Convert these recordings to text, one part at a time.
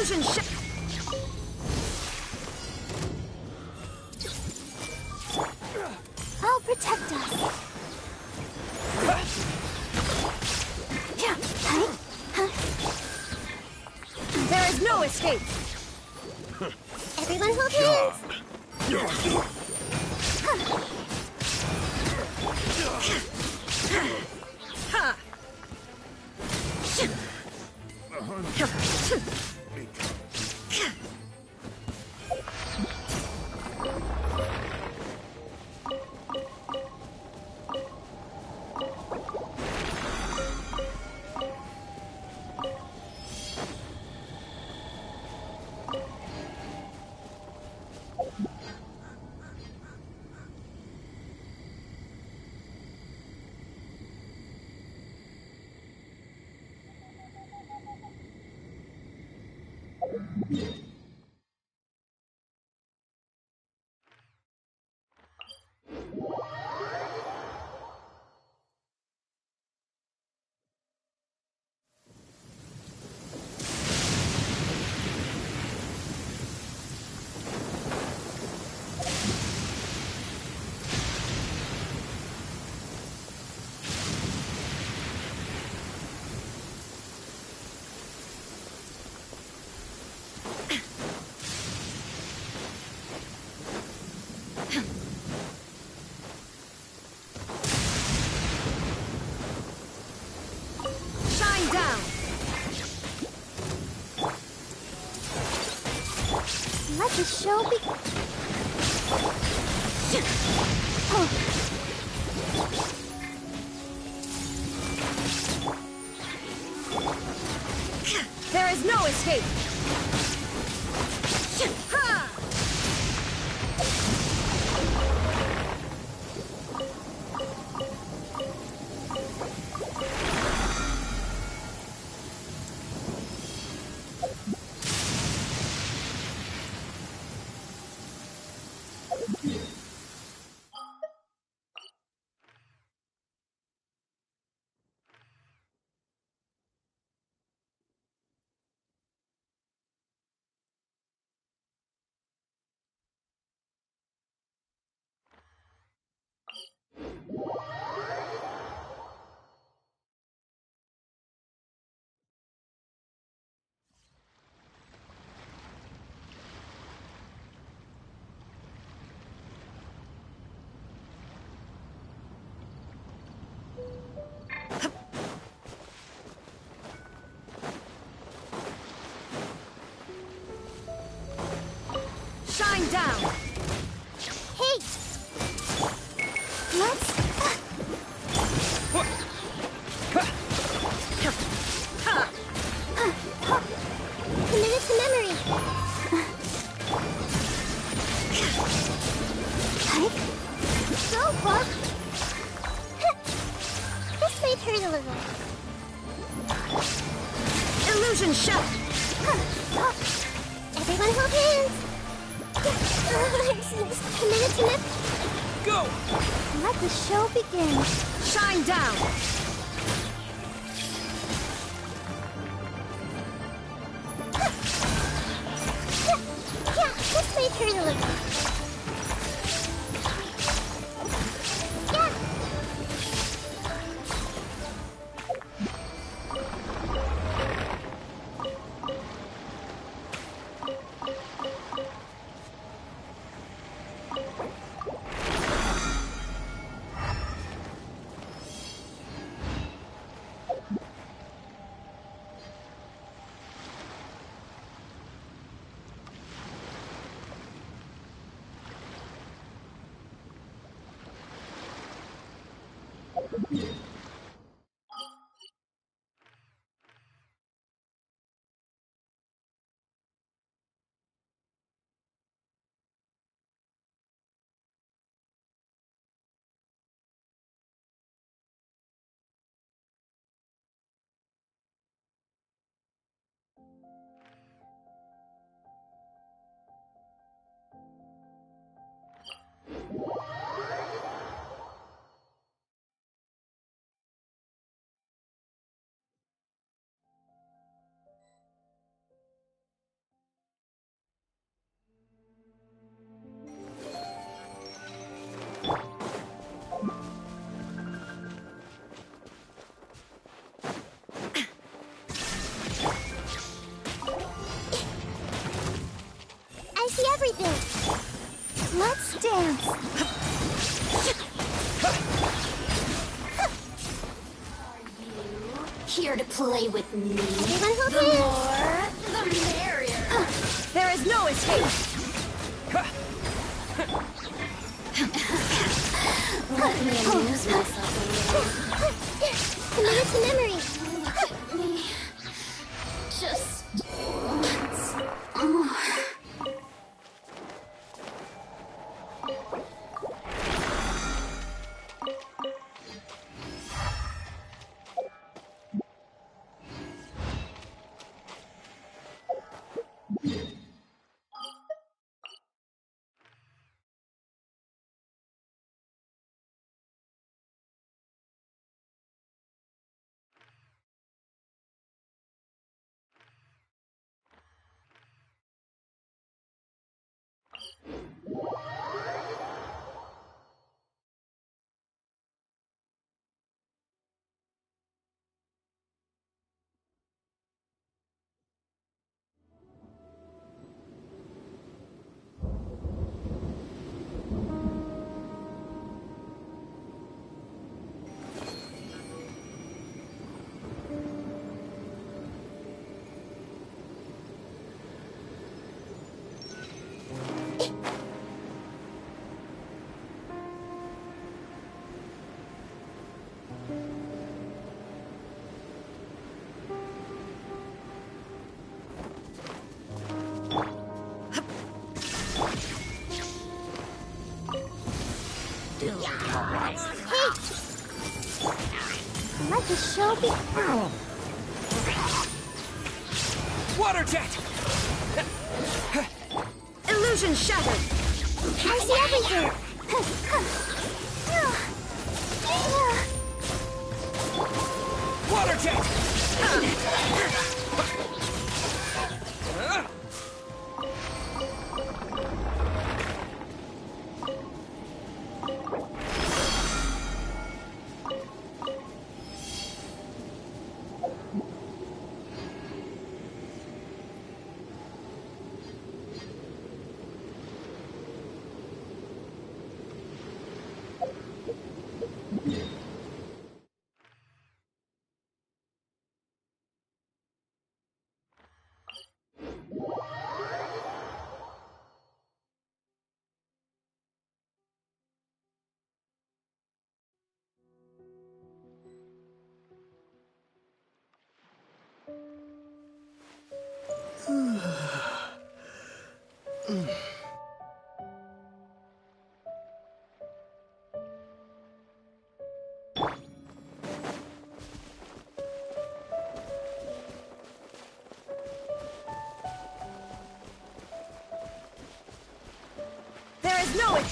Illusion shot. I'll protect us. There is no escape. Everyone hold hands. Let the show begin. There is no escape. Shine down. Hey, let's. Committed to memory. Hike. So far. This might hurt a little. Illusion shot. Everyone hold hands. Committed to memory. Go. Let the show begin. Shine down. Yeah, this might hurt a little. I see everything. Let's dance. Here to play with me. Everyone hold The hands. more, the merrier. There is no escape. Let me amuse myself a little. Commit it to memory. Look at me. Just once more. Let the show begin. Water jet! Illusion shattered! I see everything. Water jet! There is no it.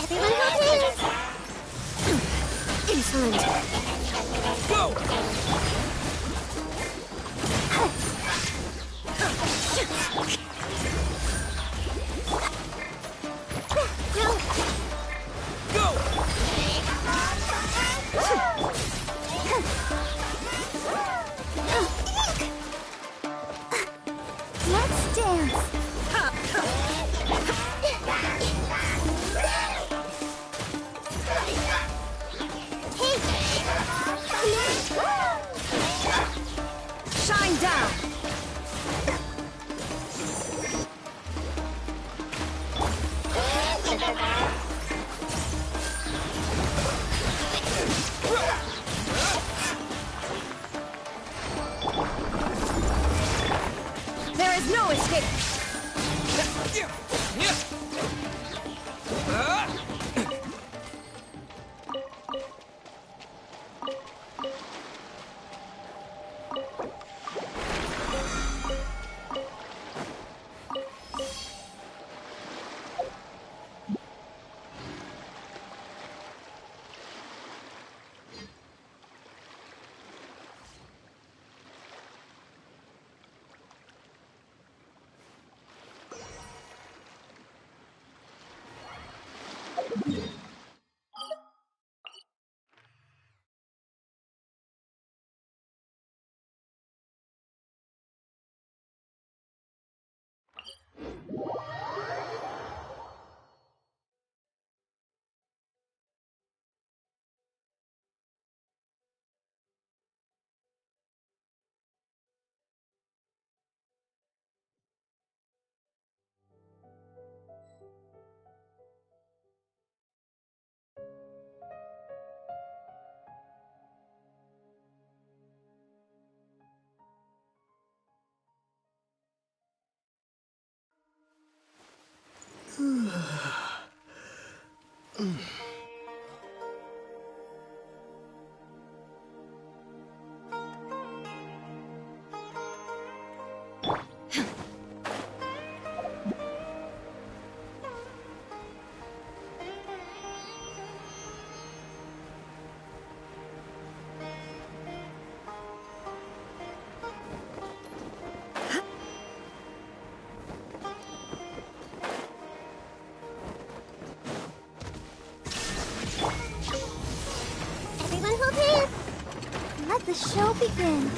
Everyone hold hands. Insolent. Go! Go! Let's dance. Shine down. There is no escape. Everyone hold hands. Let the show begin.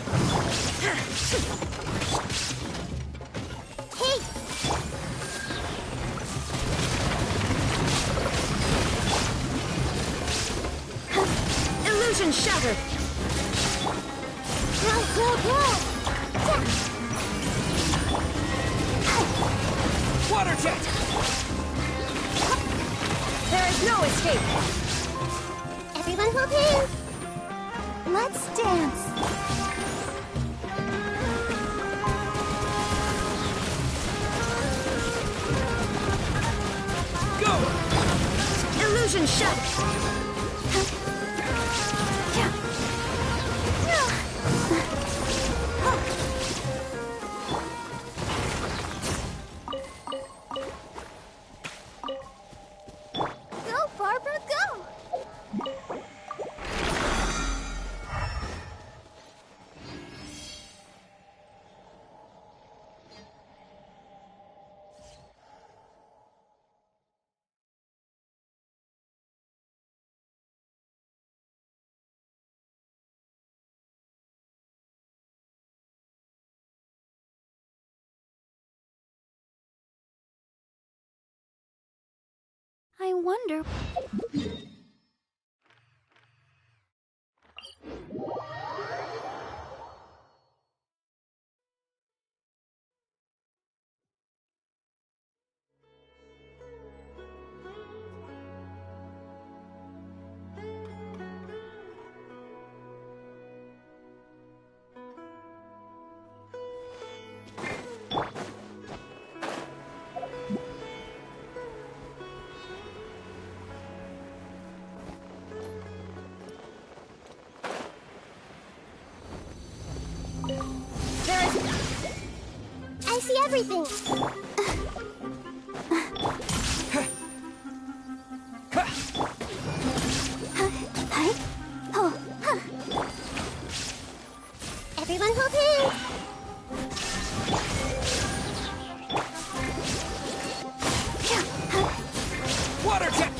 Hey! Illusion shattered. Go, go, go! Water jet. There is no escape. Everyone hold hands. Let's dance. Go. Illusion shattered. Go, Barbara, go! I wonder... I see everything. Everyone hold hands. Water jet.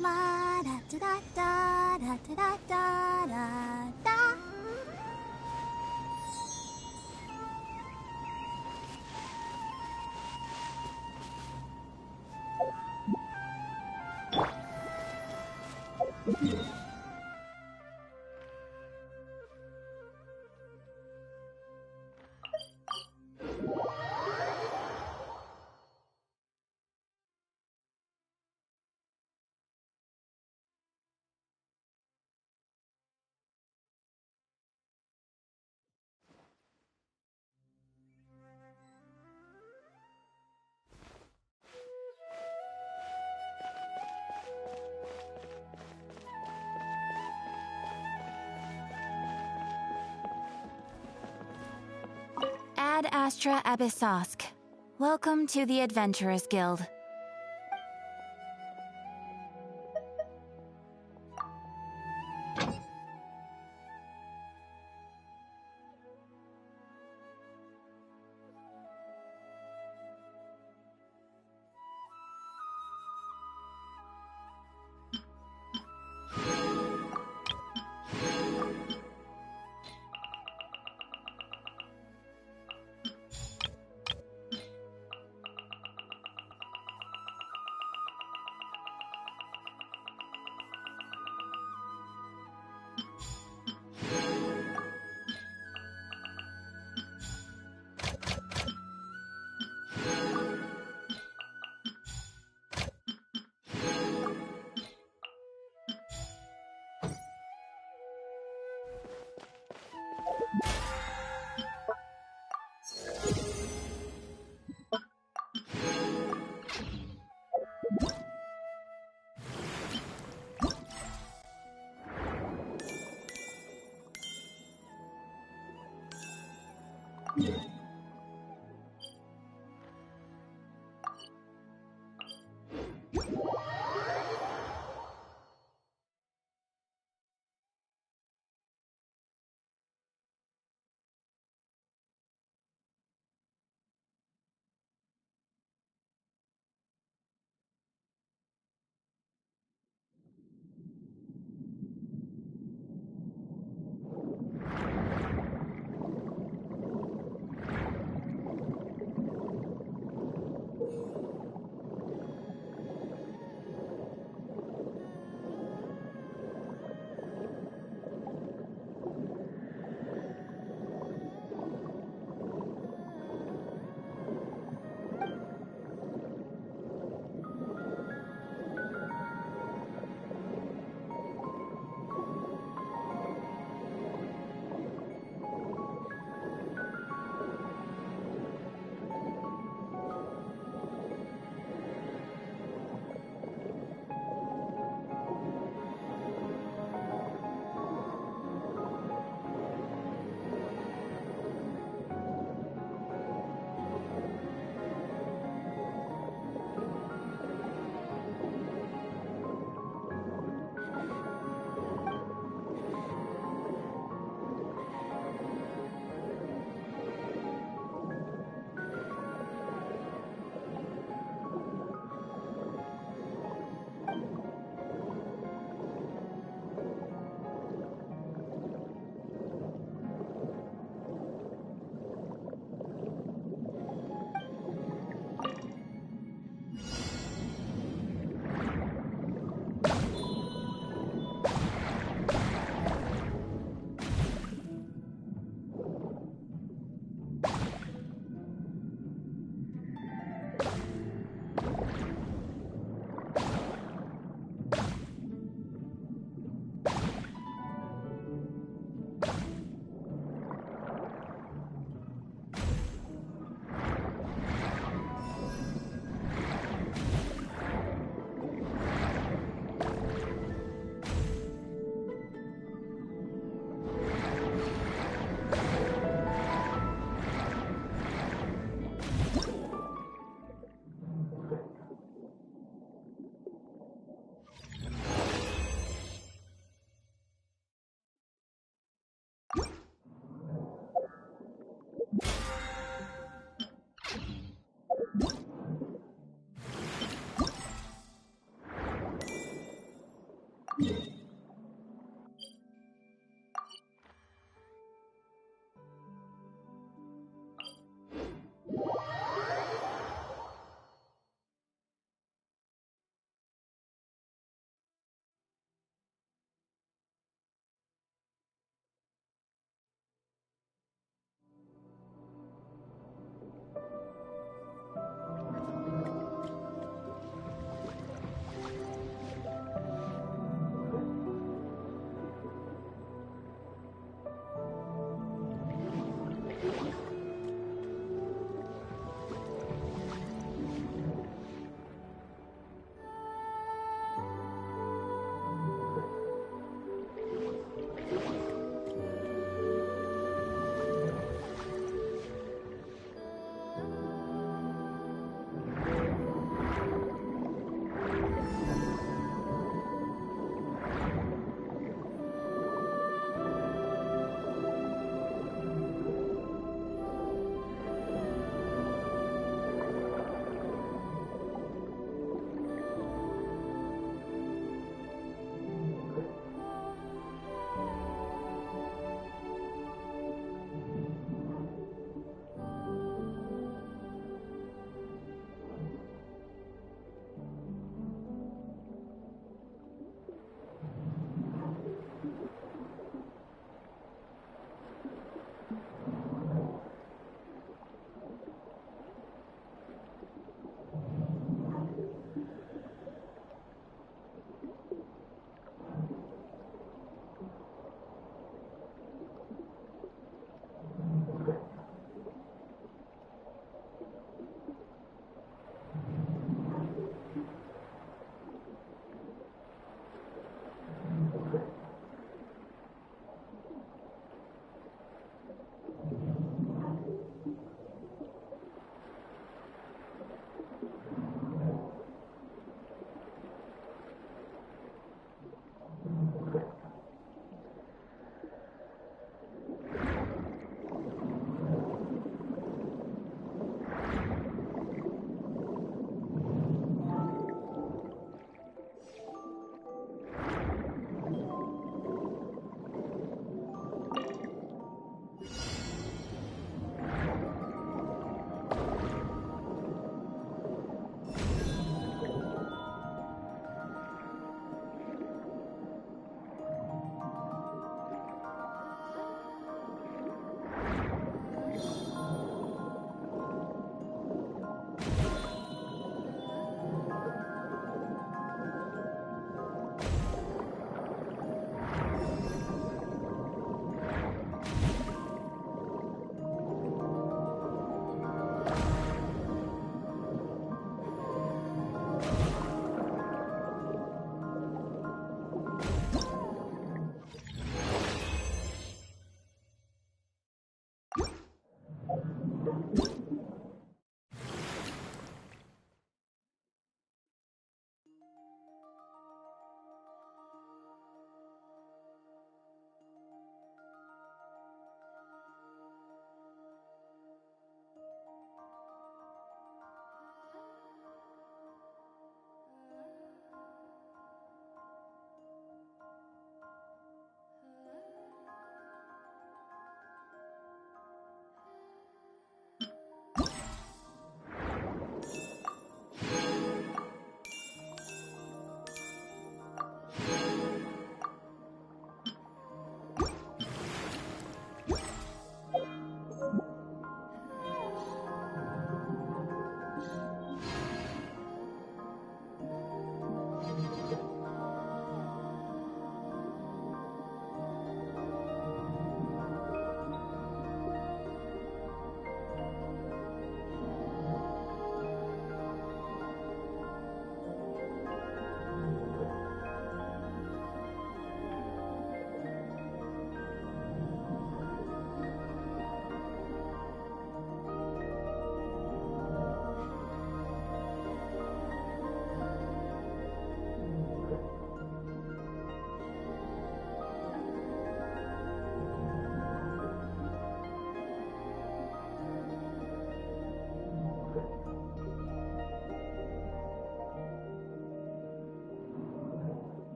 La da da da da da da da da da. Ad Astra Abyssosk. Welcome to the Adventurers Guild.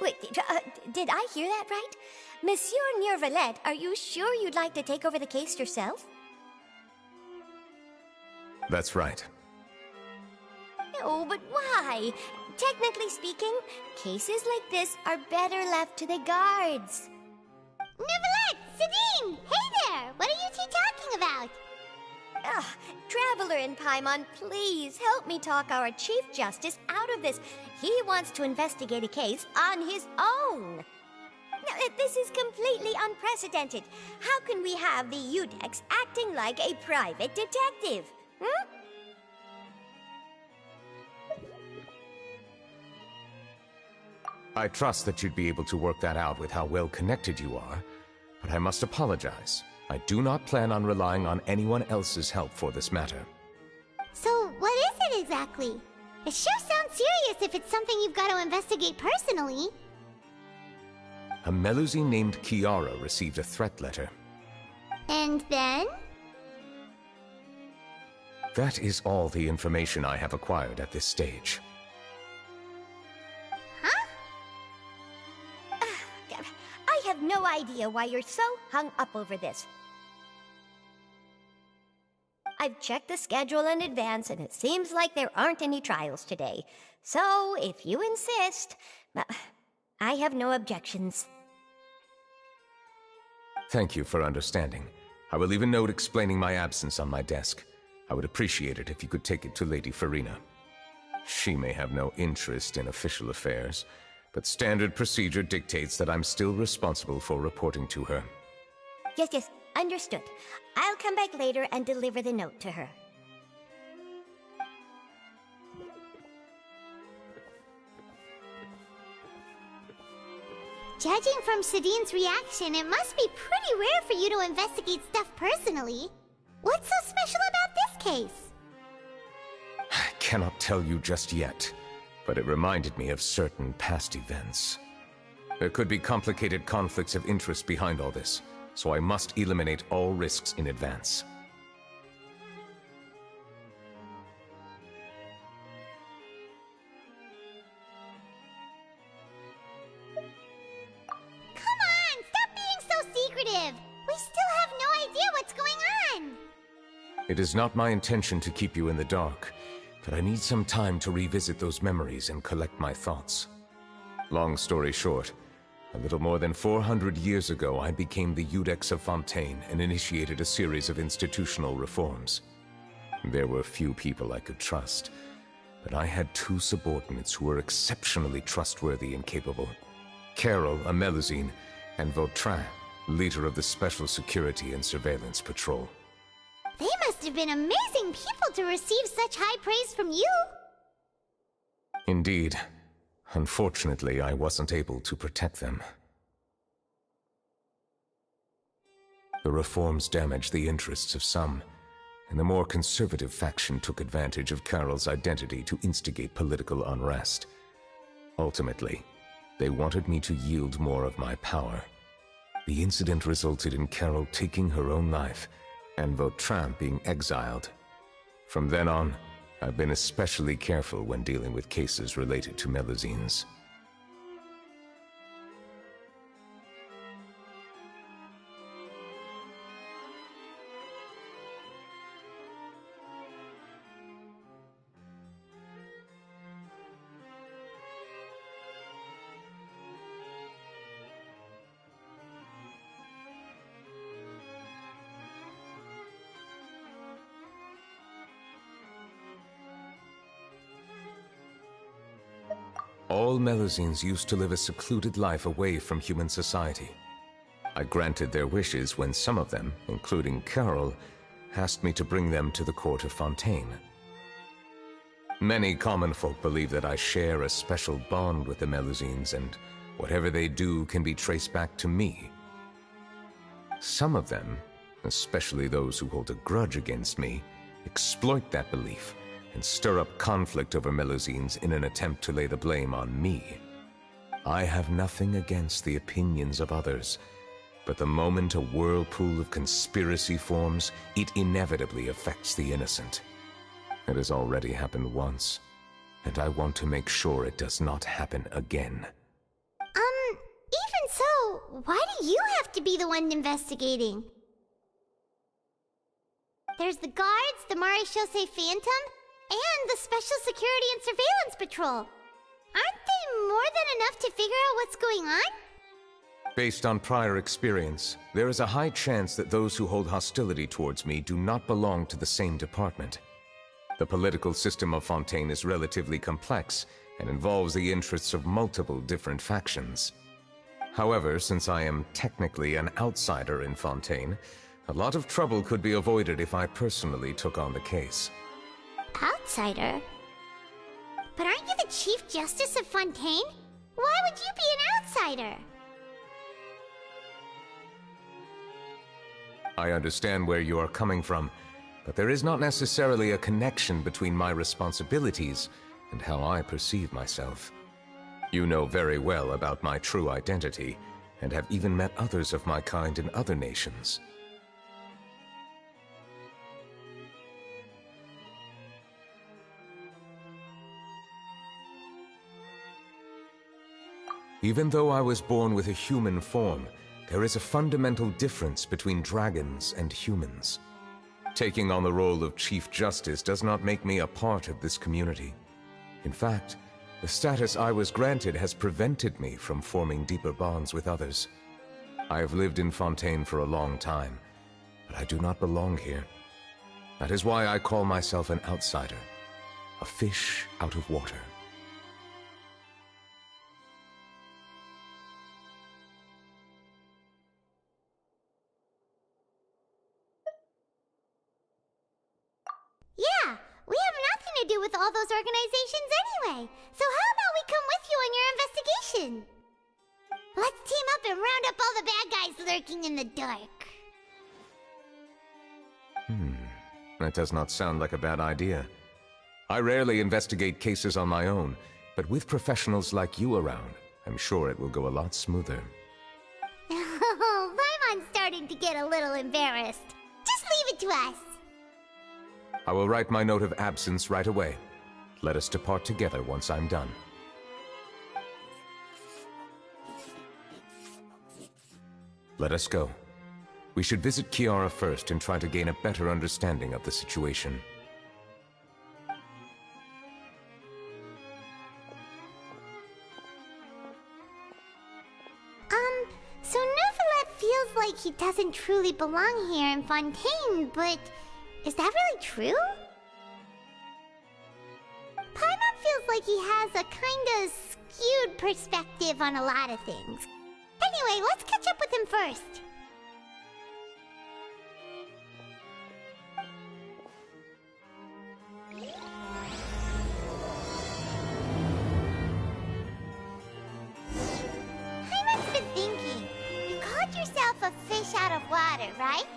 Wait, did I hear that right? Monsieur Neuvillette, are you sure you'd like to take over the case yourself? That's right. Oh, but why? Technically speaking, cases like this are better left to the guards. Neuvillette! Sidine! Hey there! What are you two talking about? Traveler in Paimon, please help me talk our Chief Justice out of this. He wants to investigate a case on his own. Now, this is completely unprecedented. How can we have the Udex acting like a private detective? Hmm? I trust that you'd be able to work that out with how well connected you are, but I must apologize. I do not plan on relying on anyone else's help for this matter. So, what is it exactly? It sure sounds serious if it's something you've got to investigate personally. A Melusine named Kiara received a threat letter. And then? That is all the information I have acquired at this stage. Huh? I have no idea why you're so hung up over this. I've checked the schedule in advance, and it seems like there aren't any trials today. So, if you insist, I have no objections. Thank you for understanding. I will leave a note explaining my absence on my desk. I would appreciate it if you could take it to Lady Farina. She may have no interest in official affairs, but standard procedure dictates that I'm still responsible for reporting to her. Yes, understood. I'll come back later and deliver the note to her. Judging from Sidine's reaction, it must be pretty rare for you to investigate stuff personally. What's so special about this case? I cannot tell you just yet, but it reminded me of certain past events. There could be complicated conflicts of interest behind all this, so I must eliminate all risks in advance. Come on, stop being so secretive! We still have no idea what's going on! It is not my intention to keep you in the dark, but I need some time to revisit those memories and collect my thoughts. Long story short, a little more than 400 years ago, I became the Udex of Fontaine and initiated a series of institutional reforms. There were few people I could trust, but I had two subordinates who were exceptionally trustworthy and capable. Carol, a Melusine, and Vautrin, leader of the Special Security and Surveillance Patrol. They must have been amazing people to receive such high praise from you! Indeed. Unfortunately, I wasn't able to protect them. The reforms damaged the interests of some, and the more conservative faction took advantage of Carol's identity to instigate political unrest. Ultimately, they wanted me to yield more of my power. The incident resulted in Carol taking her own life, and Vautrin being exiled. From then on, I've been especially careful when dealing with cases related to Melusines. All Melusines used to live a secluded life away from human society. I granted their wishes when some of them, including Carol, asked me to bring them to the court of Fontaine. Many common folk believe that I share a special bond with the Melusines, and whatever they do can be traced back to me. Some of them, especially those who hold a grudge against me, exploit that belief and stir up conflict over Melusines in an attempt to lay the blame on me. I have nothing against the opinions of others, but the moment a whirlpool of conspiracy forms, it inevitably affects the innocent. It has already happened once, and I want to make sure it does not happen again. why do you have to be the one investigating? There's the guards, the Marechaussee Phantom, and the Special Security and Surveillance Patrol. Aren't they more than enough to figure out what's going on? Based on prior experience, there is a high chance that those who hold hostility towards me do not belong to the same department. The political system of Fontaine is relatively complex and involves the interests of multiple different factions. However, since I am technically an outsider in Fontaine, a lot of trouble could be avoided if I personally took on the case. Outsider? But aren't you the Chief Justice of Fontaine? Why would you be an outsider? I understand where you are coming from, but there is not necessarily a connection between my responsibilities and how I perceive myself. You know very well about my true identity, and have even met others of my kind in other nations. Even though I was born with a human form, there is a fundamental difference between dragons and humans. Taking on the role of Chief Justice does not make me a part of this community. In fact, the status I was granted has prevented me from forming deeper bonds with others. I have lived in Fontaine for a long time, but I do not belong here. That is why I call myself an outsider, a fish out of water. Yeah, we have nothing to do with all those organizations anyway. So how about we come with you on your investigation? Let's team up and round up all the bad guys lurking in the dark. That does not sound like a bad idea. I rarely investigate cases on my own, but with professionals like you around, I'm sure it will go a lot smoother. Oh, Paimon's starting to get a little embarrassed. Just leave it to us. I will write my note of absence right away. Let us depart together once I'm done. Let us go. We should visit Kiara first and try to gain a better understanding of the situation. So Neuvillette feels like he doesn't truly belong here in Fontaine, but is that really true? Paimon feels like he has a kinda skewed perspective on a lot of things. Anyway, let's catch up with him first. Paimon's been thinking. You called yourself a fish out of water, right?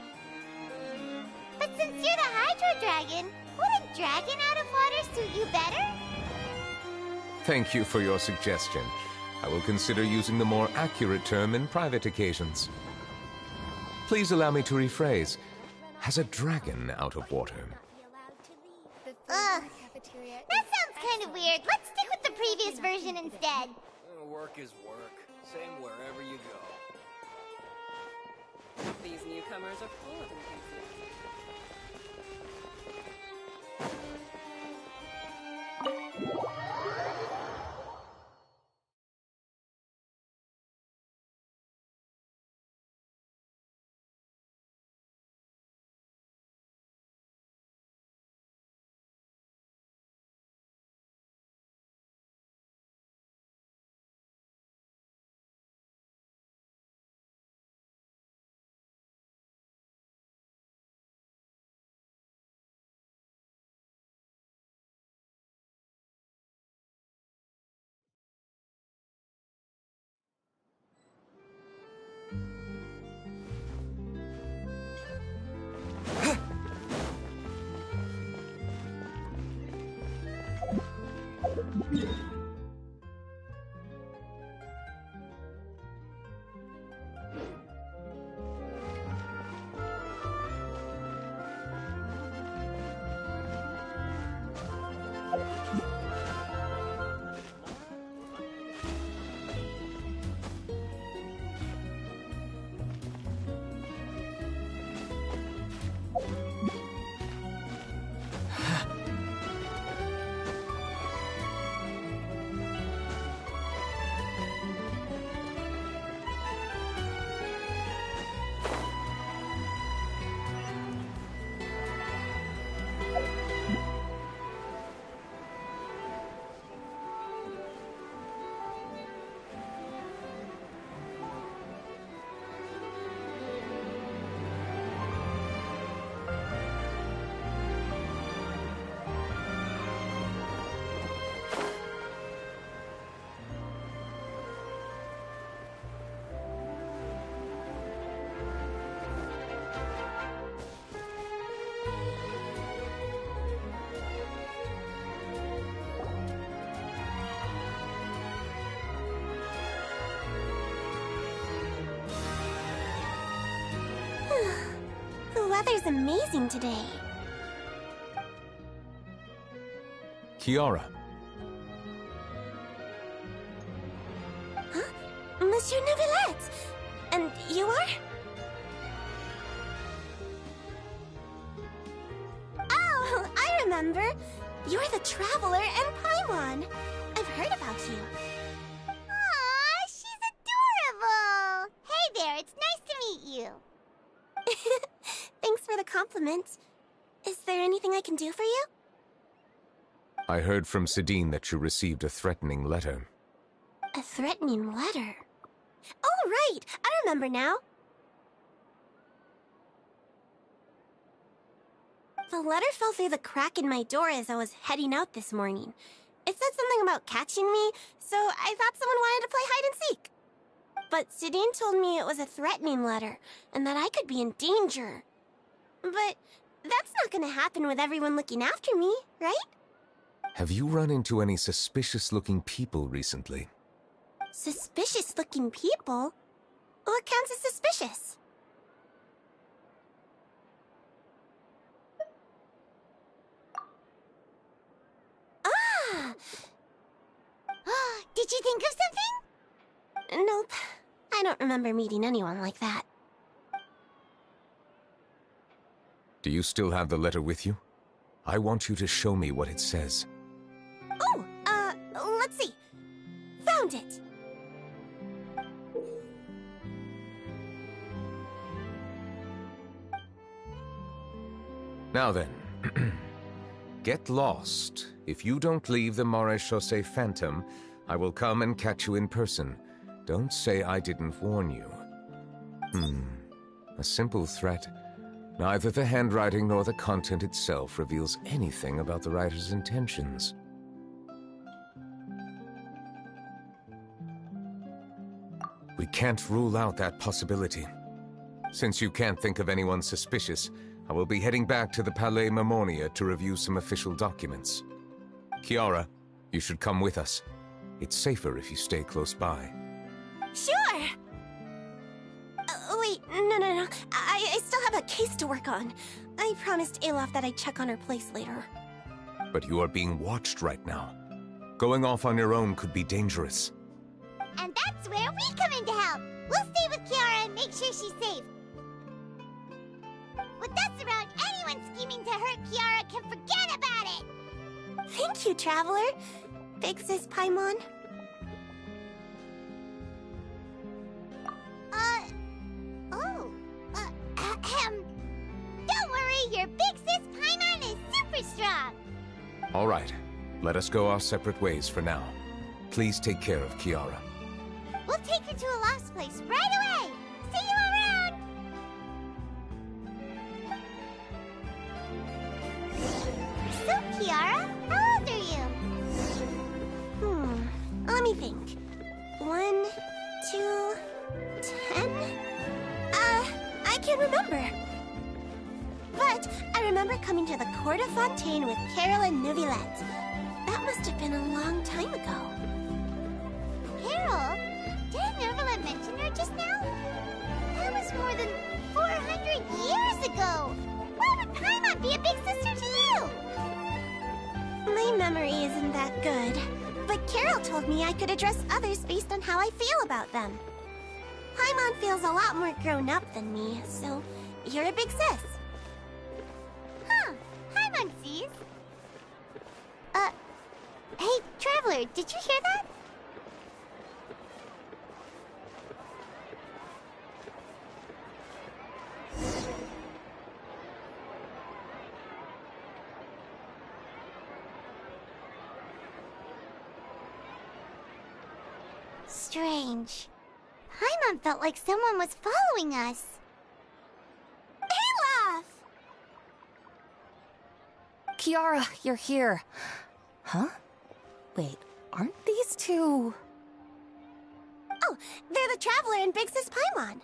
But since you're the Hydro Dragon, would a dragon out of water suit you better? Thank you for your suggestion. I will consider using the more accurate term in private occasions. Please allow me to rephrase. Has a dragon out of water? Ugh. That sounds kind of weird. Let's stick with the previous version instead. Work is work. Same wherever you go. These newcomers are full of enthusiasm. weather's amazing today. Kiara. Huh? Monsieur Neuvillette! And you are? Oh, I remember. You're the Traveler and Paimon. I've heard about you. Aw, she's adorable! Hey there, it's nice to meet you. Thanks for the compliment. Is there anything I can do for you? I heard from Sidine that you received a threatening letter. A threatening letter? Oh, right! I remember now. The letter fell through the crack in my door as I was heading out this morning. It said something about catching me, so I thought someone wanted to play hide and seek. But Sidine told me it was a threatening letter, and that I could be in danger. But that's not gonna happen with everyone looking after me, right? Have you run into any suspicious-looking people recently? Suspicious-looking people? What counts as suspicious? Ah! Did you think of something? Nope. I don't remember meeting anyone like that. Do you still have the letter with you? I want you to show me what it says. Oh, let's see. Found it. Now then, get lost. If you don't leave the Maréchaussée Phantom, I will come and catch you in person. Don't say I didn't warn you. A simple threat. Neither the handwriting nor the content itself reveals anything about the writer's intentions. We can't rule out that possibility. Since you can't think of anyone suspicious, I will be heading back to the Palais Mermonia to review some official documents. Kiara, you should come with us. It's safer if you stay close by. Sure! Wait, no. I still have a case to work on. I promised Alof that I'd check on her place later. But you are being watched right now. Going off on your own could be dangerous. And that's where we come in to help. We'll stay with Kiara and make sure she's safe. With us around, anyone scheming to hurt Kiara can forget about it! Thank you, Traveler. Big Sis Paimon. Don't worry, your big sis Paimon is super strong! All right, let us go our separate ways for now. Please take care of Kiara. We'll take her to a lost place right away! See you around! So, Kiara, how old are you? Let me think. 1, 2, 10? I can't remember. But I remember coming to the Court of Fontaine with Carol and Neuvillette. That must have been a long time ago. Carol? Didn't Neuvillette mention her just now? That was more than 400 years ago! Why would Paimon be a big sister to you? My memory isn't that good. But Carol told me I could address others based on how I feel about them. Paimon feels a lot more grown up than me, so you're a big sis. Huh. Paimon sees. Hey, Traveler, did you hear that? Strange. Paimon felt like someone was following us. Olaf! Kiara, you're here. Huh? Wait, aren't these two... Oh, they're the Traveler and Big Sis Paimon.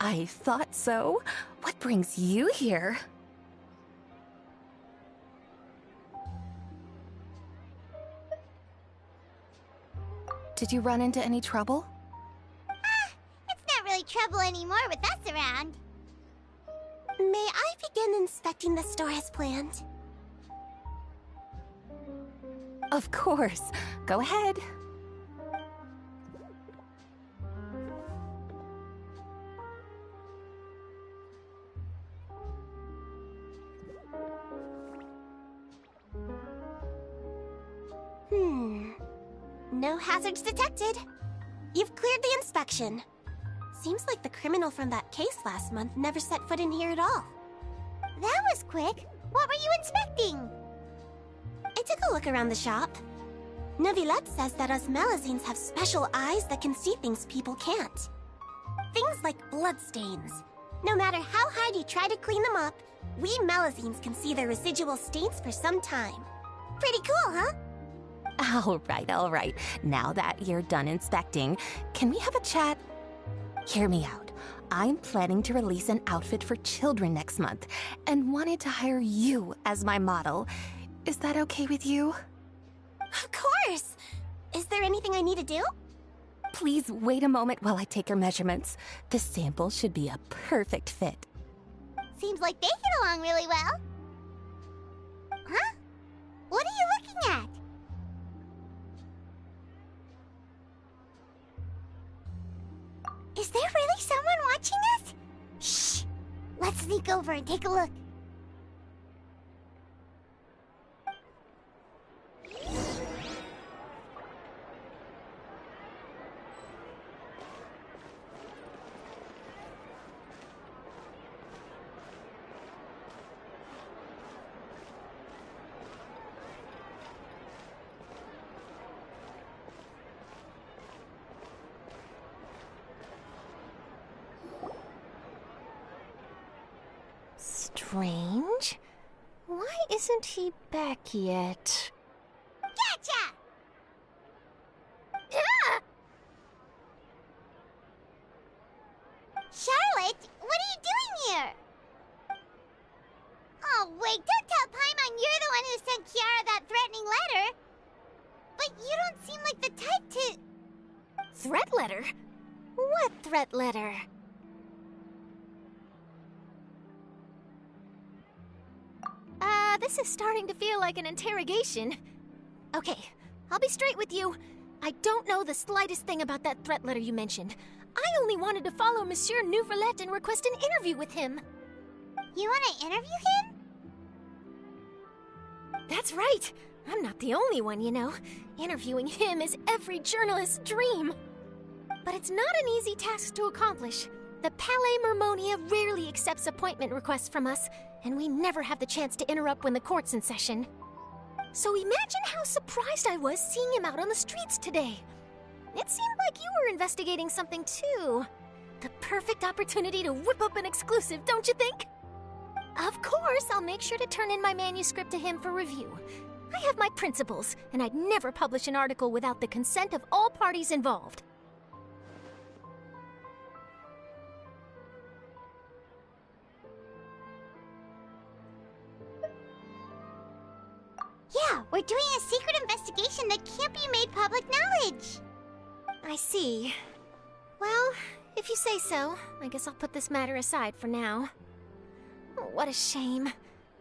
I thought so. What brings you here? Did you run into any trouble? It's not really trouble anymore with us around. May I begin inspecting the store as planned? Of course. Go ahead. No hazards detected. You've cleared the inspection. Seems like the criminal from that case last month never set foot in here at all. That was quick. What were you inspecting? I took a look around the shop. Neuvillette says that us Melazines have special eyes that can see things people can't. Things like bloodstains. No matter how hard you try to clean them up, we Melazines can see their residual stains for some time. Pretty cool, huh? All right. Now that you're done inspecting, can we have a chat? Hear me out. I'm planning to release an outfit for children next month and wanted to hire you as my model. Is that okay with you? Of course! Is there anything I need to do? Please wait a moment while I take your measurements. The sample should be a perfect fit. Seems like they get along really well. Huh? What are you looking at? Is there really someone watching us? Shh! Let's sneak over and take a look. Strange. Why isn't he back yet? Gotcha! Charlotte, what are you doing here? Oh, wait, don't tell Paimon you're the one who sent Kiara that threatening letter. But you don't seem like the type to... Threat letter? What threat letter? This is starting to feel like an interrogation. Okay, I'll be straight with you. I don't know the slightest thing about that threat letter you mentioned. I only wanted to follow Monsieur Neuvillette and request an interview with him. You want to interview him? That's right. I'm not the only one, you know. Interviewing him is every journalist's dream. But it's not an easy task to accomplish. The Palais Mermonia rarely accepts appointment requests from us, and we never have the chance to interrupt when the court's in session. So imagine how surprised I was seeing him out on the streets today. It seemed like you were investigating something too. The perfect opportunity to whip up an exclusive, don't you think? Of course, I'll make sure to turn in my manuscript to him for review. I have my principles, and I'd never publish an article without the consent of all parties involved. Yeah, we're doing a secret investigation that can't be made public knowledge. I see. Well, if you say so, I guess I'll put this matter aside for now. Oh, what a shame.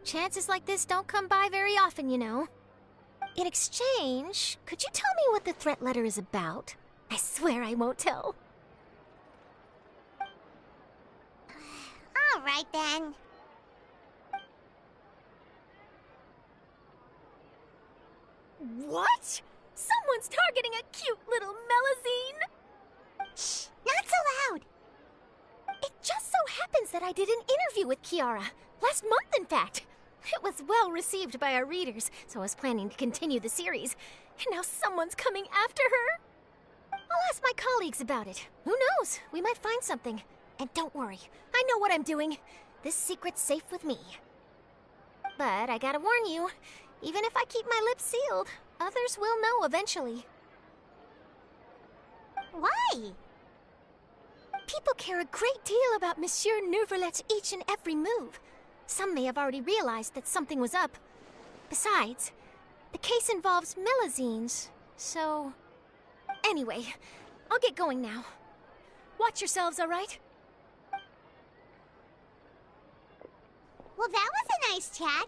Chances like this don't come by very often, you know. In exchange, could you tell me what the threat letter is about? I swear I won't tell. All right, then. What? Someone's targeting a cute little Melazine? Shh, not so loud. It just so happens that I did an interview with Kiara. Last month, in fact. It was well received by our readers, so I was planning to continue the series. And now someone's coming after her? I'll ask my colleagues about it. Who knows? We might find something. And don't worry, I know what I'm doing. This secret's safe with me. But I gotta warn you, even if I keep my lips sealed, others will know eventually. Why? People care a great deal about Monsieur Neuvillette's each and every move. Some may have already realized that something was up. Besides, the case involves Melazines, so... Anyway, I'll get going now. Watch yourselves, all right? Well, that was a nice chat.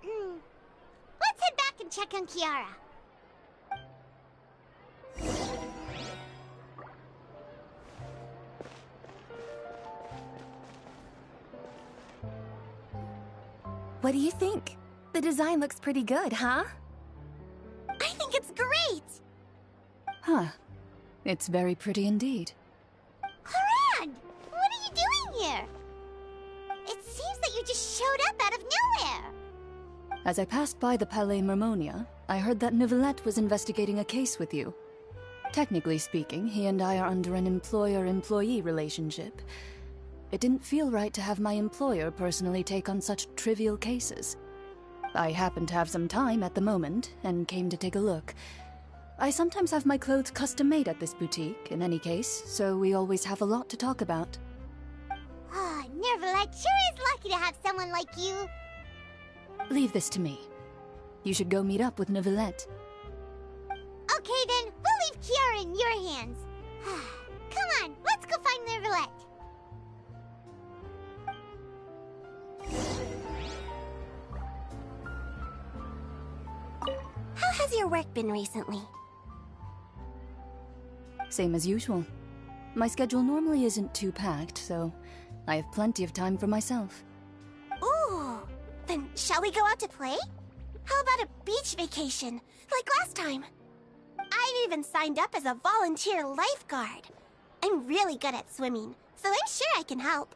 Let's head back and check on Kiara. What do you think? The design looks pretty good, huh? I think it's great! Huh. It's very pretty indeed. Clorinde! What are you doing here? It seems that you just showed up out of nowhere. As I passed by the Palais Mermonia, I heard that Neuvillette was investigating a case with you. Technically speaking, he and I are under an employer-employee relationship. It didn't feel right to have my employer personally take on such trivial cases. I happened to have some time at the moment, and came to take a look. I sometimes have my clothes custom-made at this boutique, in any case, so we always have a lot to talk about. Ah, Neuvillette sure is lucky to have someone like you. Leave this to me. You should go meet up with Neuvillette. Okay then, we'll leave Kiara in your hands. Come on, let's go find Neuvillette. How has your work been recently? Same as usual. My schedule normally isn't too packed, so I have plenty of time for myself. Ooh, then shall we go out to play? How about a beach vacation, like last time? I've even signed up as a volunteer lifeguard. I'm really good at swimming, so I'm sure I can help.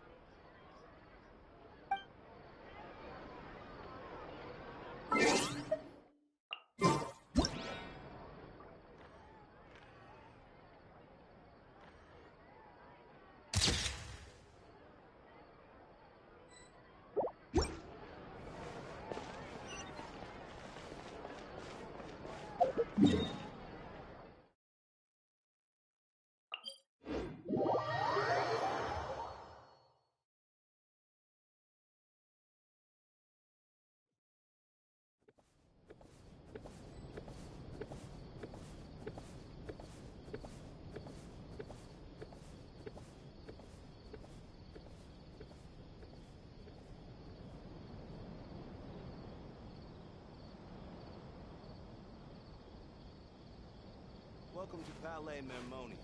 Welcome to Palais Mermonia.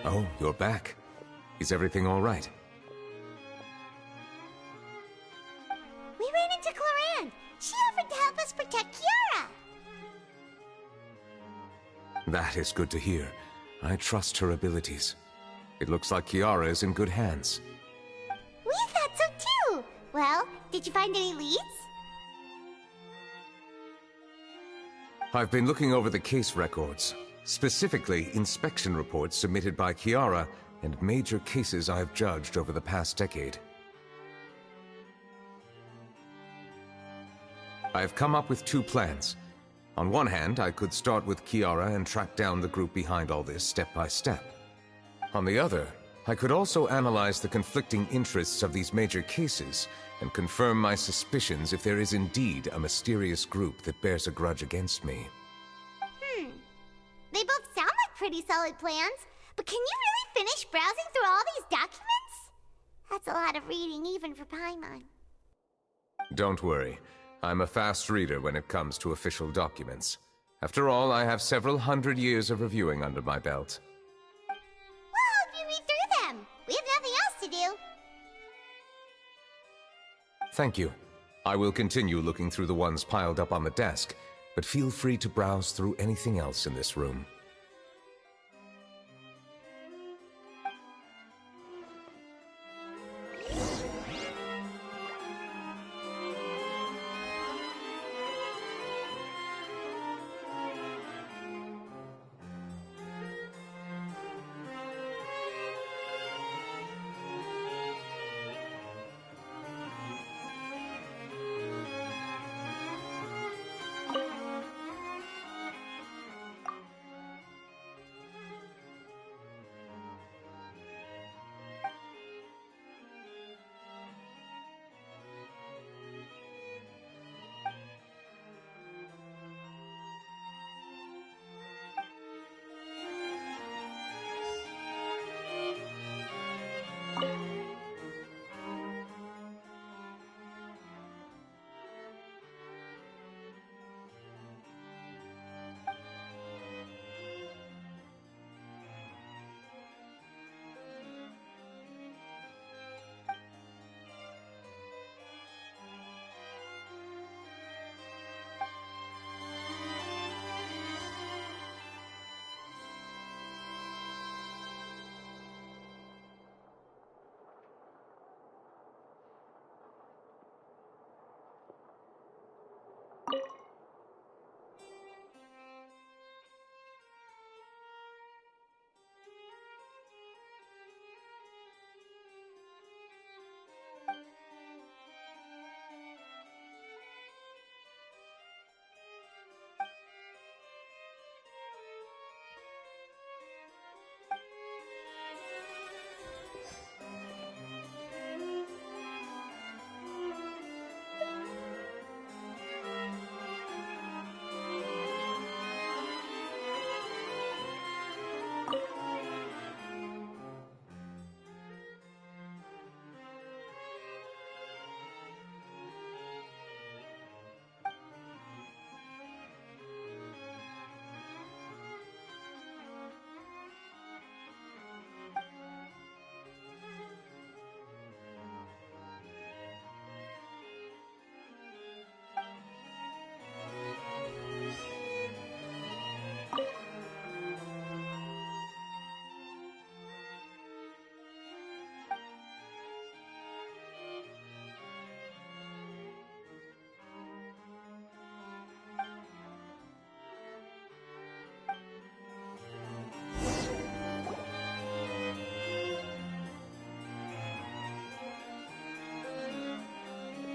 Oh, you're back. Is everything all right? We ran into Clorinde. She offered to help us protect Kiara. That is good to hear. I trust her abilities. It looks like Kiara is in good hands. We thought so too. Well, did you find any leads? I've been looking over the case records, specifically inspection reports submitted by Kiara and major cases I've judged over the past decade. I've come up with two plans. On one hand, I could start with Kiara and track down the group behind all this step by step. On the other, I could also analyze the conflicting interests of these major cases and confirm my suspicions if there is indeed a mysterious group that bears a grudge against me. They both sound like pretty solid plans, but can you really finish browsing through all these documents? That's a lot of reading even for Paimon. Don't worry. I'm a fast reader when it comes to official documents. After all, I have several hundred years of reviewing under my belt. We'll help you read through them. We have nothing else to do. Thank you. I will continue looking through the ones piled up on the desk, but feel free to browse through anything else in this room.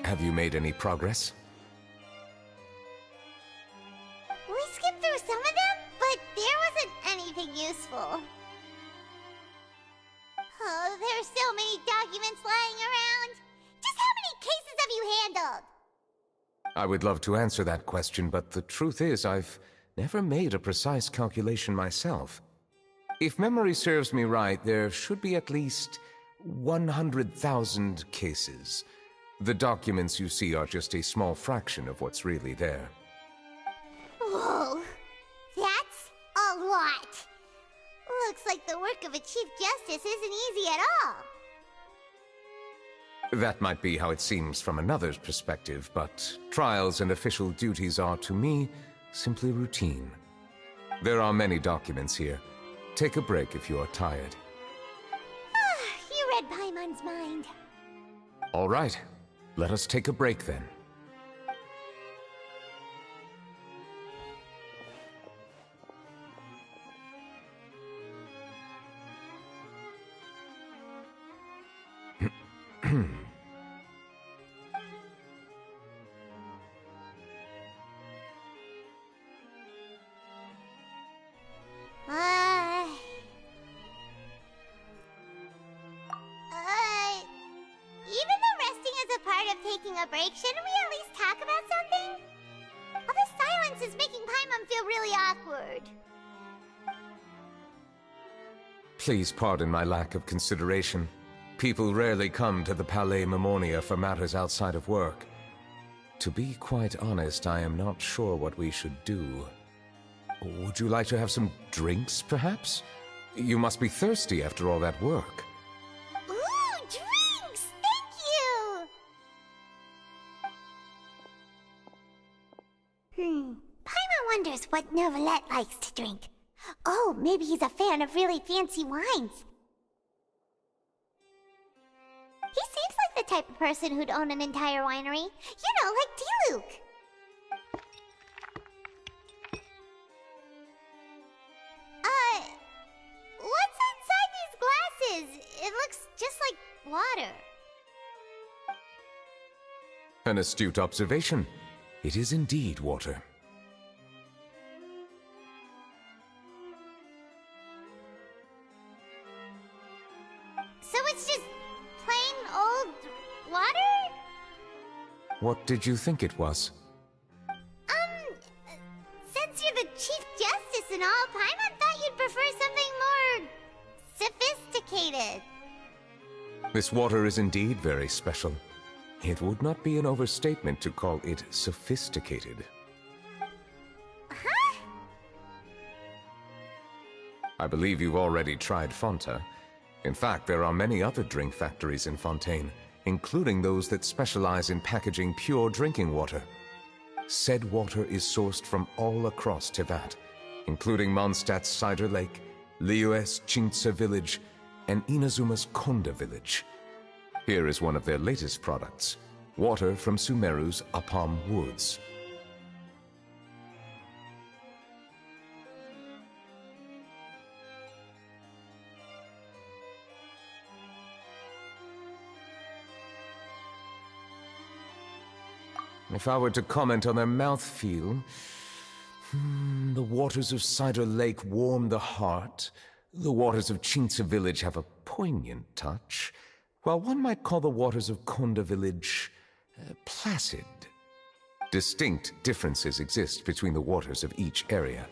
Have you made any progress? We skipped through some of them, but there wasn't anything useful. Oh, there are so many documents lying around. Just how many cases have you handled? I would love to answer that question, but the truth is I've never made a precise calculation myself. If memory serves me right, there should be at least 100,000 cases. The documents you see are just a small fraction of what's really there. Whoa, that's a lot. Looks like the work of a Chief Justice isn't easy at all. That might be how it seems from another's perspective, but trials and official duties are, to me, simply routine. There are many documents here. Take a break if you are tired. You read Paimon's mind. All right. Let us take a break then. Even though resting is a part of taking a break, shouldn't we at least talk about something? All this silence is making Paimon feel really awkward. Please pardon my lack of consideration. People rarely come to the Palais Mermonia for matters outside of work. To be quite honest, I am not sure what we should do. Would you like to have some drinks, perhaps? You must be thirsty after all that work. Ooh, drinks! Thank you! Paimon wonders what Neuvillette likes to drink. Oh, maybe he's a fan of really fancy wines. He seems like the type of person who'd own an entire winery. You know, like Diluc. What's inside these glasses? It looks just like water. An astute observation. It is indeed water. So it's just plain old water? What did you think it was? Since you're the Chief Justice and all, Paimon thought you'd prefer something more sophisticated. This water is indeed very special. It would not be an overstatement to call it sophisticated. Huh? I believe you've already tried Fonta. In fact, there are many other drink factories in Fontaine, including those that specialize in packaging pure drinking water. Said water is sourced from all across Tevat, including Mondstadt's Cider Lake, Liyue's Chintsa village, and Inazuma's Konda village. Here is one of their latest products, water from Sumeru's Apam woods. If I were to comment on their mouthfeel, the waters of Cider Lake warm the heart, the waters of Chintsa village have a poignant touch, while one might call the waters of Konda village placid. Distinct differences exist between the waters of each area.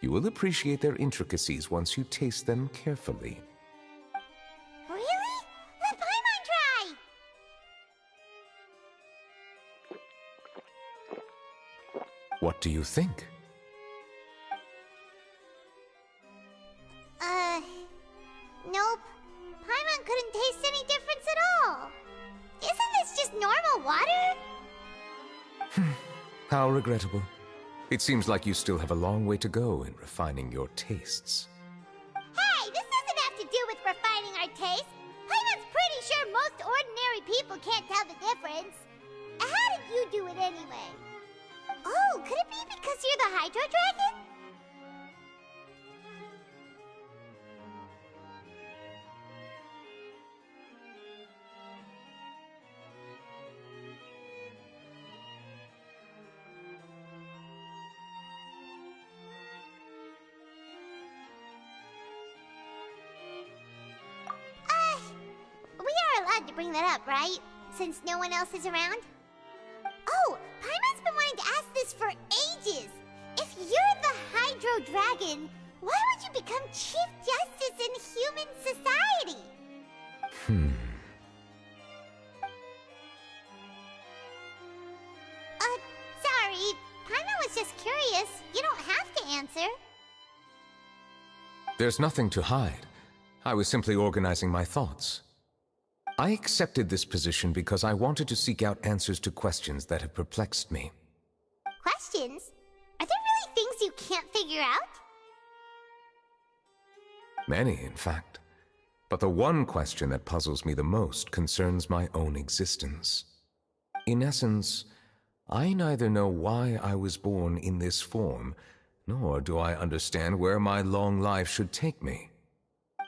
You will appreciate their intricacies once you taste them carefully. Really? Let Paimon try! What do you think? Nope. Paimon couldn't taste any difference at all. Isn't this just normal water? How regrettable. It seems like you still have a long way to go in refining your tastes. Hey, this doesn't have to do with refining our taste. Paimon's pretty sure most ordinary people can't tell the difference. How did you do it anyway? Oh, could it be because you're the Hydro Dragon? We are allowed to bring that up, right? Since no one else is around? Oh, Paimon's been wanting to ask this for ages! If you're the Hydro Dragon, why would you become Chief Justice in human society? Sorry. Paimon was just curious. You don't have to answer. There's nothing to hide. I was simply organizing my thoughts. I accepted this position because I wanted to seek out answers to questions that have perplexed me. Questions? Are there really things you can't figure out? Many, in fact. But the one question that puzzles me the most concerns my own existence. In essence, I neither know why I was born in this form, nor do I understand where my long life should take me.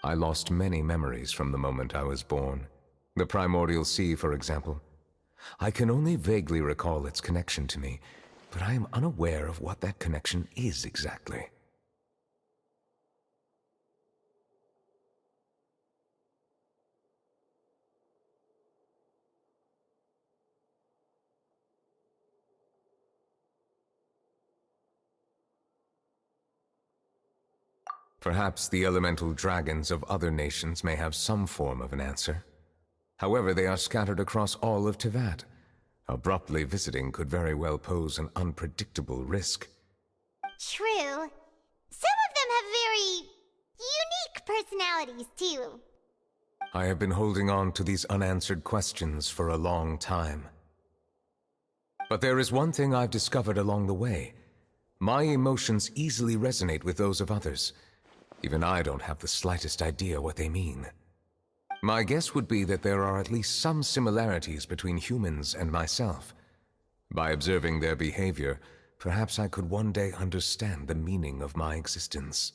I lost many memories from the moment I was born. The primordial sea, for example. I can only vaguely recall its connection to me, but I am unaware of what that connection is exactly. Perhaps the elemental dragons of other nations may have some form of an answer. However, they are scattered across all of Tevat. Abruptly visiting could very well pose an unpredictable risk. True. Some of them have very unique personalities, too. I have been holding on to these unanswered questions for a long time. But there is one thing I've discovered along the way. My emotions easily resonate with those of others. Even I don't have the slightest idea what they mean. My guess would be that there are at least some similarities between humans and myself. By observing their behavior, perhaps I could one day understand the meaning of my existence.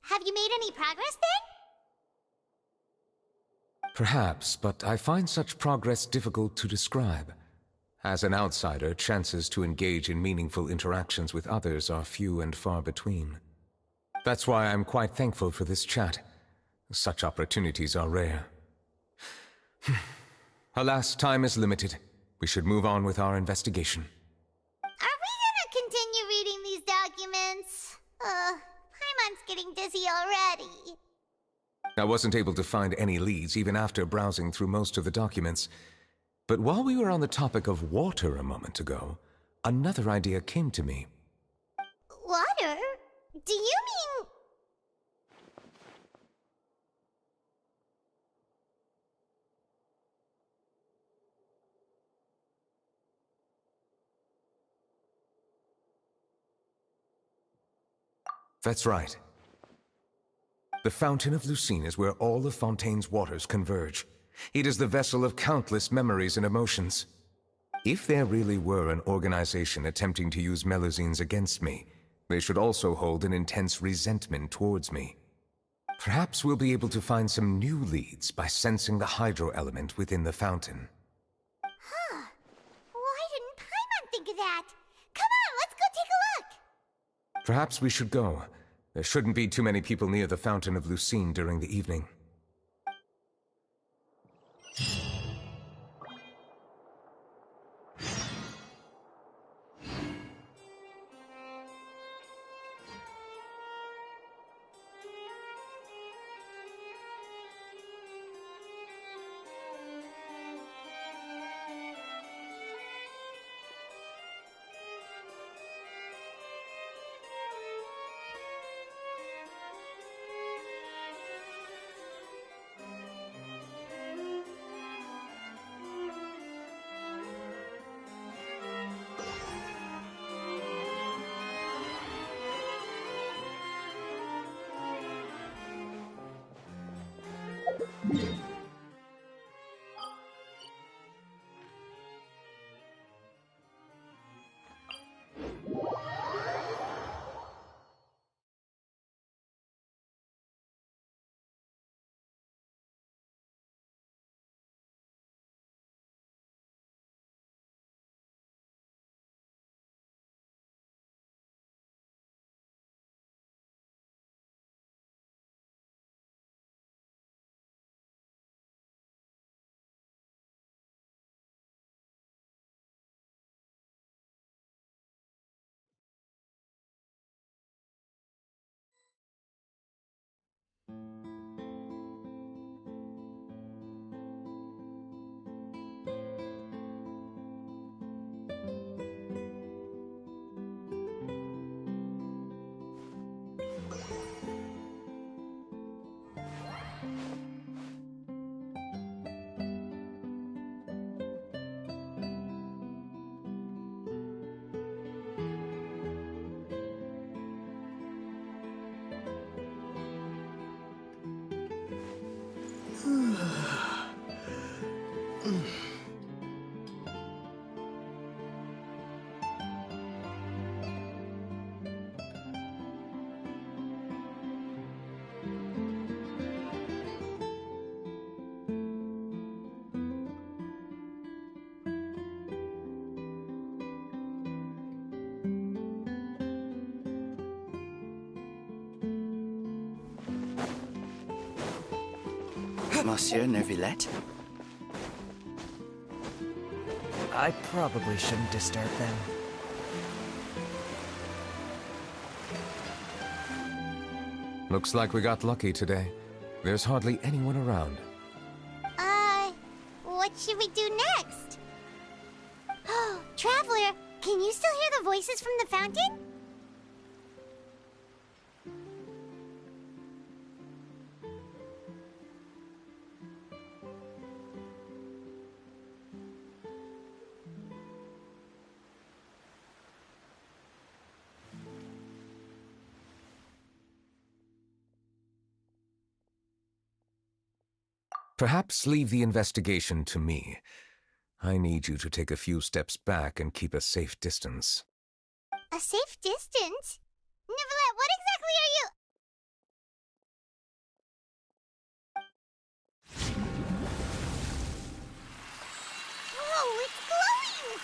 Have you made any progress then? Perhaps, but I find such progress difficult to describe. As an outsider, chances to engage in meaningful interactions with others are few and far between. That's why I'm quite thankful for this chat. Such opportunities are rare. Alas, time is limited. We should move on with our investigation. Are we gonna continue reading these documents? Paimon's getting dizzy already. I wasn't able to find any leads even after browsing through most of the documents. But while we were on the topic of water a moment ago, another idea came to me. Water? Do you mean... That's right. The Fountain of Lucine is where all of Fontaine's waters converge. It is the vessel of countless memories and emotions. If there really were an organization attempting to use Melusines against me, they should also hold an intense resentment towards me. Perhaps we'll be able to find some new leads by sensing the hydro element within the fountain. Huh. Why didn't Paimon think of that? Come on, let's go take a look! Perhaps we should go. There shouldn't be too many people near the Fountain of Lucine during the evening. Monsieur Neuvillette? I probably shouldn't disturb them. Looks like we got lucky today. There's hardly anyone around. What should we do next? Oh, Traveler, can you still hear the voices from the fountain? Perhaps leave the investigation to me. I need you to take a few steps back and keep a safe distance. A safe distance? Neuvillette, what exactly are you... Whoa, it's glowing!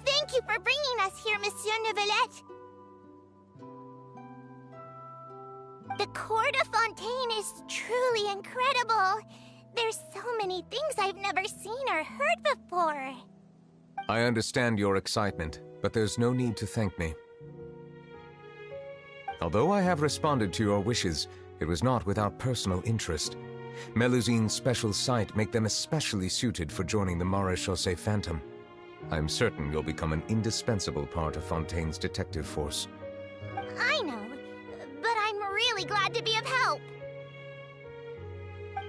Thank you for bringing us here, Monsieur Neuvillette. The Court of Fontaine is truly incredible. There's so many things I've never seen or heard before. I understand your excitement, but there's no need to thank me. Although I have responded to your wishes, it was not without personal interest. Melusine's special sight make them especially suited for joining the Maréchaussée Phantom. I'm certain you'll become an indispensable part of Fontaine's detective force. I know, but I'm really glad to be of help.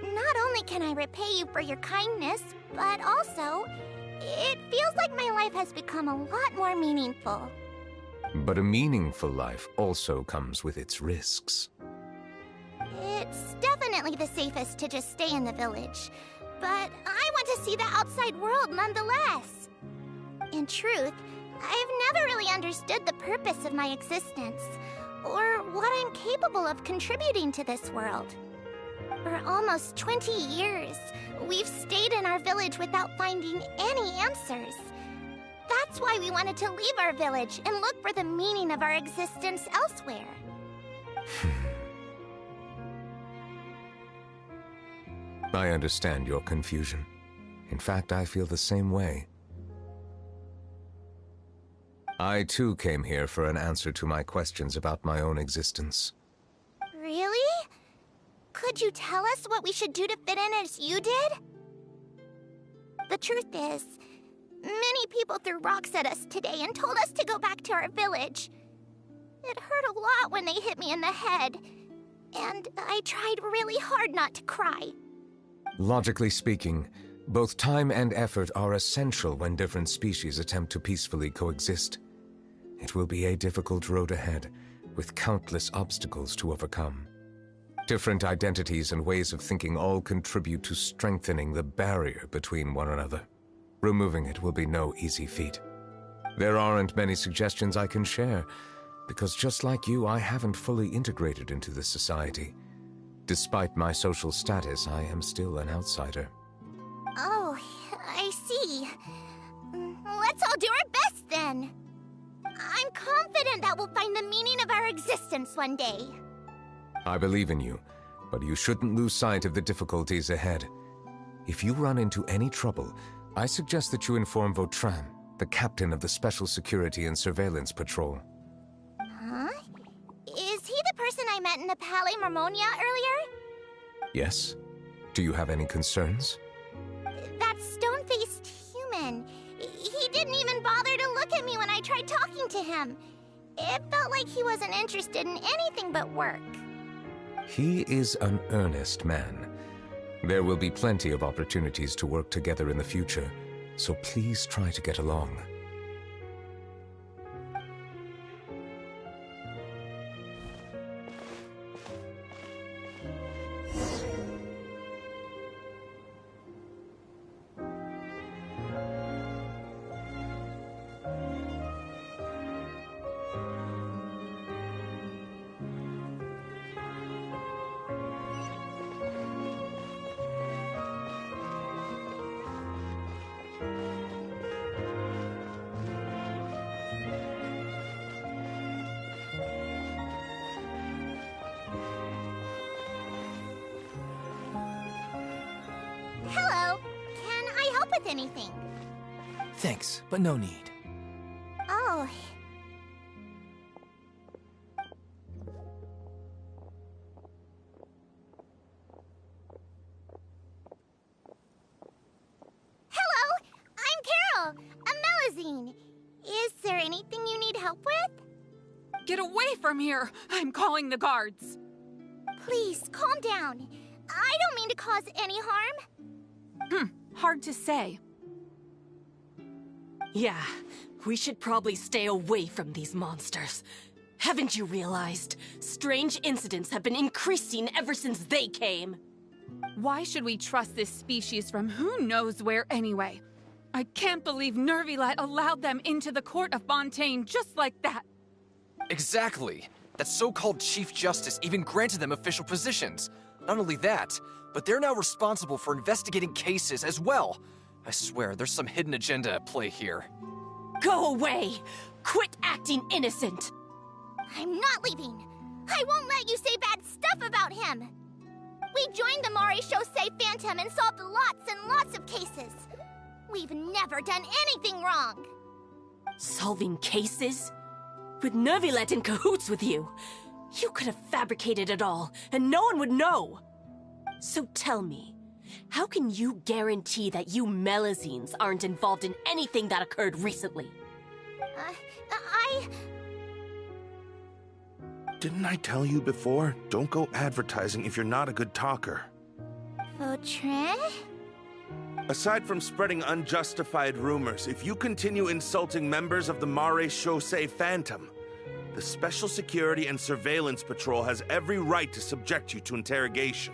Not only can I repay you for your kindness, but also, it feels like my life has become a lot more meaningful. But a meaningful life also comes with its risks. It's definitely the safest to just stay in the village, but I want to see the outside world nonetheless. In truth, I've never really understood the purpose of my existence, or what I'm capable of contributing to this world. For almost 20 years, we've stayed in our village without finding any answers. That's why we wanted to leave our village and look for the meaning of our existence elsewhere. I understand your confusion. In fact, I feel the same way. I too came here for an answer to my questions about my own existence. Really? Could you tell us what we should do to fit in as you did? The truth is, many people threw rocks at us today and told us to go back to our village. It hurt a lot when they hit me in the head, and I tried really hard not to cry. Logically speaking, both time and effort are essential when different species attempt to peacefully coexist. It will be a difficult road ahead, with countless obstacles to overcome. Different identities and ways of thinking all contribute to strengthening the barrier between one another. Removing it will be no easy feat. There aren't many suggestions I can share, Because just like you, I haven't fully integrated into this society. Despite my social status, I am still an outsider. Oh, I see. Let's all do our best then. I'm confident that we'll find the meaning of our existence one day. I believe in you, but you shouldn't lose sight of the difficulties ahead. If you run into any trouble, I suggest that you inform Vautrin, the captain of the Special Security and Surveillance Patrol. Huh? Is he the person I met in the Palais Marmonia earlier? Yes? Do you have any concerns? That stone-faced human. He didn't even bother to look at me when I tried talking to him. It felt like he wasn't interested in anything but work. He is an earnest man. There will be plenty of opportunities to work together in the future, so please try to get along. Hello. Can I help with anything? Thanks, but no need. Oh. Hello. I'm Carol, a Melusine. Is there anything you need help with? Get away from here! I'm calling the guards! Please, calm down. I don't mean to cause any harm. Hard to say. Yeah, we should probably stay away from these monsters. Haven't you realized? Strange incidents have been increasing ever since they came. Why should we trust this species from who knows where anyway? I can't believe Neuvillette allowed them into the court of Fontaine just like that. Exactly. That so-called Chief Justice even granted them official positions. Not only that, but they're now responsible for investigating cases as well. I swear, there's some hidden agenda at play here. Go away! Quit acting innocent! I'm not leaving. I won't let you say bad stuff about him. We joined the Mare Chaussee Phantom and solved lots and lots of cases. We've never done anything wrong. Solving cases? With Neuvillette in cahoots with you? You could have fabricated it all, and no one would know. So tell me, how can you guarantee that you Melusines aren't involved in anything that occurred recently? Didn't I tell you before? Don't go advertising if you're not a good talker. Vautrin? Aside from spreading unjustified rumors, if you continue insulting members of the Mare Chaussee Phantom, the Special Security and Surveillance Patrol has every right to subject you to interrogation.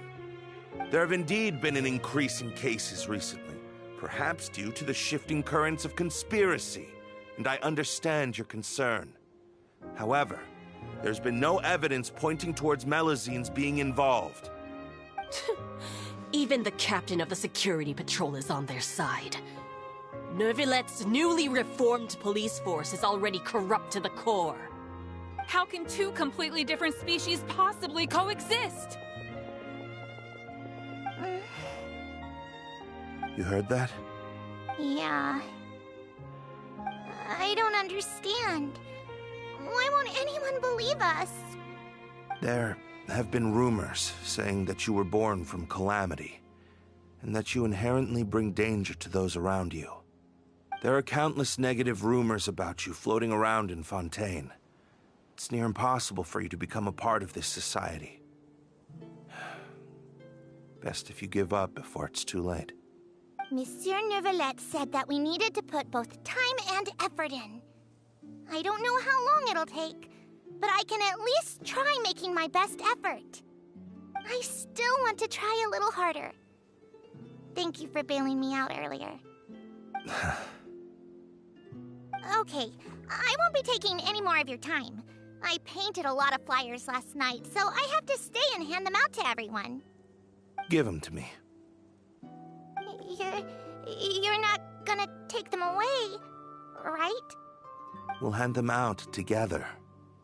There have indeed been an increase in cases recently, perhaps due to the shifting currents of conspiracy, and I understand your concern. However, there's been no evidence pointing towards Melusines being involved. Even the captain of the security patrol is on their side. Neuvillette's newly reformed police force is already corrupt to the core. How can two completely different species possibly coexist? You heard that? Yeah. I don't understand. Why won't anyone believe us? There have been rumors saying that you were born from calamity, and that you inherently bring danger to those around you. There are countless negative rumors about you floating around in Fontaine. It's near impossible for you to become a part of this society. Best if you give up before it's too late. Monsieur Neuvillette said that we needed to put both time and effort in. I don't know how long it'll take, but I can at least try making my best effort. I still want to try a little harder. Thank you for bailing me out earlier. Okay, I won't be taking any more of your time. I painted a lot of flyers last night, so I have to stay and hand them out to everyone. Give them to me. You're not gonna take them away, right? We'll hand them out together.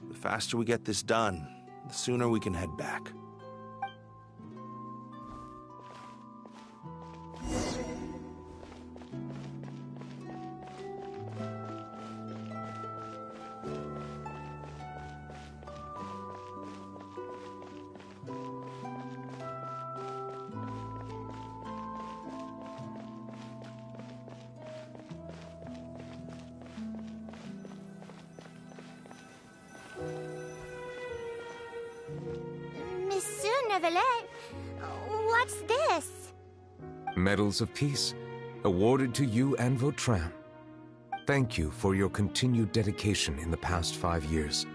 The faster we get this done, the sooner we can head back. Monsieur Neuvillette, what's this? Medals of Peace, awarded to you and Vautrin. Thank you for your continued dedication in the past 5 years.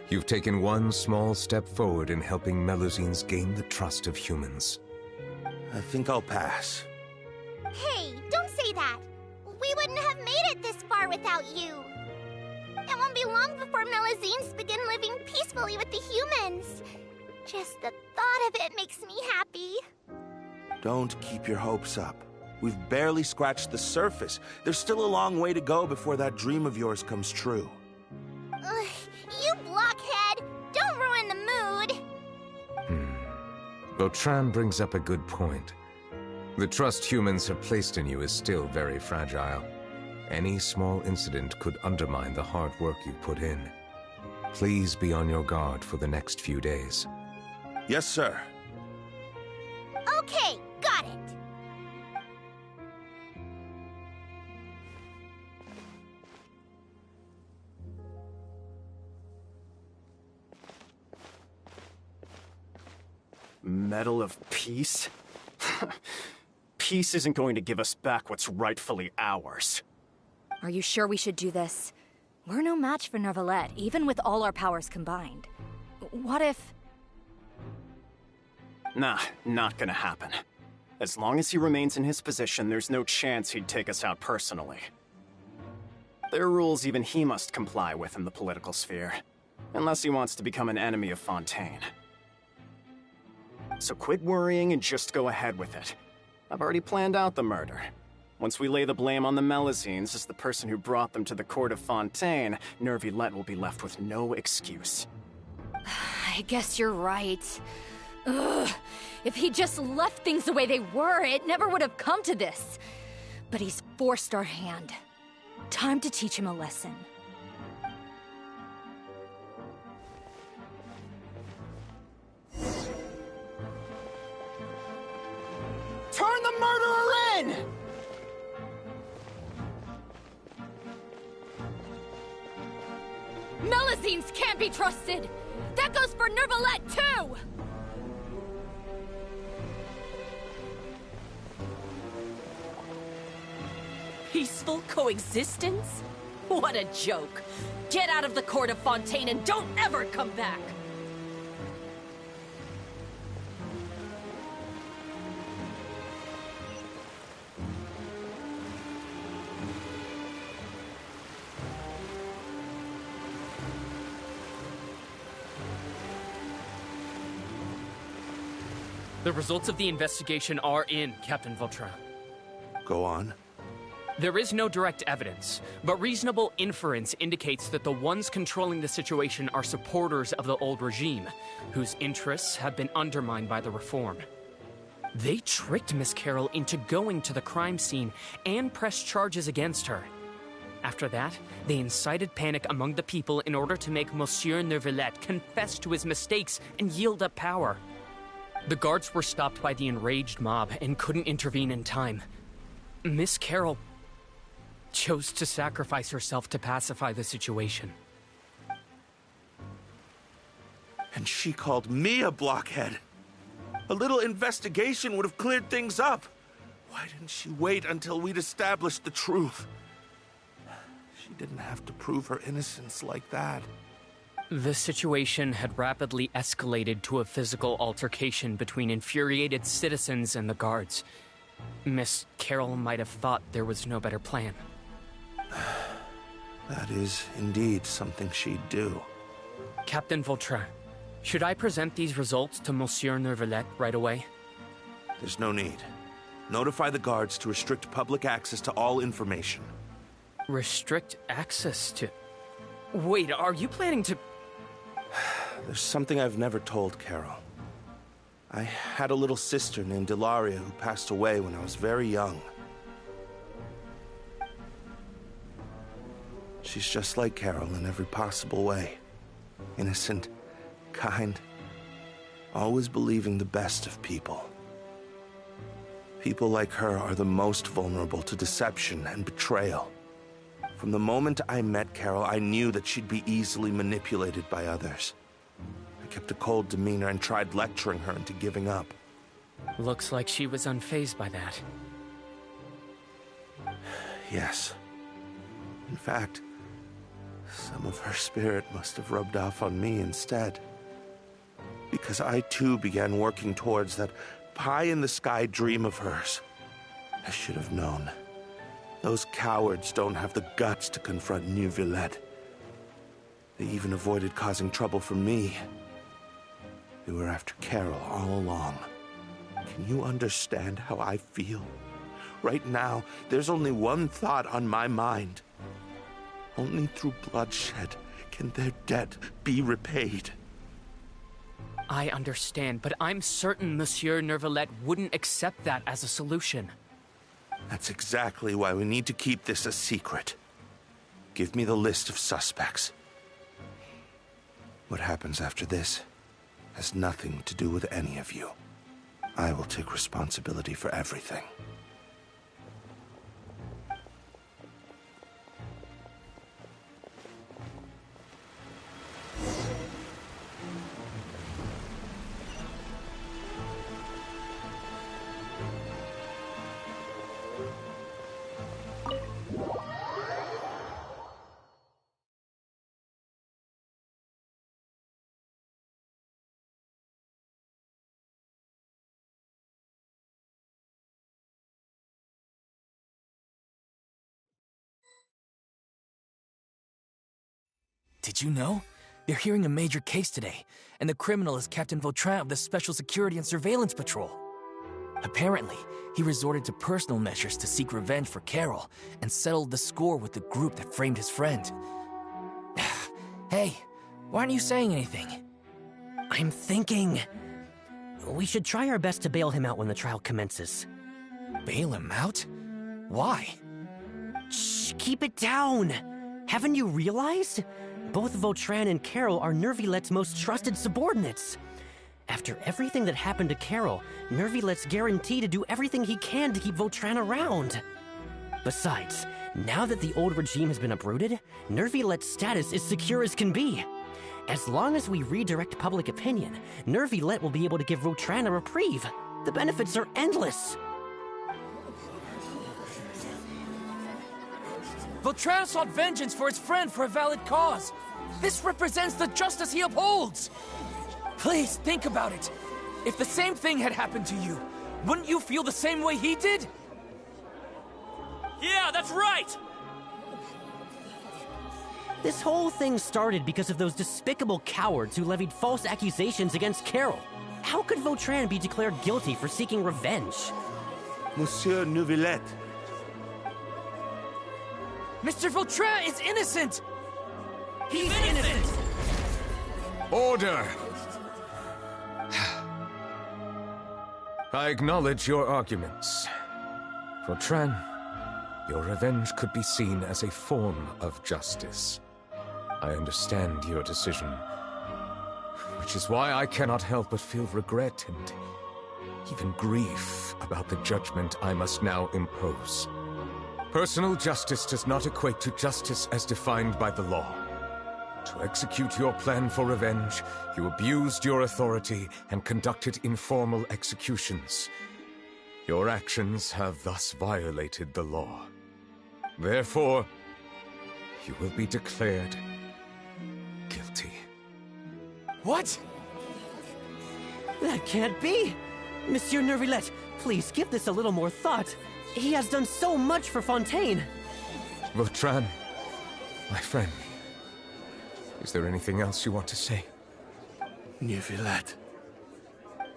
You've taken one small step forward in helping Melusines gain the trust of humans. I think I'll pass. Hey, don't say that. We wouldn't have made it this far without you. It won't be long before Melusines begin living peacefully with the humans. Just the thought of it makes me happy. Don't keep your hopes up. We've barely scratched the surface. There's still a long way to go before that dream of yours comes true. You blockhead! Don't ruin the mood! Vautrin brings up a good point. The trust humans have placed in you is still very fragile. Any small incident could undermine the hard work you put in. Please be on your guard for the next few days. Yes, sir. Okay, got it. Medal of Peace? Peace isn't going to give us back what's rightfully ours. Are you sure we should do this? We're no match for Neuvillette, even with all our powers combined. What if... Nah, not gonna happen. As long as he remains in his position, there's no chance he'd take us out personally. There are rules even he must comply with in the political sphere, unless he wants to become an enemy of Fontaine. So quit worrying and just go ahead with it. I've already planned out the murder. Once we lay the blame on the Melusines as the person who brought them to the court of Fontaine, Neuvillette will be left with no excuse. I guess you're right. Ugh. If he just left things the way they were, it never would have come to this. But he's forced our hand. Time to teach him a lesson. Turn the murderer in! Melusines can't be trusted! That goes for Neuvillette, too! Peaceful coexistence? What a joke. Get out of the court of Fontaine and don't ever come back! The results of the investigation are in, Captain Vautrin. Go on. There is no direct evidence, but reasonable inference indicates that the ones controlling the situation are supporters of the old regime, whose interests have been undermined by the reform. They tricked Miss Carroll into going to the crime scene and pressed charges against her. After that, they incited panic among the people in order to make Monsieur Neuvillette confess to his mistakes and yield up power. The guards were stopped by the enraged mob and couldn't intervene in time. Miss Carroll chose to sacrifice herself to pacify the situation. And she called me a blockhead. A little investigation would have cleared things up. Why didn't she wait until we'd established the truth? She didn't have to prove her innocence like that. The situation had rapidly escalated to a physical altercation between infuriated citizens and the guards. Miss Carroll might have thought there was no better plan. That is indeed something she'd do. Captain Vautrin, should I present these results to Monsieur Neuvillette right away? There's no need. Notify the guards to restrict public access to all information. Restrict access to... Wait, are you planning to... There's something I've never told Carol. I had a little sister named Ilaria who passed away when I was very young. She's just like Carol in every possible way. Innocent, kind, always believing the best of people. People like her are the most vulnerable to deception and betrayal. From the moment I met Carol, I knew that she'd be easily manipulated by others. I kept a cold demeanor and tried lecturing her into giving up. Looks like she was unfazed by that. Yes. In fact, some of her spirit must have rubbed off on me instead. Because I too began working towards that pie-in-the-sky dream of hers. I should have known. Those cowards don't have the guts to confront Neuvillette. They even avoided causing trouble for me. They were after Carol all along. Can you understand how I feel? Right now, there's only one thought on my mind. Only through bloodshed can their debt be repaid. I understand, but I'm certain Monsieur Neuvillette wouldn't accept that as a solution. That's exactly why we need to keep this a secret. Give me the list of suspects. What happens after this has nothing to do with any of you. I will take responsibility for everything. Did you know? They're hearing a major case today, and the criminal is Captain Vautrin of the Special Security and Surveillance Patrol. Apparently, he resorted to personal measures to seek revenge for Carol and settled the score with the group that framed his friend. Hey, why aren't you saying anything? I'm thinking... we should try our best to bail him out when the trial commences. Bail him out? Why? Shh, keep it down! Haven't you realized? Both Vautrin and Carol are Neuvillette's most trusted subordinates. After everything that happened to Carol, Neuvillette's guaranteed to do everything he can to keep Vautrin around. Besides, now that the old regime has been uprooted, Neuvillette's status is secure as can be. As long as we redirect public opinion, Neuvillette will be able to give Vautrin a reprieve. The benefits are endless. Vautrin sought vengeance for his friend for a valid cause. This represents the justice he upholds. Please, think about it. If the same thing had happened to you, wouldn't you feel the same way he did? Yeah, that's right! This whole thing started because of those despicable cowards who levied false accusations against Carol. How could Vautrin be declared guilty for seeking revenge? Monsieur Neuvillette. Mr. Vautrin is innocent! He's innocent! Order! I acknowledge your arguments. Vautrin, your revenge could be seen as a form of justice. I understand your decision, which is why I cannot help but feel regret and even grief about the judgment I must now impose. Personal justice does not equate to justice as defined by the law. To execute your plan for revenge, you abused your authority and conducted informal executions. Your actions have thus violated the law. Therefore, you will be declared guilty. What? That can't be! Monsieur Neuvillette, please give this a little more thought. He has done so much for Fontaine. Vautrin, my friend, Is there anything else you want to say? Neuvillette,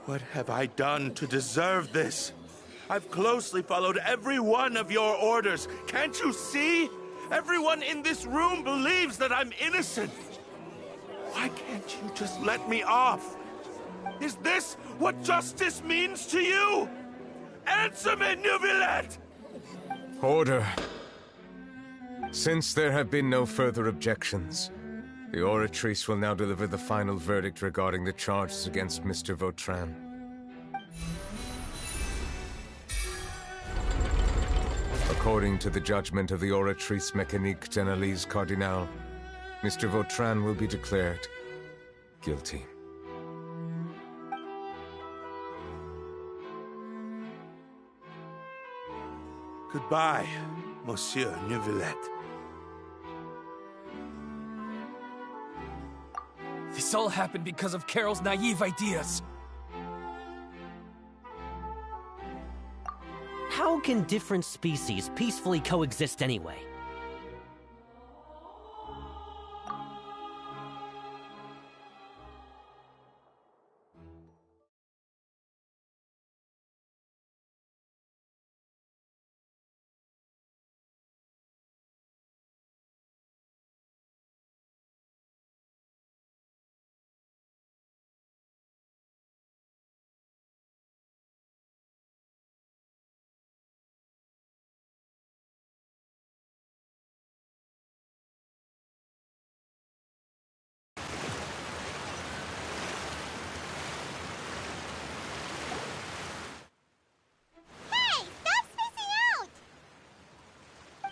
what have I done to deserve this? I've closely followed every one of your orders. Can't you see? Everyone in this room believes that I'm innocent. Why can't you just let me off? Is this what justice means to you? Answer me, Neuvillette! Order. Since there have been no further objections, the Oratrice will now deliver the final verdict regarding the charges against Mr. Vautrin. According to the judgment of the Oratrice Mécanique d'Analyse Cardinale, Mr. Vautrin will be declared guilty. Goodbye, Monsieur Neuvillette. This all happened because of Carol's naive ideas. How can different species peacefully coexist anyway?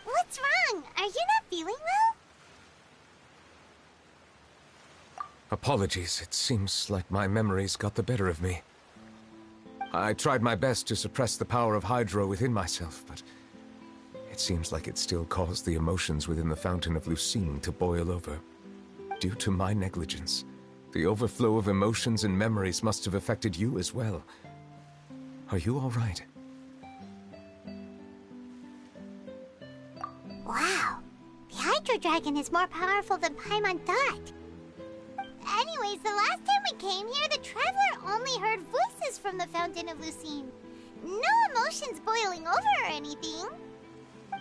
What's wrong? Are you not feeling well? Apologies, it seems like my memories got the better of me. I tried my best to suppress the power of Hydro within myself, but it seems like it still caused the emotions within the Fountain of Lucine to boil over. Due to my negligence, the overflow of emotions and memories must have affected you as well. Are you all right? Wow. The Hydro Dragon is more powerful than Paimon thought. Anyways, the last time we came here, the Traveler only heard voices from the Fountain of Lucine. No emotions boiling over or anything.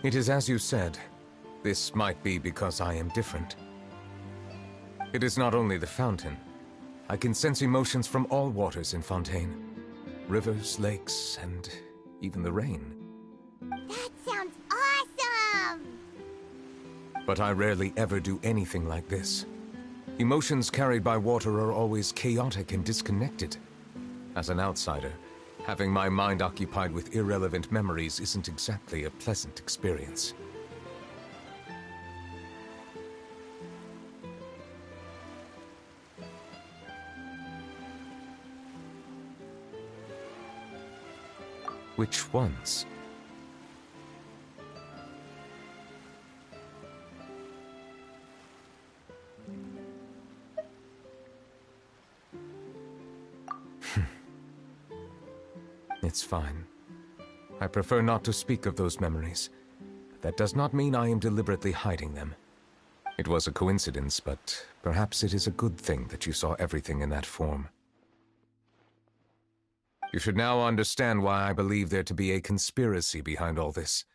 It is as you said. This might be because I am different. It is not only the fountain. I can sense emotions from all waters in Fontaine. Rivers, lakes, and even the rain. That sounds awesome! But I rarely ever do anything like this. Emotions carried by water are always chaotic and disconnected. As an outsider, having my mind occupied with irrelevant memories isn't exactly a pleasant experience. Which ones? It's fine. I prefer not to speak of those memories. That does not mean I am deliberately hiding them. It was a coincidence, but perhaps it is a good thing that you saw everything in that form. You should now understand why I believe there to be a conspiracy behind all this.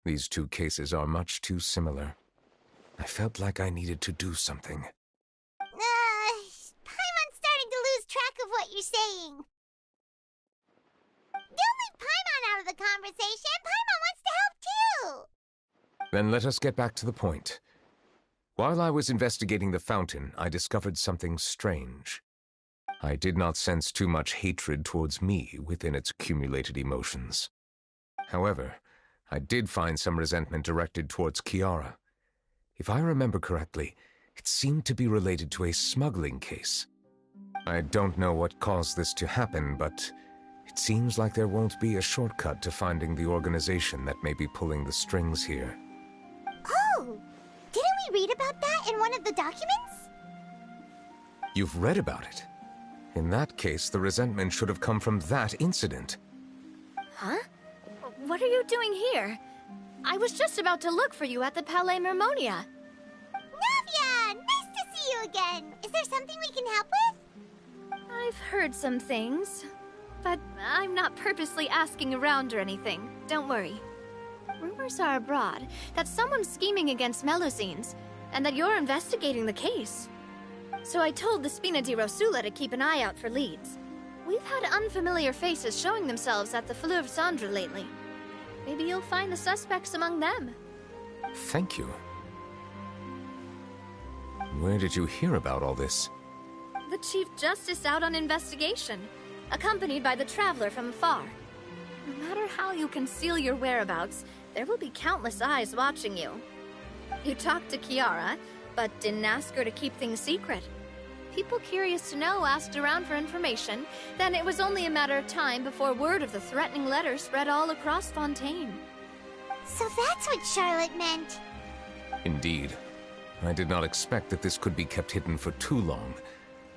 These two cases are much too similar. I felt like I needed to do something. Paimon's starting to lose track of what you're saying. Don't leave Paimon out of the conversation. Paimon wants to help too. Then let us get back to the point. While I was investigating the fountain, I discovered something strange. I did not sense too much hatred towards me within its accumulated emotions. However, I did find some resentment directed towards Kiara. If I remember correctly, it seemed to be related to a smuggling case. I don't know what caused this to happen, but it seems like there won't be a shortcut to finding the organization that may be pulling the strings here. Oh! Didn't we read about that in one of the documents? You've read about it? In that case, the resentment should have come from that incident. Huh? What are you doing here? I was just about to look for you at the Palais Mermonia. Navia! Nice to again. Is there something we can help with? I've heard some things, but I'm not purposely asking around or anything. Don't worry. Rumors are abroad that someone's scheming against Melusines, and that you're investigating the case. So I told the Spina di Rosula to keep an eye out for leads. We've had unfamiliar faces showing themselves at the Fleuve Cendre lately. Maybe you'll find the suspects among them. Thank you. Where did you hear about all this? The Chief Justice out on investigation, accompanied by the Traveler from afar. No matter how you conceal your whereabouts, there will be countless eyes watching you. You talked to Kiara, but didn't ask her to keep things secret. People curious to know asked around for information, then it was only a matter of time before word of the threatening letter spread all across Fontaine. So that's what Charlotte meant. Indeed. I did not expect that this could be kept hidden for too long,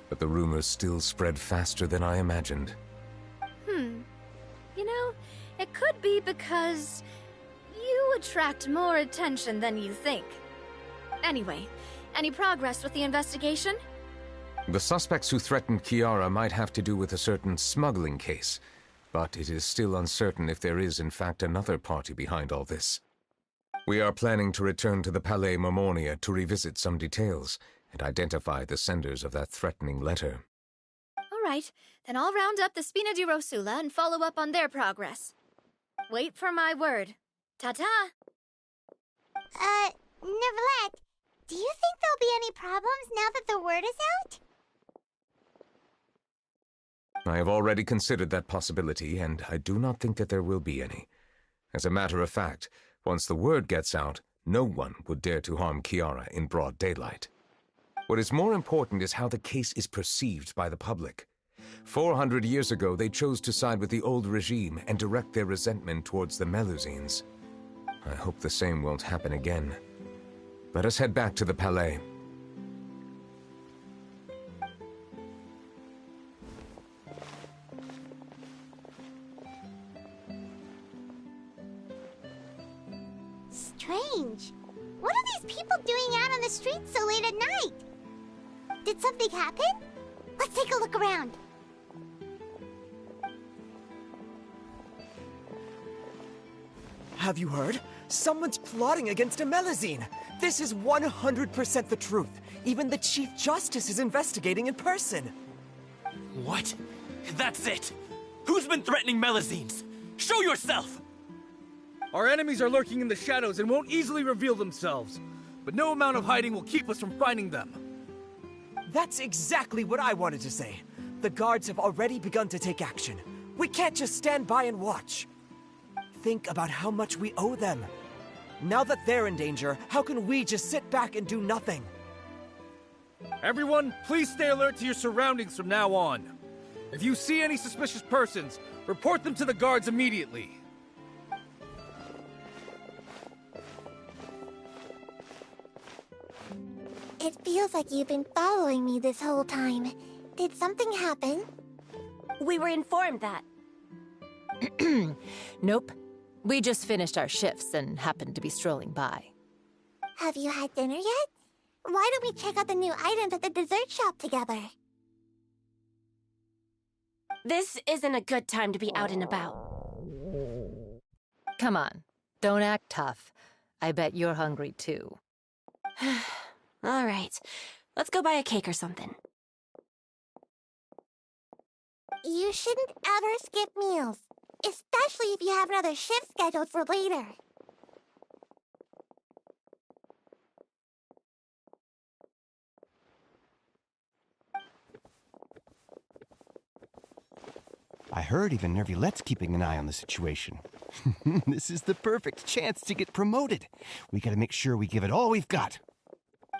but the rumors still spread faster than I imagined. You know, it could be because you attract more attention than you think. Anyway, any progress with the investigation? The suspects who threatened Kiara might have to do with a certain smuggling case, but it is still uncertain if there is in fact another party behind all this. We are planning to return to the Palais Mermonia to revisit some details and identify the senders of that threatening letter. All right, then I'll round up the Spina di Rosula and follow up on their progress. Wait for my word. Ta-ta! Neuvillette, do you think there'll be any problems now that the word is out? I have already considered that possibility, and I do not think that there will be any. As a matter of fact, once the word gets out, no one would dare to harm Kiara in broad daylight. What is more important is how the case is perceived by the public. 400 years ago, they chose to side with the old regime and direct their resentment towards the Melusines. I hope the same won't happen again. Let us head back to the Palais. Strange. What are these people doing out on the streets so late at night? Did something happen? Let's take a look around. Have you heard? Someone's plotting against a Melusine. This is 100% the truth. Even the Chief Justice is investigating in person. What? That's it! Who's been threatening Melusines? Show yourself! Our enemies are lurking in the shadows and won't easily reveal themselves. But no amount of hiding will keep us from finding them. That's exactly what I wanted to say. The guards have already begun to take action. We can't just stand by and watch. Think about how much we owe them. Now that they're in danger, how can we just sit back and do nothing? Everyone, please stay alert to your surroundings from now on. If you see any suspicious persons, report them to the guards immediately. It feels like you've been following me this whole time. Did something happen? We were informed that. Nope. We just finished our shifts and happened to be strolling by. Have you had dinner yet? Why don't we check out the new items at the dessert shop together? This isn't a good time to be out and about. Come on. Don't act tough. I bet you're hungry too. All right. Let's go buy a cake or something. You shouldn't ever skip meals, especially if you have another shift scheduled for later. I heard even Neuvillette's keeping an eye on the situation. This is the perfect chance to get promoted. We gotta make sure we give it all we've got.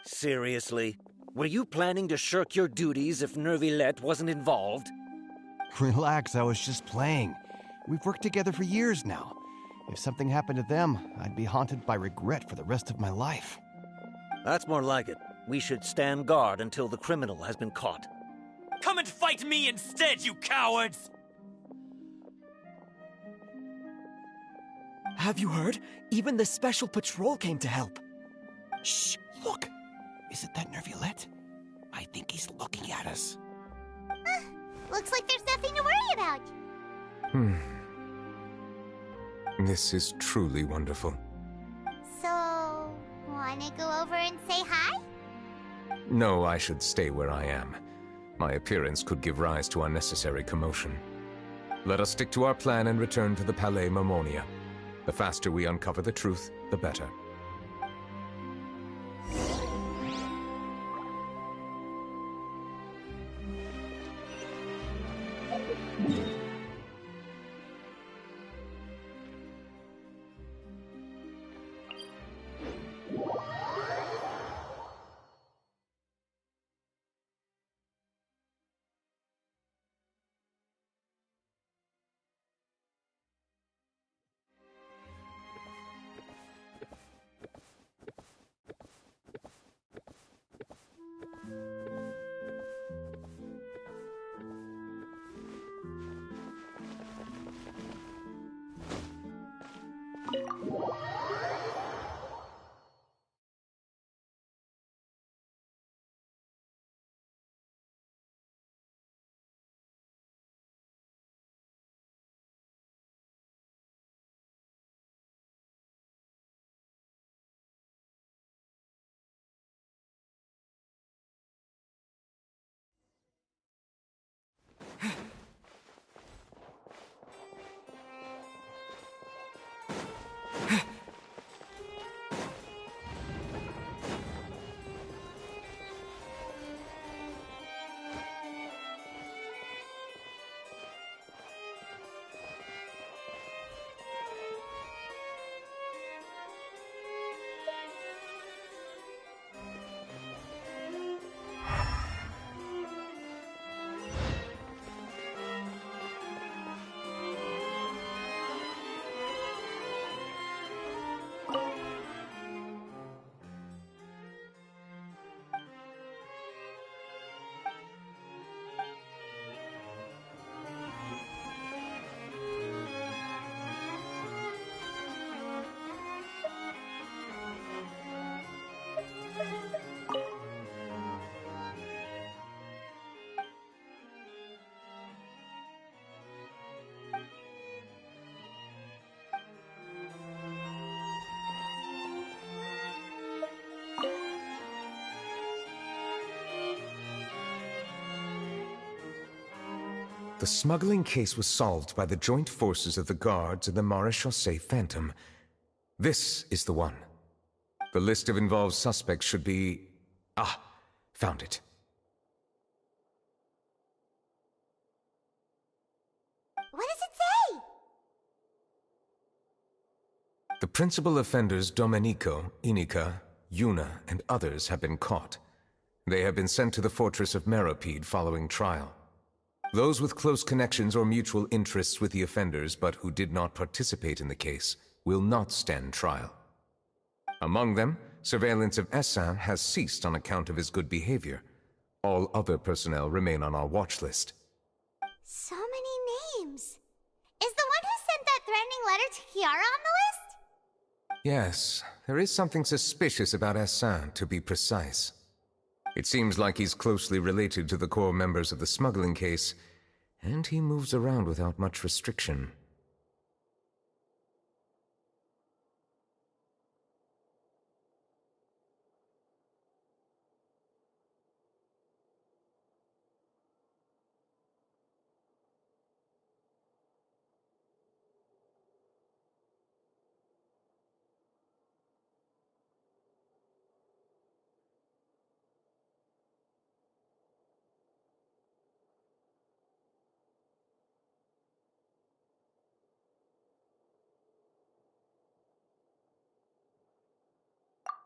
Seriously? Were you planning to shirk your duties if Neuvillette wasn't involved? Relax, I was just playing. We've worked together for years now. If something happened to them, I'd be haunted by regret for the rest of my life. That's more like it. We should stand guard until the criminal has been caught. Come and fight me instead, you cowards! Have you heard? Even the Special Patrol came to help. Shh, look! Isn't that Neuvillette? think he's looking at us. Looks like there's nothing to worry about. This is truly wonderful. So, wanna go over and say hi? No, I should stay where I am. My appearance could give rise to unnecessary commotion. Let us stick to our plan and return to the Palais Mermonia. The faster we uncover the truth, the better. The smuggling case was solved by the joint forces of the guards and the Maréchaussée Phantom. This is the one. The list of involved suspects should be... Ah, found it. What does it say? The principal offenders Domenico, Inica, Yuna, and others have been caught. They have been sent to the fortress of Meropide following trial. Those with close connections or mutual interests with the offenders but who did not participate in the case will not stand trial. Among them, surveillance of Essin has ceased on account of his good behavior. All other personnel remain on our watch list. So many names. Is the one who sent that threatening letter to Kiara on the list? Yes, there is something suspicious about Essin, to be precise. It seems like he's closely related to the core members of the smuggling case, and he moves around without much restriction.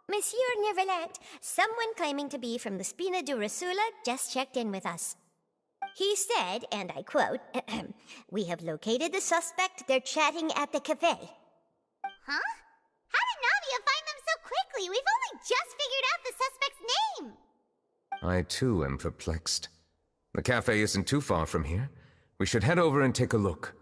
Monsieur Neuvillette, someone claiming to be from the Spina Durasula just checked in with us. He said, and I quote, "We have located the suspect. They're chatting at the cafe." Huh? How did Navia find them so quickly? We've only just figured out the suspect's name. I too am perplexed. The cafe isn't too far from here. We should head over and take a look.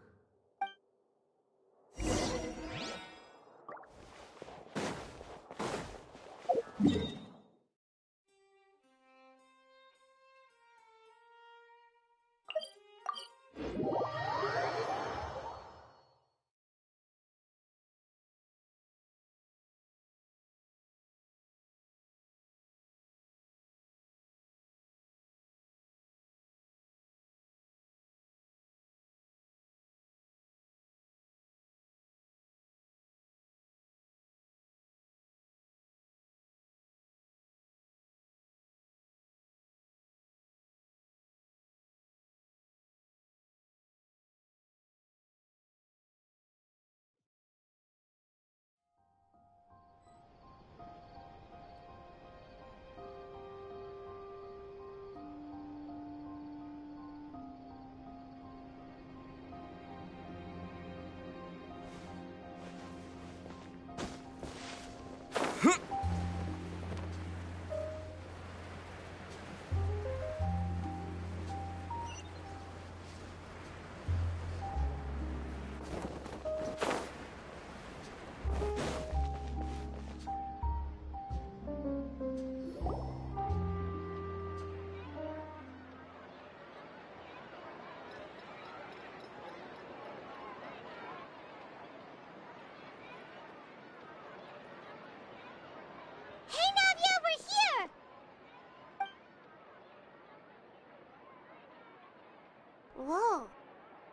Whoa.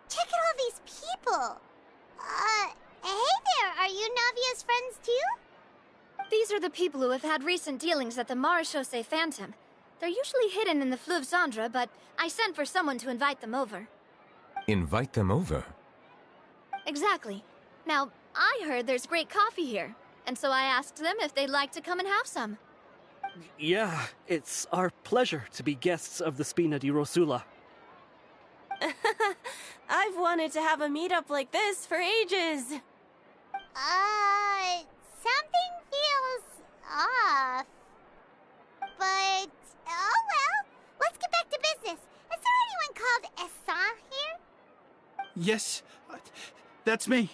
Check out all these people. Hey there, are you Navia's friends too? These are the people who have had recent dealings at the Marechaussee Phantom. They're usually hidden in the Fleuve Cendre, but I sent for someone to invite them over. Invite them over? Exactly. Now, I heard there's great coffee here, and so I asked them if they'd like to come and have some. Yeah, it's our pleasure to be guests of the Spina di Rosula. I've wanted to have a meetup like this for ages. Something feels off. But, oh well. Let's get back to business. Is there anyone called Essan here? Yes, that's me.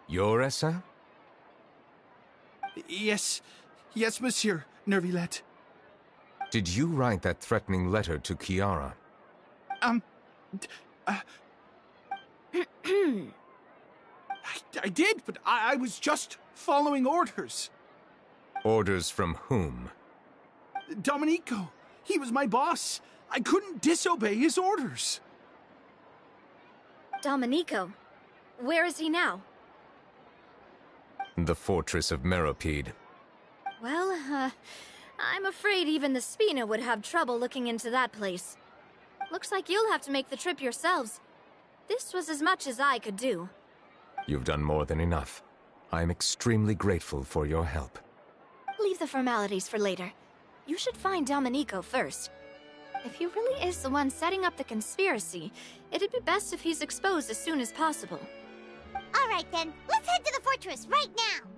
You're Essa? Yes, monsieur, Neuvillette. Did you write that threatening letter to Kiara? I did, but I was just following orders. Orders from whom? Domenico. He was my boss. I couldn't disobey his orders. Domenico? Where is he now? The fortress of Meropide. Well, I'm afraid even the Spina would have trouble looking into that place. Looks like you'll have to make the trip yourselves. This was as much as I could do. You've done more than enough. I'm extremely grateful for your help. Leave the formalities for later. You should find Domenico first. If he really is the one setting up the conspiracy, it'd be best if he's exposed as soon as possible. All right then, let's head to the fortress right now.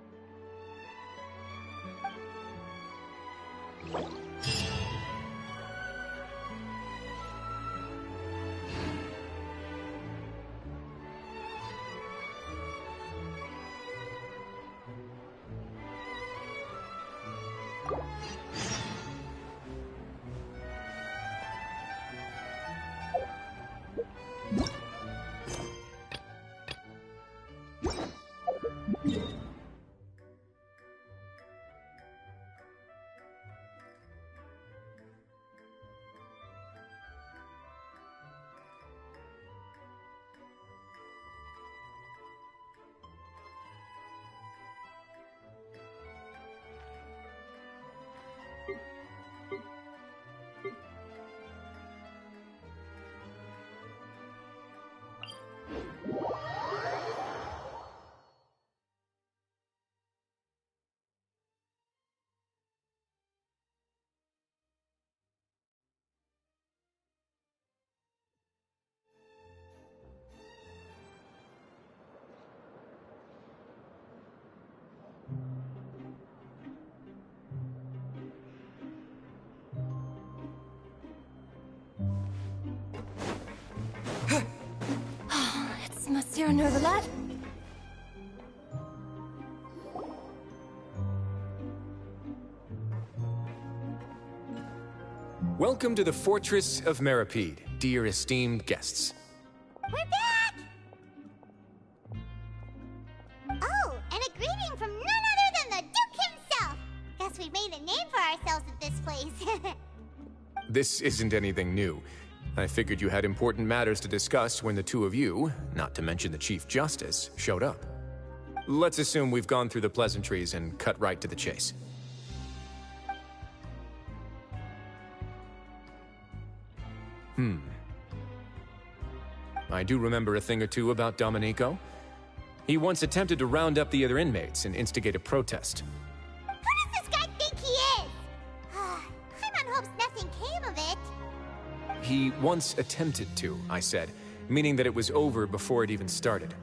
It's Monsieur Neuvillette. Welcome to the Fortress of Meropide, dear esteemed guests. We're back! Oh, and a greeting from none other than the Duke himself! Guess we've made a name for ourselves at this place. This isn't anything new. I figured you had important matters to discuss when the two of you, not to mention the Chief Justice, showed up. Let's assume we've gone through the pleasantries and cut right to the chase. I do remember a thing or two about Domenico. He once attempted to round up the other inmates and instigate a protest. Who does this guy think he is? Paimon hopes nothing came of it. He once attempted to, I said, meaning that it was over before it even started.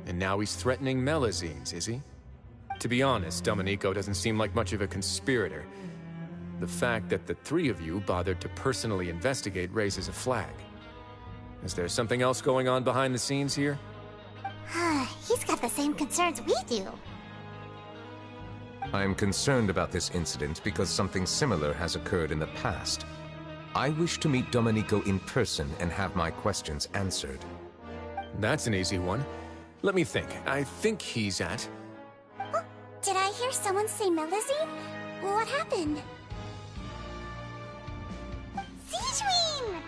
And now he's threatening Melazines, is he? To be honest, Domenico doesn't seem like much of a conspirator. The fact that the three of you bothered to personally investigate raises a flag. Is there something else going on behind the scenes here? He's got the same concerns we do. I am concerned about this incident because something similar has occurred in the past. I wish to meet Domenico in person and have my questions answered. That's an easy one. Let me think. I think he's at... Oh, did I hear someone say Melazine? What happened? Sejuin!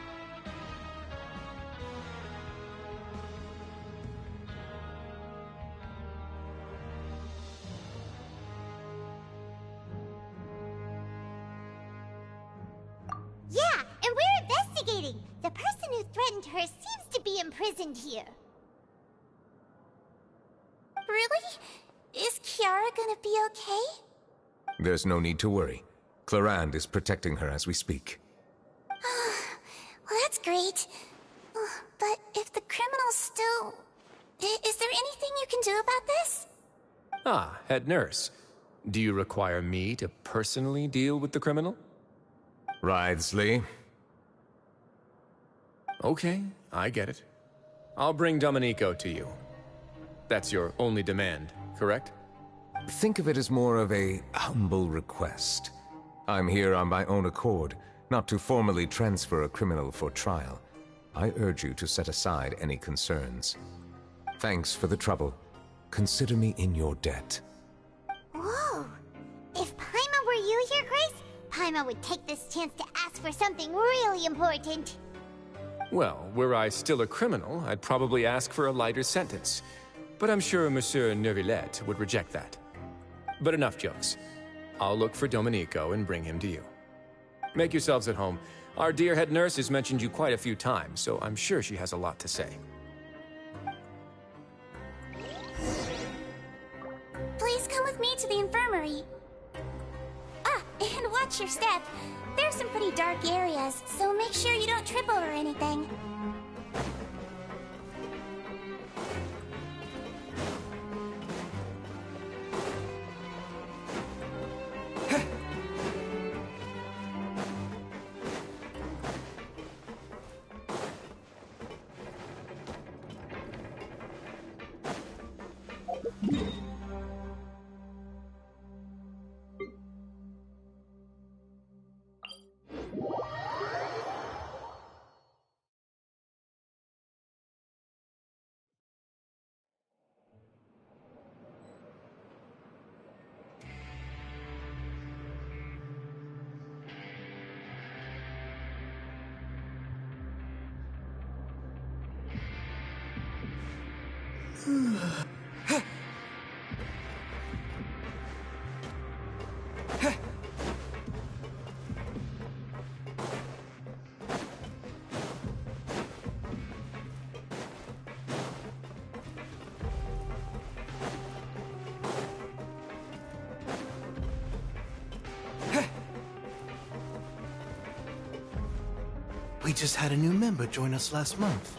Yeah, and we're investigating. The person who threatened her seems to be imprisoned here. Really? Is Kiara gonna be okay? There's no need to worry. Clarande is protecting her as we speak. Well, that's great. But if the criminal's still... Is there anything you can do about this? Ah, head nurse. Do you require me to personally deal with the criminal? Writhsley. Okay, I get it. I'll bring Domenico to you. That's your only demand, correct? Think of it as more of a humble request. I'm here on my own accord, not to formally transfer a criminal for trial. I urge you to set aside any concerns. Thanks for the trouble. Consider me in your debt. Whoa! If Paimon were you here, Grace, Paimon would take this chance to ask for something really important. Well, were I still a criminal, I'd probably ask for a lighter sentence. But I'm sure Monsieur Neuvillette would reject that. But enough jokes. I'll look for Domenico and bring him to you. Make yourselves at home. Our dear head nurse has mentioned you quite a few times, so I'm sure she has a lot to say. Please come with me to the infirmary. Ah, and watch your step. There's some pretty dark areas, so make sure you don't trip over anything. We just had a new member join us last month.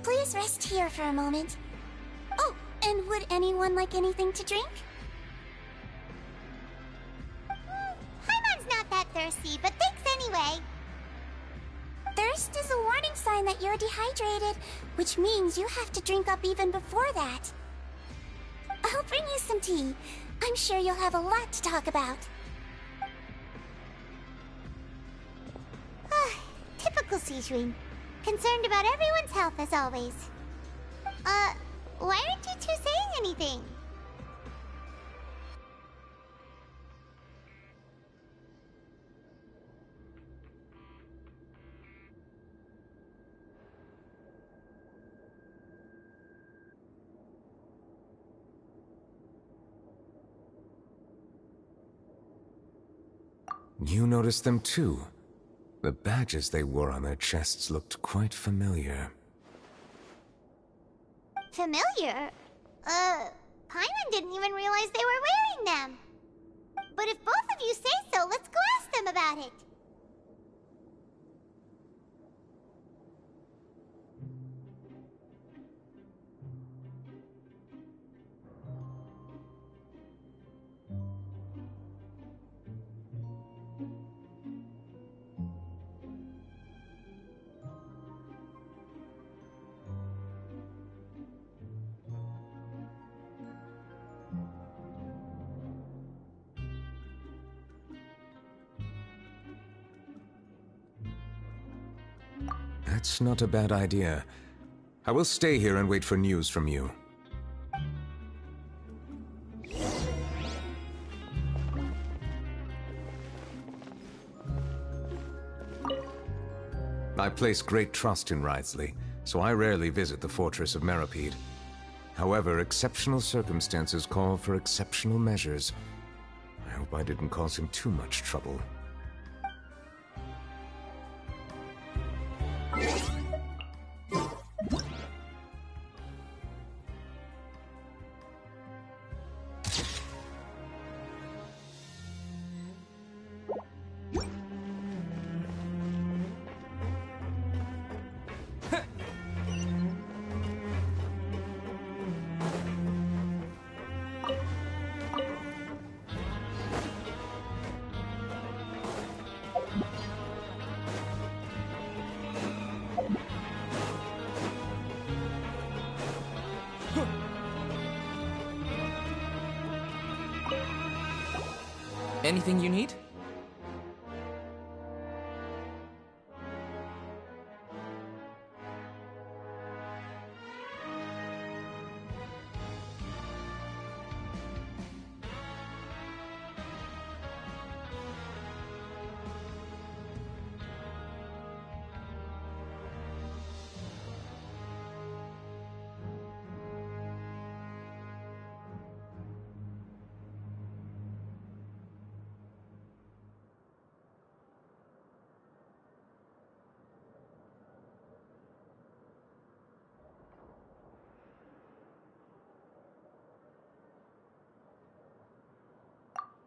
Please rest here for a moment. Oh, and would anyone like anything to drink? Paimon's not that thirsty, but thanks anyway. Thirst is a warning sign that you're dehydrated, which means you have to drink up even before that. I'll bring you some tea. I'm sure you'll have a lot to talk about. Typical Sejuin. Concerned about everyone's health as always. Why aren't you two saying anything? You noticed them too. The badges they wore on their chests looked quite familiar. Familiar? Paimon didn't even realize they were wearing them. But if both of you say so, let's go ask them about it. That's not a bad idea. I will stay here and wait for news from you. I place great trust in Wriothesley, so I rarely visit the fortress of Meropide. However, exceptional circumstances call for exceptional measures. I hope I didn't cause him too much trouble. Anything you need?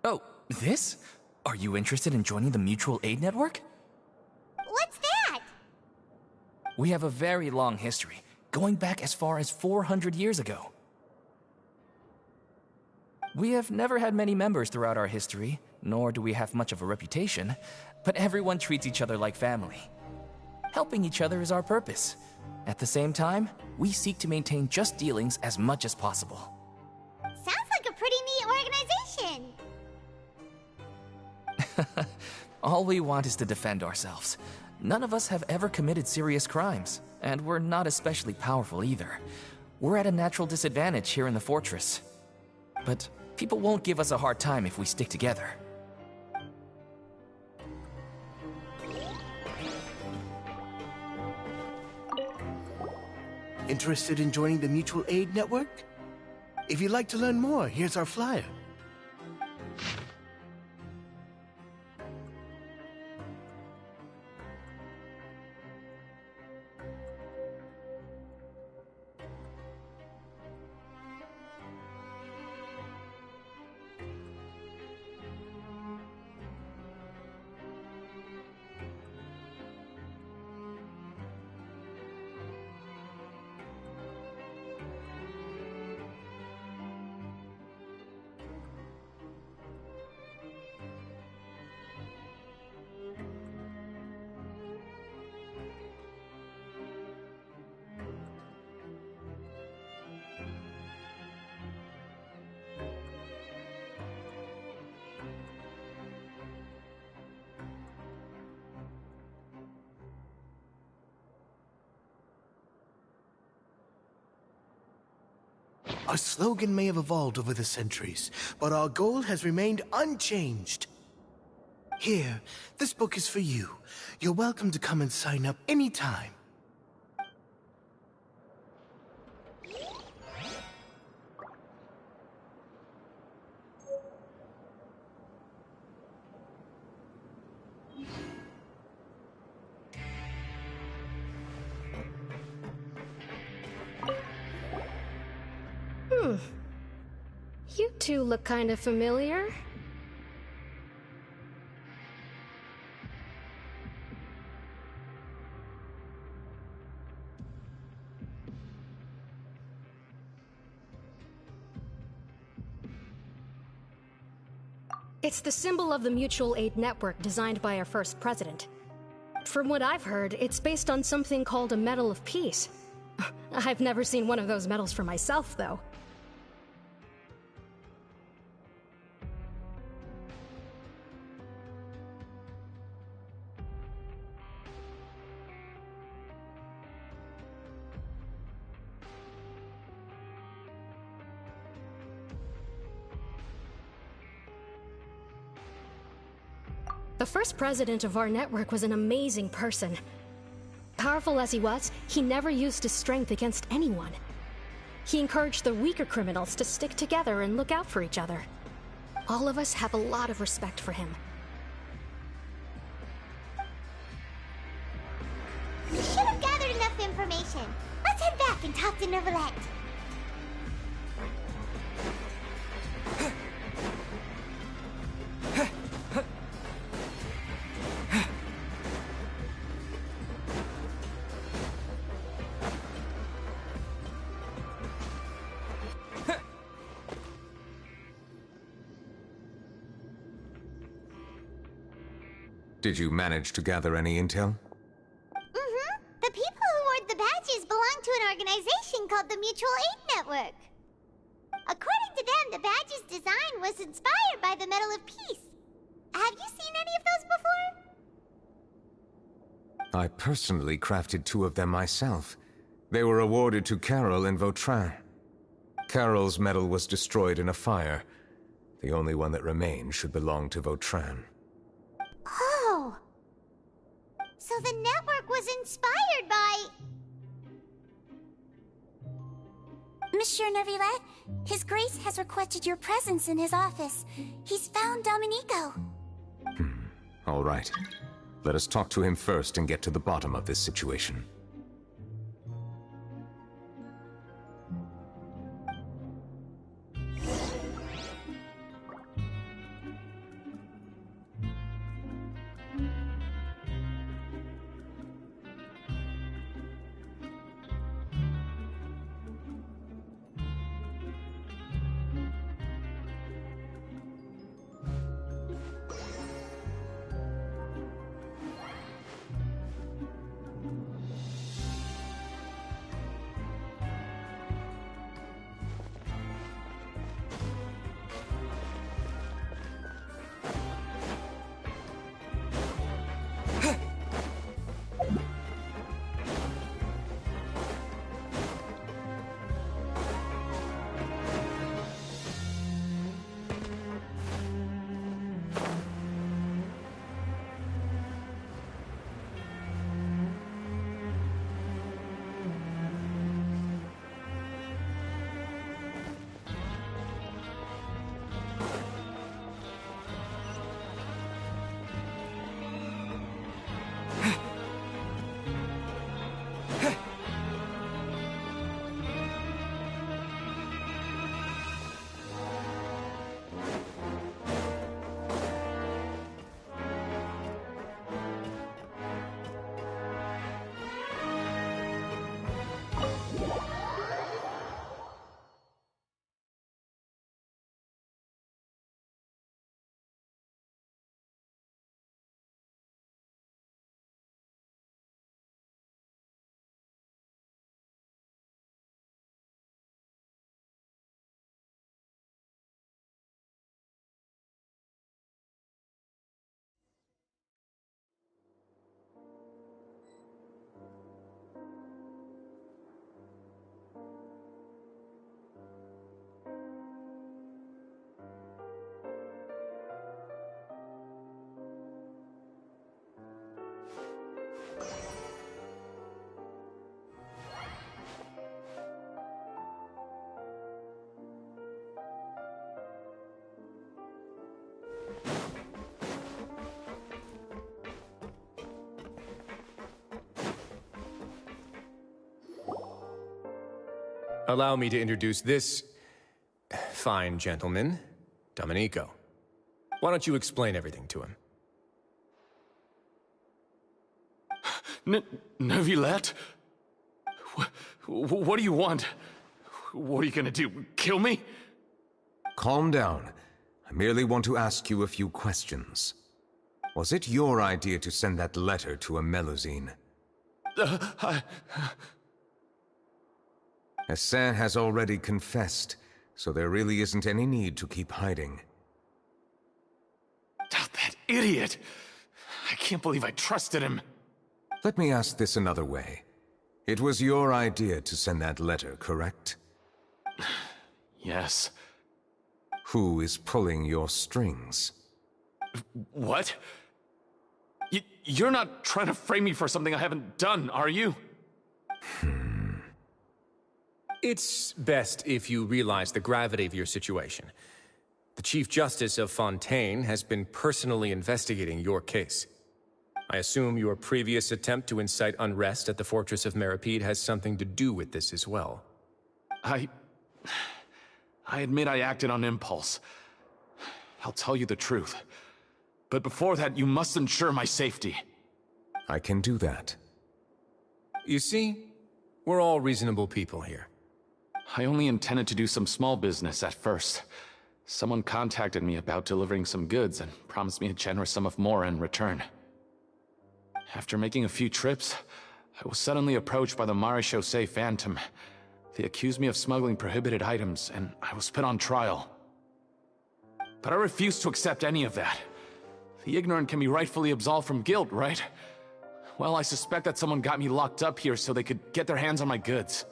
Oh, this? Are you interested in joining the Mutual Aid Network? What's that? We have a very long history, going back as far as 400 years ago. We have never had many members throughout our history, nor do we have much of a reputation, but everyone treats each other like family. Helping each other is our purpose. At the same time, we seek to maintain just dealings as much as possible. Sounds like a pretty neat organization. All we want is to defend ourselves. None of us have ever committed serious crimes, and we're not especially powerful either. We're at a natural disadvantage here in the fortress. But people won't give us a hard time if we stick together. Interested in joining the Mutual Aid Network? If you'd like to learn more, here's our flyer. Our slogan may have evolved over the centuries, but our goal has remained unchanged. Here, this book is for you. You're welcome to come and sign up anytime. You two look kind of familiar. It's the symbol of the Mutual Aid Network designed by our first president. From what I've heard, it's based on something called a Medal of Peace. I've never seen one of those medals for myself, though. The first president of our network was an amazing person. Powerful as he was, he never used his strength against anyone. He encouraged the weaker criminals to stick together and look out for each other. All of us have a lot of respect for him. We should have gathered enough information. Let's head back and talk to Neuvillette. Did you manage to gather any intel? The people who wore the badges belong to an organization called the Mutual Aid Network. According to them, the badge's design was inspired by the Medal of Peace. Have you seen any of those before? I personally crafted 2 of them myself. They were awarded to Carol and Vautrin. Carol's medal was destroyed in a fire. The only one that remained should belong to Vautrin. Oh. So the network was inspired by... Monsieur Neuvillette, His Grace has requested your presence in his office. He's found Domenico. All right. Let us talk to him first and get to the bottom of this situation. Allow me to introduce this fine gentleman, Domenico. Why don't you explain everything to him? Neuvillette? What do you want? What are you gonna do? Kill me? Calm down. I merely want to ask you a few questions. Was it your idea to send that letter to a Melusine? Hassan has already confessed, so there really isn't any need to keep hiding. That idiot! I can't believe I trusted him. Let me ask this another way. It was your idea to send that letter, correct? Yes. Who is pulling your strings? What? You're not trying to frame me for something I haven't done, are you? It's best if you realize the gravity of your situation. The Chief Justice of Fontaine has been personally investigating your case. I assume your previous attempt to incite unrest at the Fortress of Meripede has something to do with this as well. I admit I acted on impulse. I'll tell you the truth. But before that, you must ensure my safety. I can do that. You see, we're all reasonable people here. I only intended to do some small business at first. Someone contacted me about delivering some goods and promised me a generous sum of more in return. After making a few trips, I was suddenly approached by the Marechaussee Phantom. They accused me of smuggling prohibited items, and I was put on trial. But I refused to accept any of that. The ignorant can be rightfully absolved from guilt, right? Well, I suspect that someone got me locked up here so they could get their hands on my goods.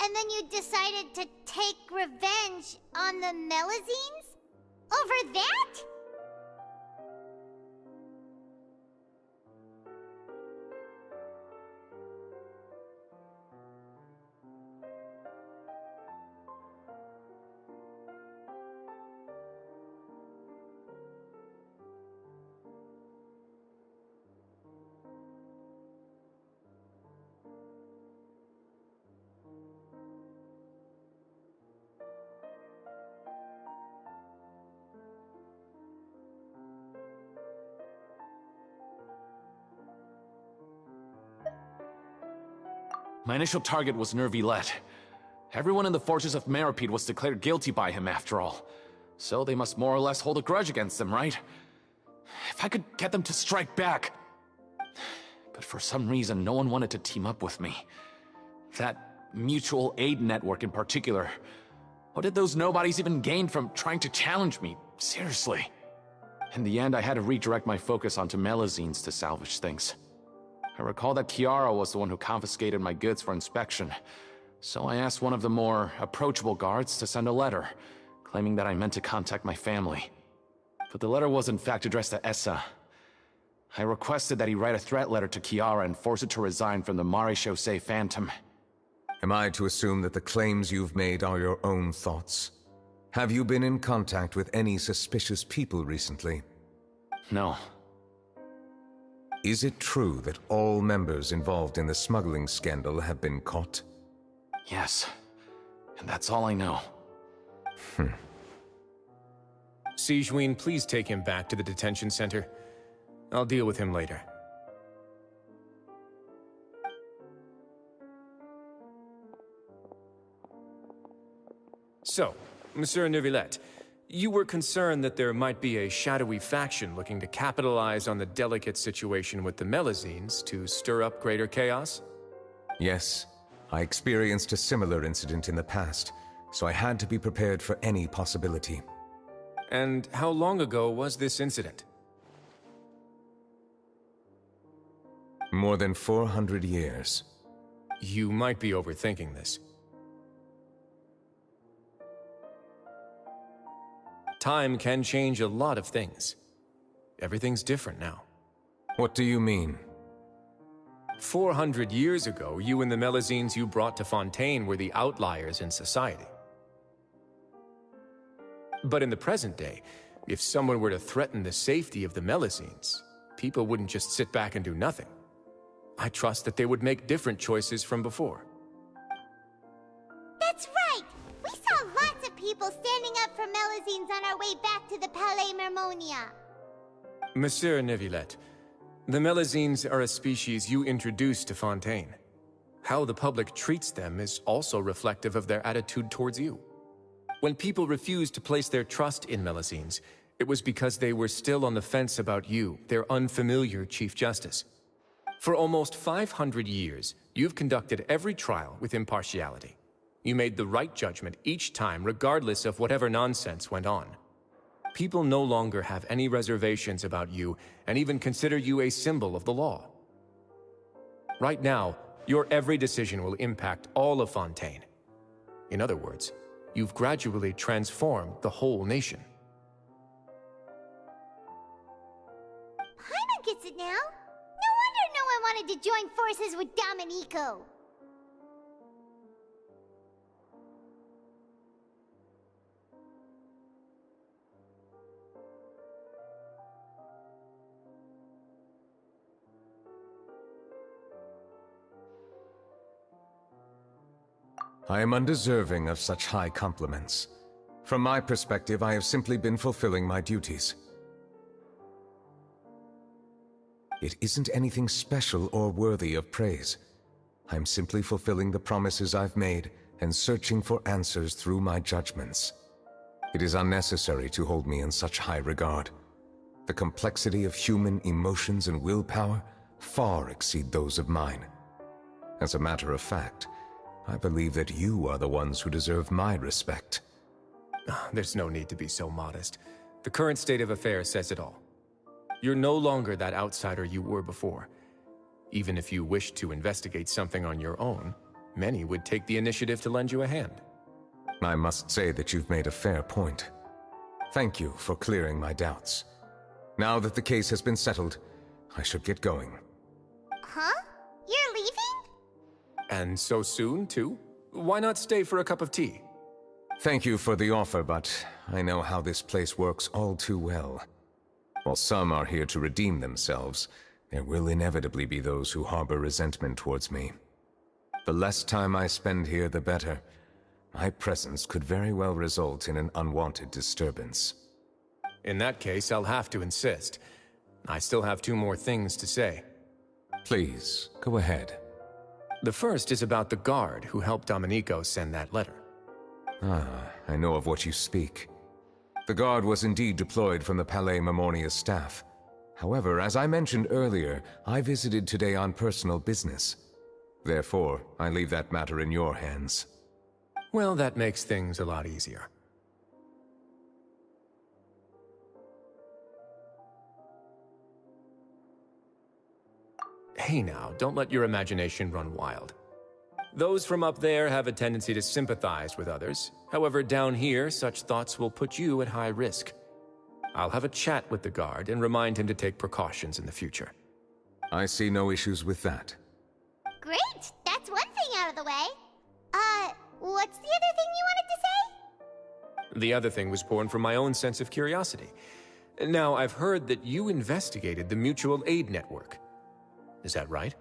And then you decided to take revenge on the Melazines? Over that? My initial target was Neuvillette. Everyone in the Fortress of Meripede was declared guilty by him after all. So they must more or less hold a grudge against him, right? If I could get them to strike back... But for some reason, no one wanted to team up with me. That mutual aid network in particular. What did those nobodies even gain from trying to challenge me? Seriously. In the end, I had to redirect my focus onto Melazines to salvage things. I recall that Chiara was the one who confiscated my goods for inspection, so I asked one of the more approachable guards to send a letter, claiming that I meant to contact my family. But the letter was in fact addressed to Essa. I requested that he write a threat letter to Chiara and force her to resign from the Marechaussee Phantom. Am I to assume that the claims you've made are your own thoughts? Have you been in contact with any suspicious people recently? No. Is it true that all members involved in the smuggling scandal have been caught? Yes. And that's all I know. Sigewinne, please take him back to the detention center. I'll deal with him later. So, Monsieur Neuvillette, you were concerned that there might be a shadowy faction looking to capitalize on the delicate situation with the Melazines to stir up greater chaos? Yes. I experienced a similar incident in the past, so I had to be prepared for any possibility. And how long ago was this incident? More than 400 years. You might be overthinking this. Time can change a lot of things. Everything's different now. What do you mean? 400 years ago, you and the Melazines you brought to Fontaine were the outliers in society. But in the present day, if someone were to threaten the safety of the Melazines, people wouldn't just sit back and do nothing. I trust that they would make different choices from before. That's right! We saw lots of people standing up for Melazines on our way back to the Palais Mermonia. Monsieur Neuvillette, the Melazines are a species you introduced to Fontaine. How the public treats them is also reflective of their attitude towards you. When people refused to place their trust in Melazines, it was because they were still on the fence about you, their unfamiliar Chief Justice. For almost 500 years, you've conducted every trial with impartiality. You made the right judgment each time, regardless of whatever nonsense went on. People no longer have any reservations about you and even consider you a symbol of the law. Right now, your every decision will impact all of Fontaine. In other words, you've gradually transformed the whole nation. now? No wonder no one wanted to join forces with Domenico. I am undeserving of such high compliments. From my perspective, I have simply been fulfilling my duties. It isn't anything special or worthy of praise. I'm simply fulfilling the promises I've made and searching for answers through my judgments. It is unnecessary to hold me in such high regard. The complexity of human emotions and willpower far exceed those of mine. As a matter of fact, I believe that you are the ones who deserve my respect. There's no need to be so modest. The current state of affairs says it all. You're no longer that outsider you were before. Even if you wished to investigate something on your own, many would take the initiative to lend you a hand. I must say that you've made a fair point. Thank you for clearing my doubts. Now that the case has been settled, I should get going. Huh? You're leaving? And so soon, too? Why not stay for a cup of tea? Thank you for the offer, but I know how this place works all too well. While some are here to redeem themselves, there will inevitably be those who harbor resentment towards me. The less time I spend here, the better. My presence could very well result in an unwanted disturbance. In that case, I'll have to insist. I still have 2 more things to say. Please, go ahead. The first is about the guard who helped Domenico send that letter. I know of what you speak. The guard was indeed deployed from the Palais Mamornia's staff. However, as I mentioned earlier, I visited today on personal business. Therefore, I leave that matter in your hands. Well, that makes things a lot easier. Hey now, don't let your imagination run wild. Those from up there have a tendency to sympathize with others. However, down here, such thoughts will put you at high risk. I'll have a chat with the guard and remind him to take precautions in the future. I see no issues with that. Great! That's one thing out of the way. What's the other thing you wanted to say? The other thing was born from my own sense of curiosity. Now, I've heard that you investigated the mutual aid network. Is that right?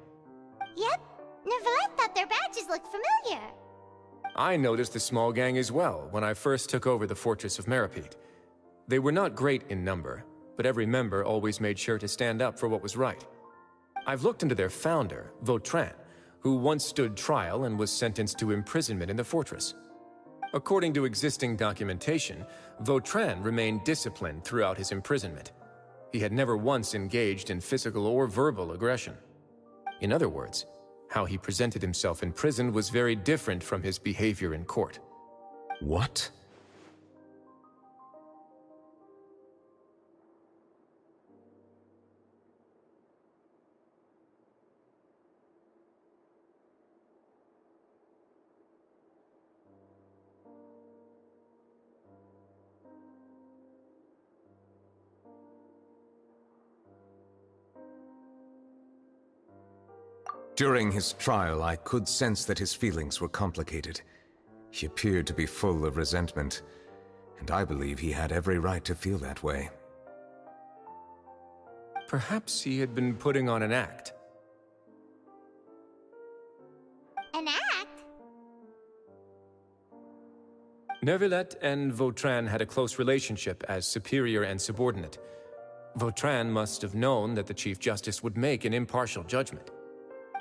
Yep. Neuvillette thought their badges looked familiar. I noticed the small gang as well when I first took over the fortress of Meripede. They were not great in number, but every member always made sure to stand up for what was right. I've looked into their founder, Vautrin, who once stood trial and was sentenced to imprisonment in the fortress. According to existing documentation, Vautrin remained disciplined throughout his imprisonment. He had never once engaged in physical or verbal aggression. In other words, how he presented himself in prison was very different from his behavior in court. What? During his trial, I could sense that his feelings were complicated. He appeared to be full of resentment, and I believe he had every right to feel that way. Perhaps he had been putting on an act. An act? Neuvillette and Vautrin had a close relationship as superior and subordinate. Vautrin must have known that the Chief Justice would make an impartial judgment.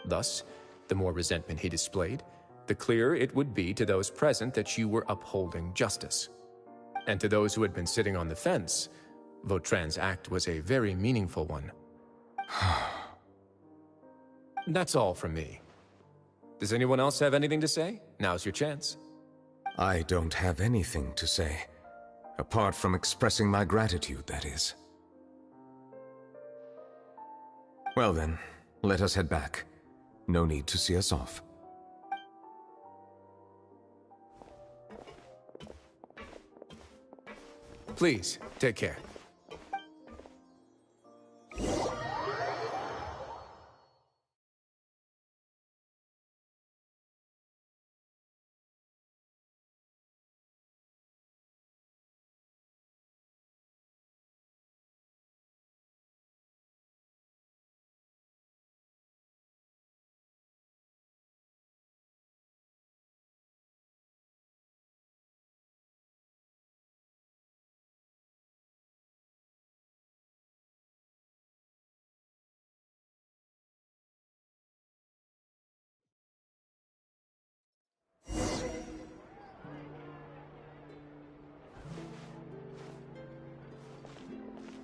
Thus, the more resentment he displayed, the clearer it would be to those present that you were upholding justice. And to those who had been sitting on the fence, Vautrin's act was a very meaningful one. That's all from me. Does anyone else have anything to say? Now's your chance. I don't have anything to say. Apart from expressing my gratitude, that is. Well then, let us head back. No need to see us off. Please, take care.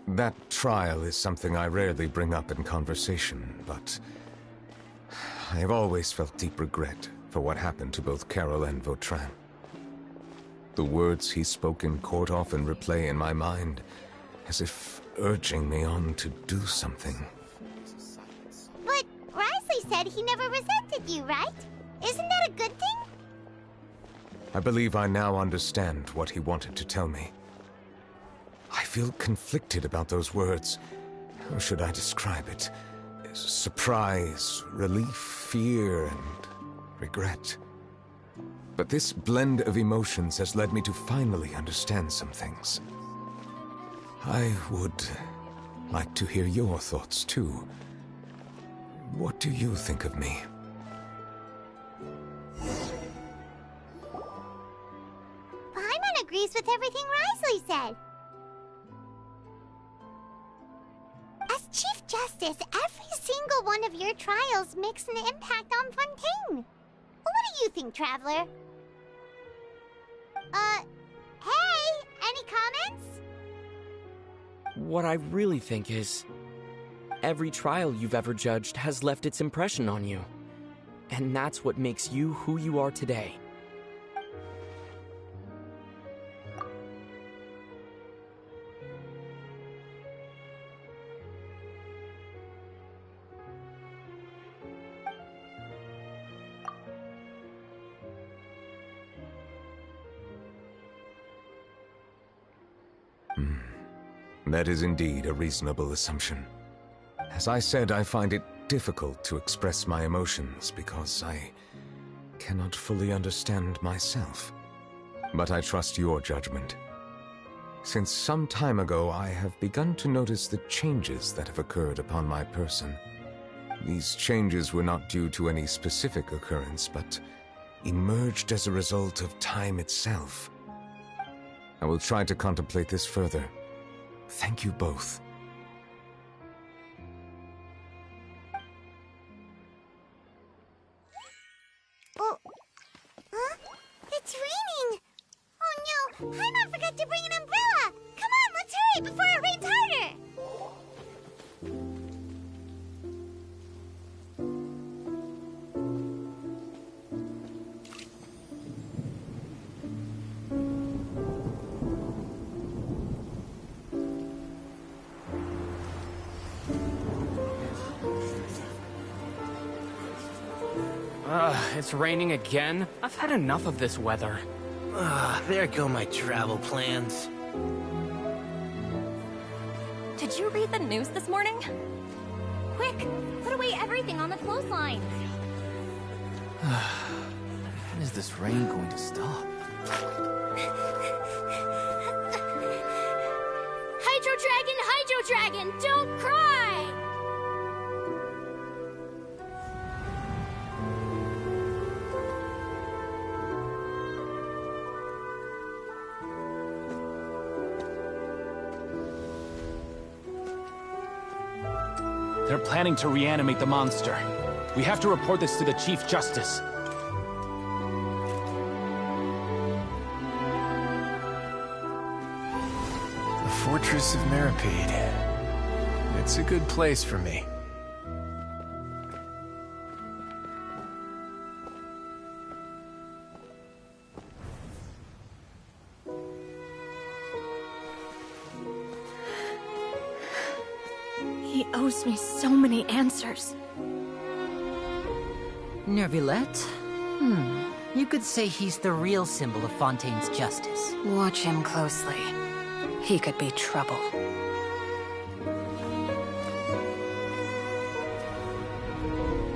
That trial is something I rarely bring up in conversation, but I have always felt deep regret for what happened to both Carol and Vautrin. The words he spoke in court often replay in my mind, as if urging me on to do something. But Risley said he never resented you, right? Isn't that a good thing? I believe I now understand what he wanted to tell me. I feel conflicted about those words. How should I describe it? Surprise, relief, fear, and regret. But this blend of emotions has led me to finally understand some things. I would like to hear your thoughts, too. What do you think of me? Paimon agrees with everything Risley said. As Chief Justice, every single one of your trials makes an impact on Fontaine. What do you think, Traveler? Hey, any comments? What I really think is, every trial you've ever judged has left its impression on you. And that's what makes you who you are today. That is indeed a reasonable assumption. As I said, I find it difficult to express my emotions because I cannot fully understand myself. But I trust your judgment. Since some time ago, I have begun to notice the changes that have occurred upon my person. These changes were not due to any specific occurrence, but emerged as a result of time itself. I will try to contemplate this further. Thank you both. Oh, huh? It's raining! Oh no, Paimon forgot to bring an umbrella! Come on, let's hurry before it rains harder! It's raining again? I've had enough of this weather. There go my travel plans. Did you read the news this morning? Quick, put away everything on the clothesline. When is this rain going to stop? Hydro Dragon, don't cry! They're planning to reanimate the monster. We have to report this to the Chief Justice. The Fortress of Maripede. It's a good place for me. He owes me so many answers. Neuvillette? You could say he's the real symbol of Fontaine's justice. Watch him closely. He could be trouble.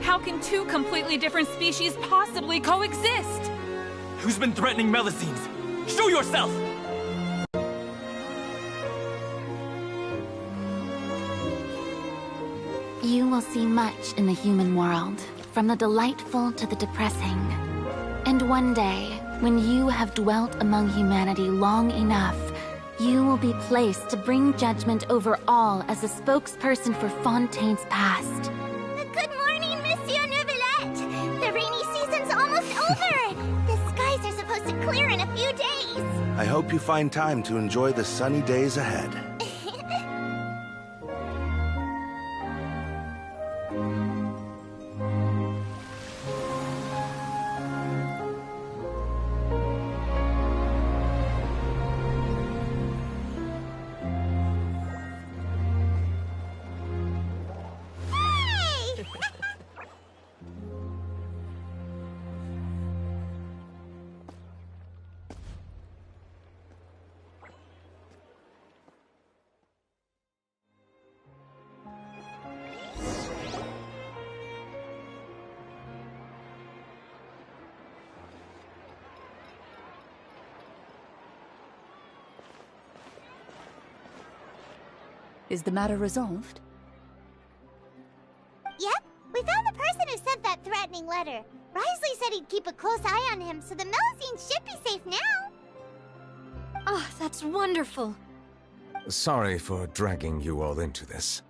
How can two completely different species possibly coexist? Who's been threatening Melusines? Show yourself! You will see much in the human world, from the delightful to the depressing. And one day, when you have dwelt among humanity long enough, you will be placed to bring judgment over all as a spokesperson for Fontaine's past. Good morning, Monsieur Neuvillette! The rainy season's almost over! The skies are supposed to clear in a few days! I hope you find time to enjoy the sunny days ahead. Is the matter resolved? Yep, we found the person who sent that threatening letter. Risley said he'd keep a close eye on him, so the Melusine should be safe now. Oh, that's wonderful. Sorry for dragging you all into this.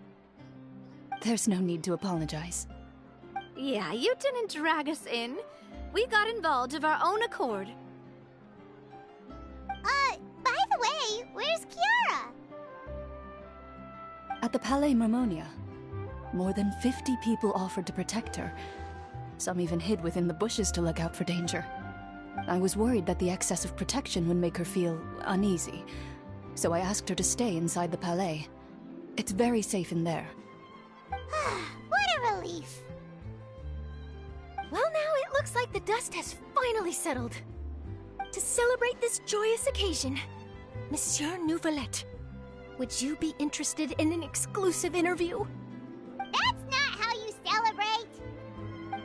There's no need to apologize. Yeah, you didn't drag us in. We got involved of our own accord. By the way, where's Kiara? At the Palais Mermonia, more than 50 people offered to protect her. Some even hid within the bushes to look out for danger. I was worried that the excess of protection would make her feel uneasy, so I asked her to stay inside the Palais. It's very safe in there. What a relief. Well, now it looks like the dust has finally settled. To celebrate this joyous occasion, Monsieur Neuvillette, would you be interested in an exclusive interview? That's not how you celebrate!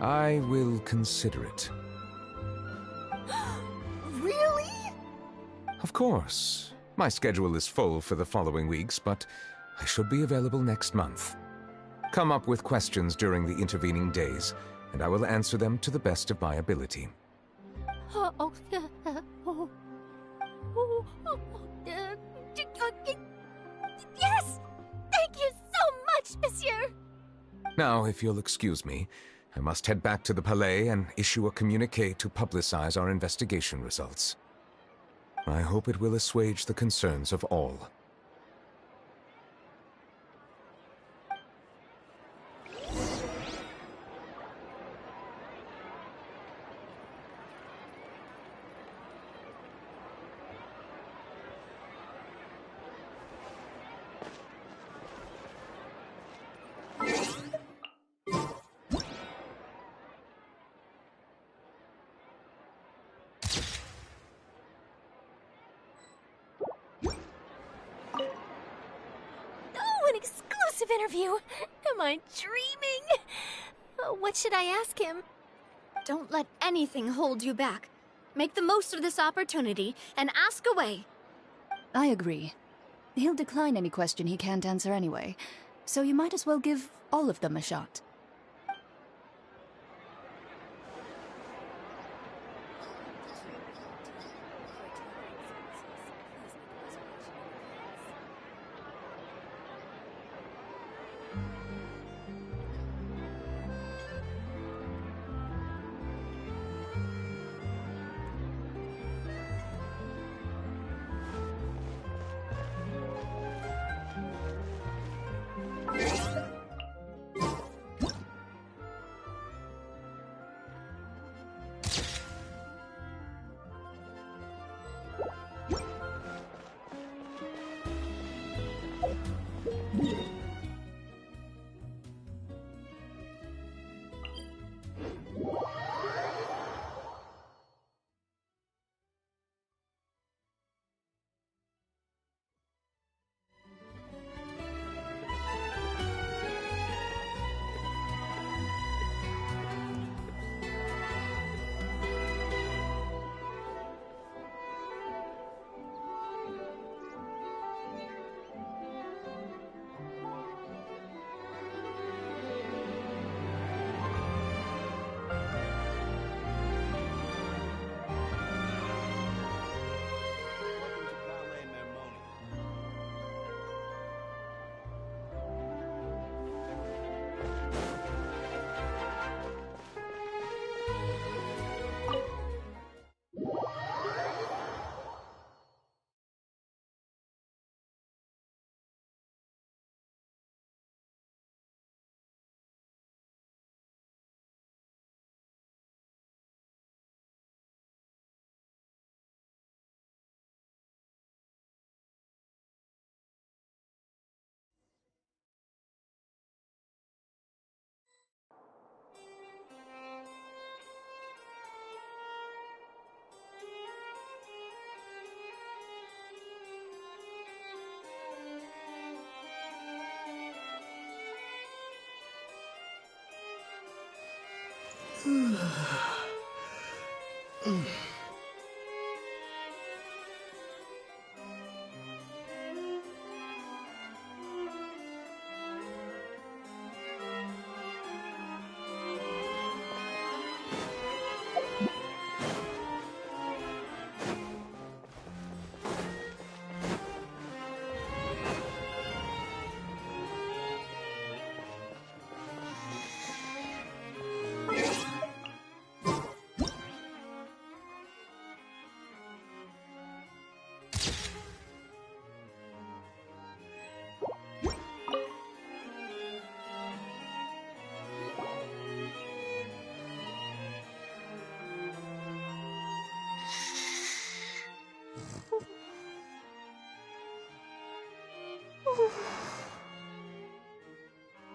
I will consider it. Really? Of course. My schedule is full for the following weeks, but I should be available next month. Come up with questions during the intervening days, and I will answer them to the best of my ability. Yes! Thank you so much, Monsieur! Now, if you'll excuse me, I must head back to the Palais and issue a communiqué to publicize our investigation results. I hope it will assuage the concerns of all. Interview. Am I dreaming? What should I ask him? Don't let anything hold you back. Make the most of this opportunity and ask away. I agree. He'll decline any question he can't answer anyway, so you might as well give all of them a shot.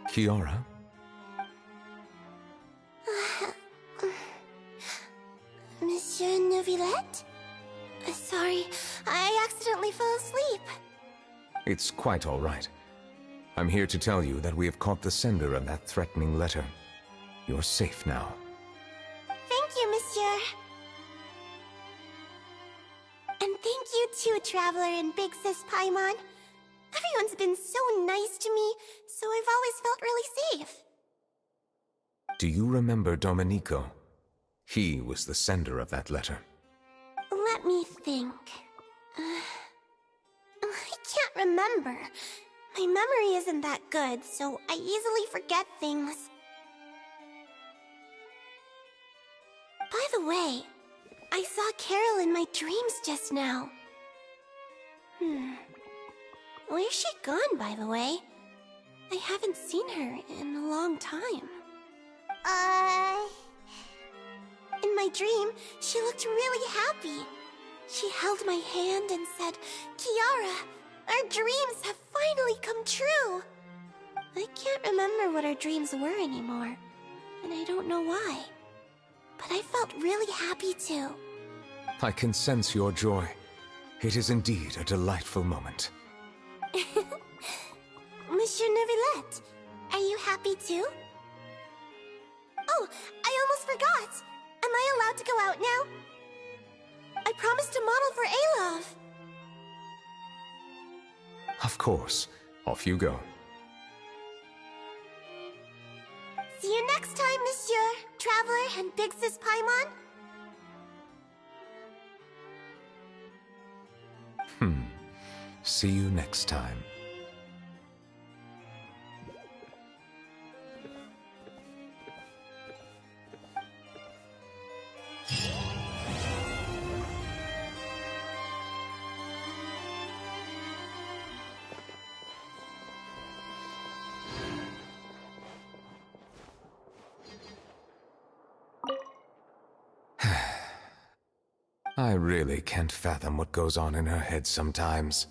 Kiara? Monsieur Neuvillette? Sorry, I accidentally fell asleep. It's quite all right. I'm here to tell you that we have caught the sender of that threatening letter. You're safe now. Thank you, Monsieur. And thank you too, Traveler and Big Sis Paimon. Everyone's been so nice to me, so I've always felt really safe. Do you remember Domenico? He was the sender of that letter. Let me think. I can't remember. My memory isn't that good, so I easily forget things. By the way, I saw Carol in my dreams just now. Where's she gone, by the way? I haven't seen her in a long time. In my dream, she looked really happy. She held my hand and said, "Kiara, our dreams have finally come true." I can't remember what our dreams were anymore, and I don't know why. But I felt really happy too. I can sense your joy. It is indeed a delightful moment. Monsieur Neuvillette, are you happy too? Oh, I almost forgot! Am I allowed to go out now? I promised to model for Alov. Of course. Off you go. See you next time, Monsieur, Traveler, and Big Sis Paimon. See you next time. I really can't fathom what goes on in her head sometimes.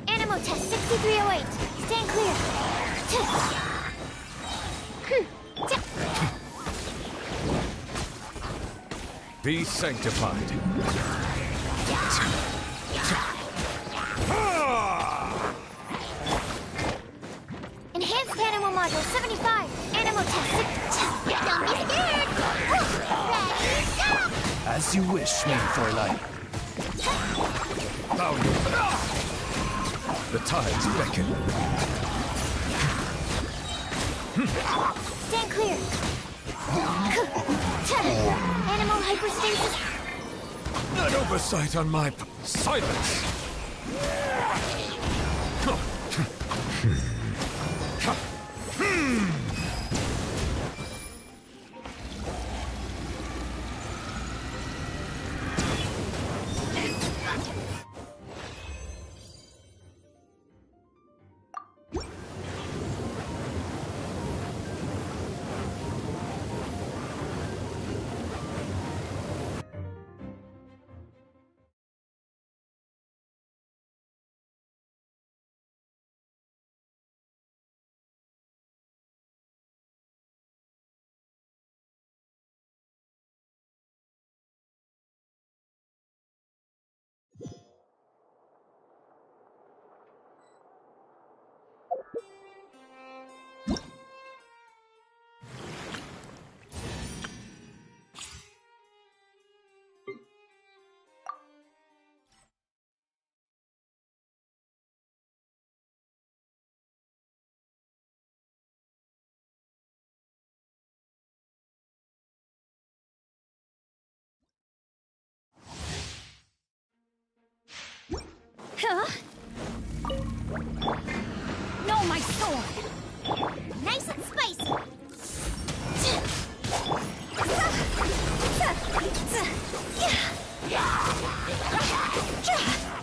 Animal test 6308. Stand clear. Be sanctified. Enhanced animal module 75. Animal test. Don't be scared. Ready, go! As you wish, mein Fräulein. The tides beckon. Stand clear. Animal hyperstasis. An oversight on my silence.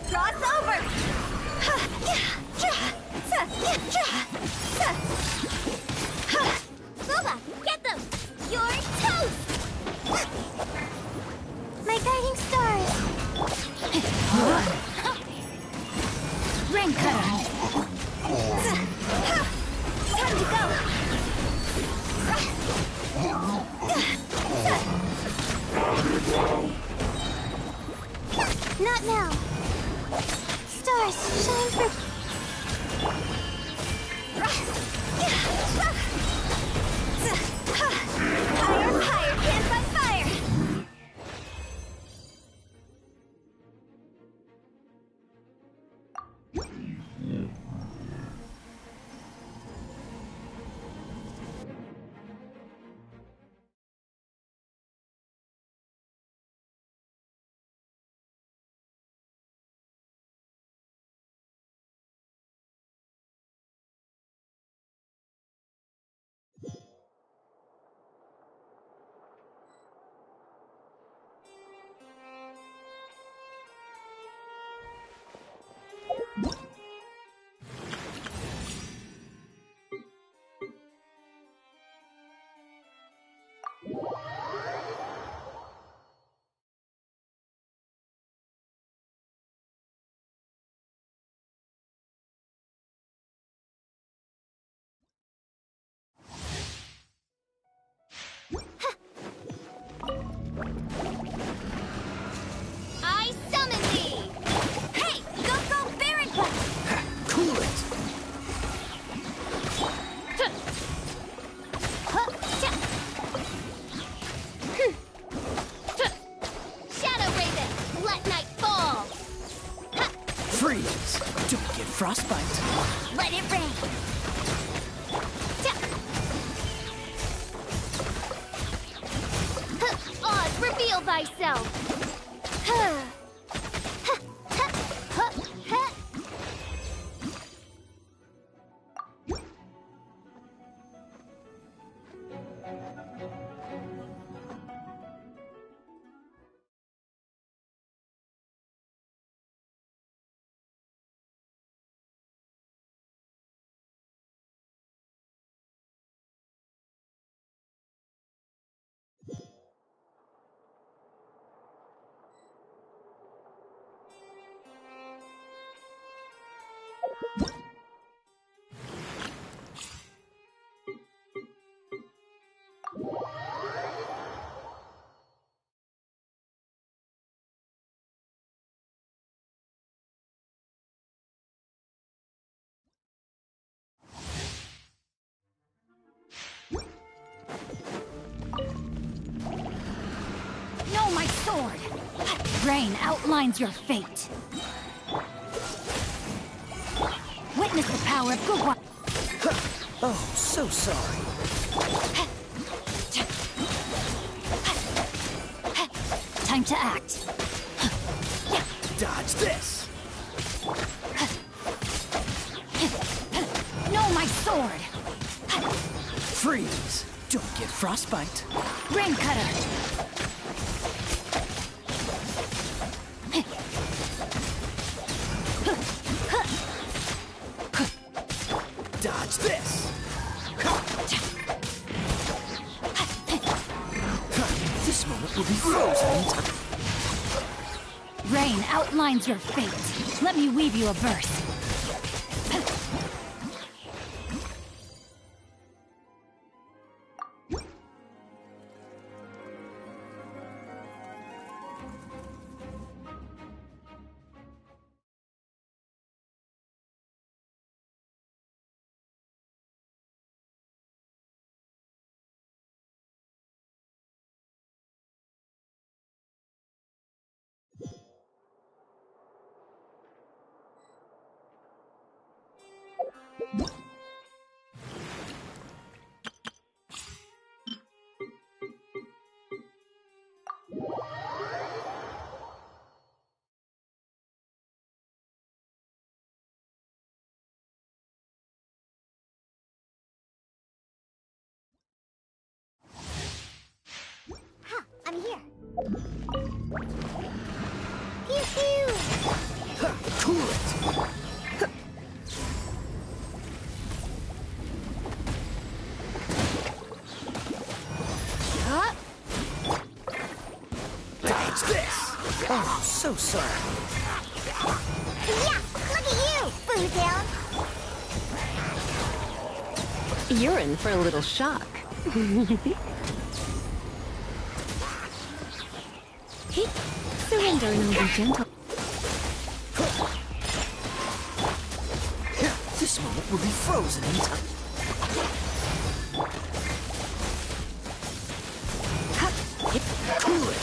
Cross over! Booba, get them! You're toast! My guiding stars. Rain cutter. Time to go! Not now. Stars, shine for... Higher, higher, can't fight fire! I summon thee! Hey, go Baron Punch! Cool it! Shadow Raven, let night fall! Freeze! Don't get frostbite. Let it rain! Oz, reveal thyself! No, my sword! Rain outlines your fate. Witness the power of Gugwa. Oh, so sorry. Time to act. Dodge this! No, my sword! Freeze! Don't get frostbite. Rain cutter! Dodge this! This moment will be frozen in time. Rain outlines your fate. Let me weave you a verse. What's this? Oh, so sorry. Yeah, look at you, Boozle. You're in for a little shock. Surrender and I'll be gentle. This moment will be frozen in time. Cool it.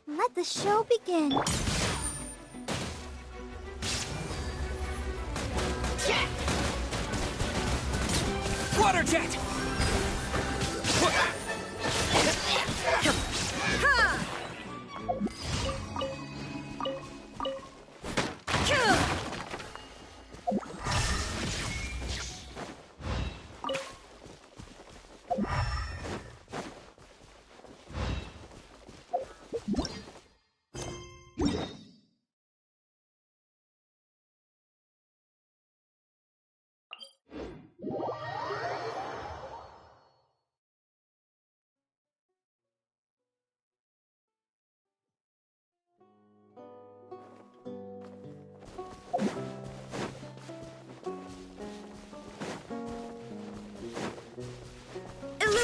Let the show begin. Water jet!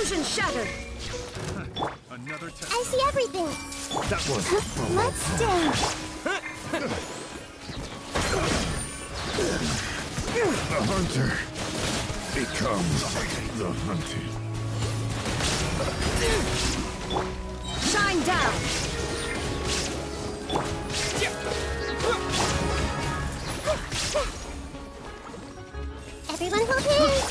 Illusion shattered. Another test. I see everything. That was. Let's dance. The hunter becomes the hunted. Shine down. Everyone hold hands.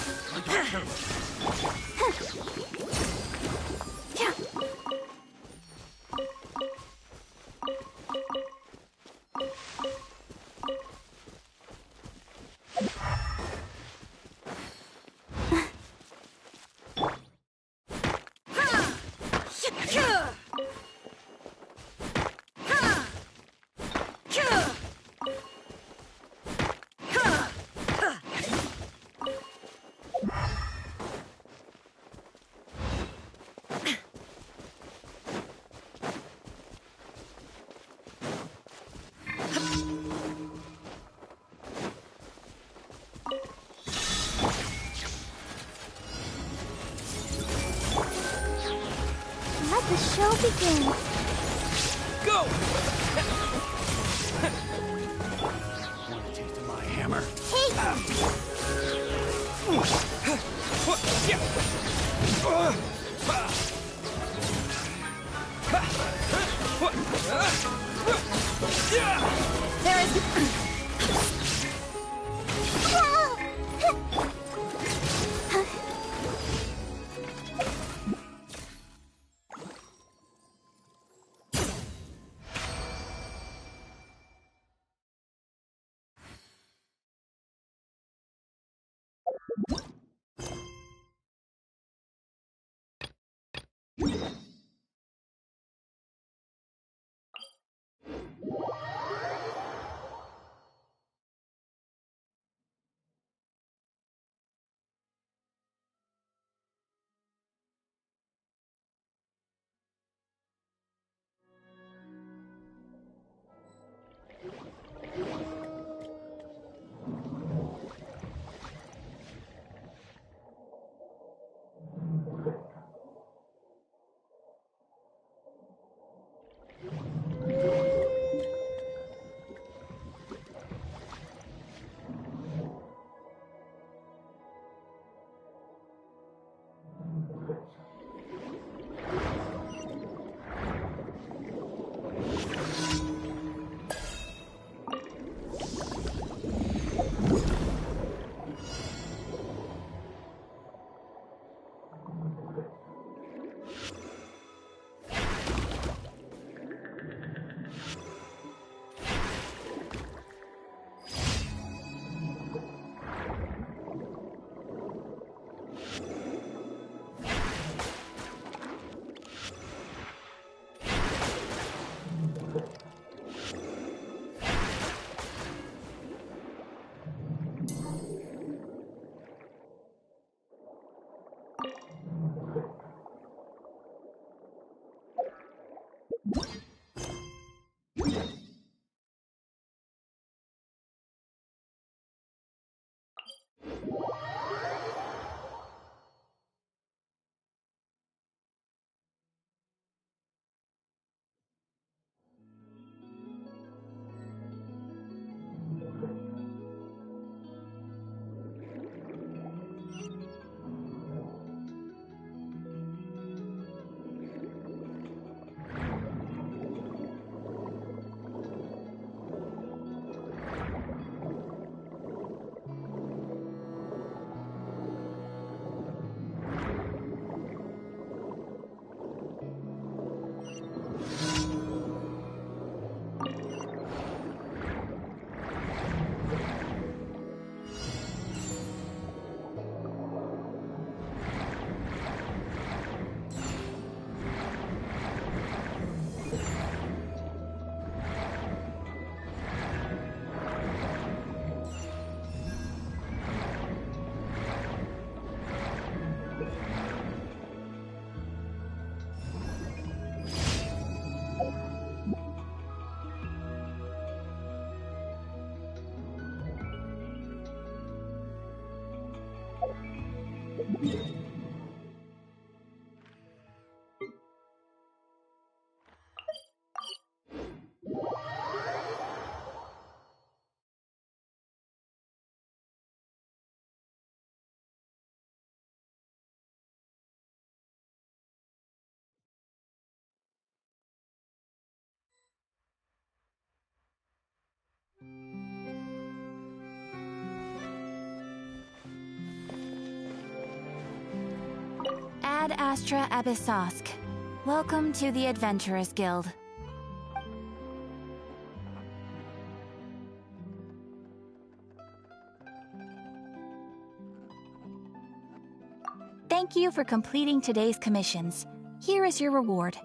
Let the show begin. Go! Want a taste of my hammer? Take! There is. Astra Abyssosk. Welcome to the Adventurers Guild. Thank you for completing today's commissions. Here is your reward.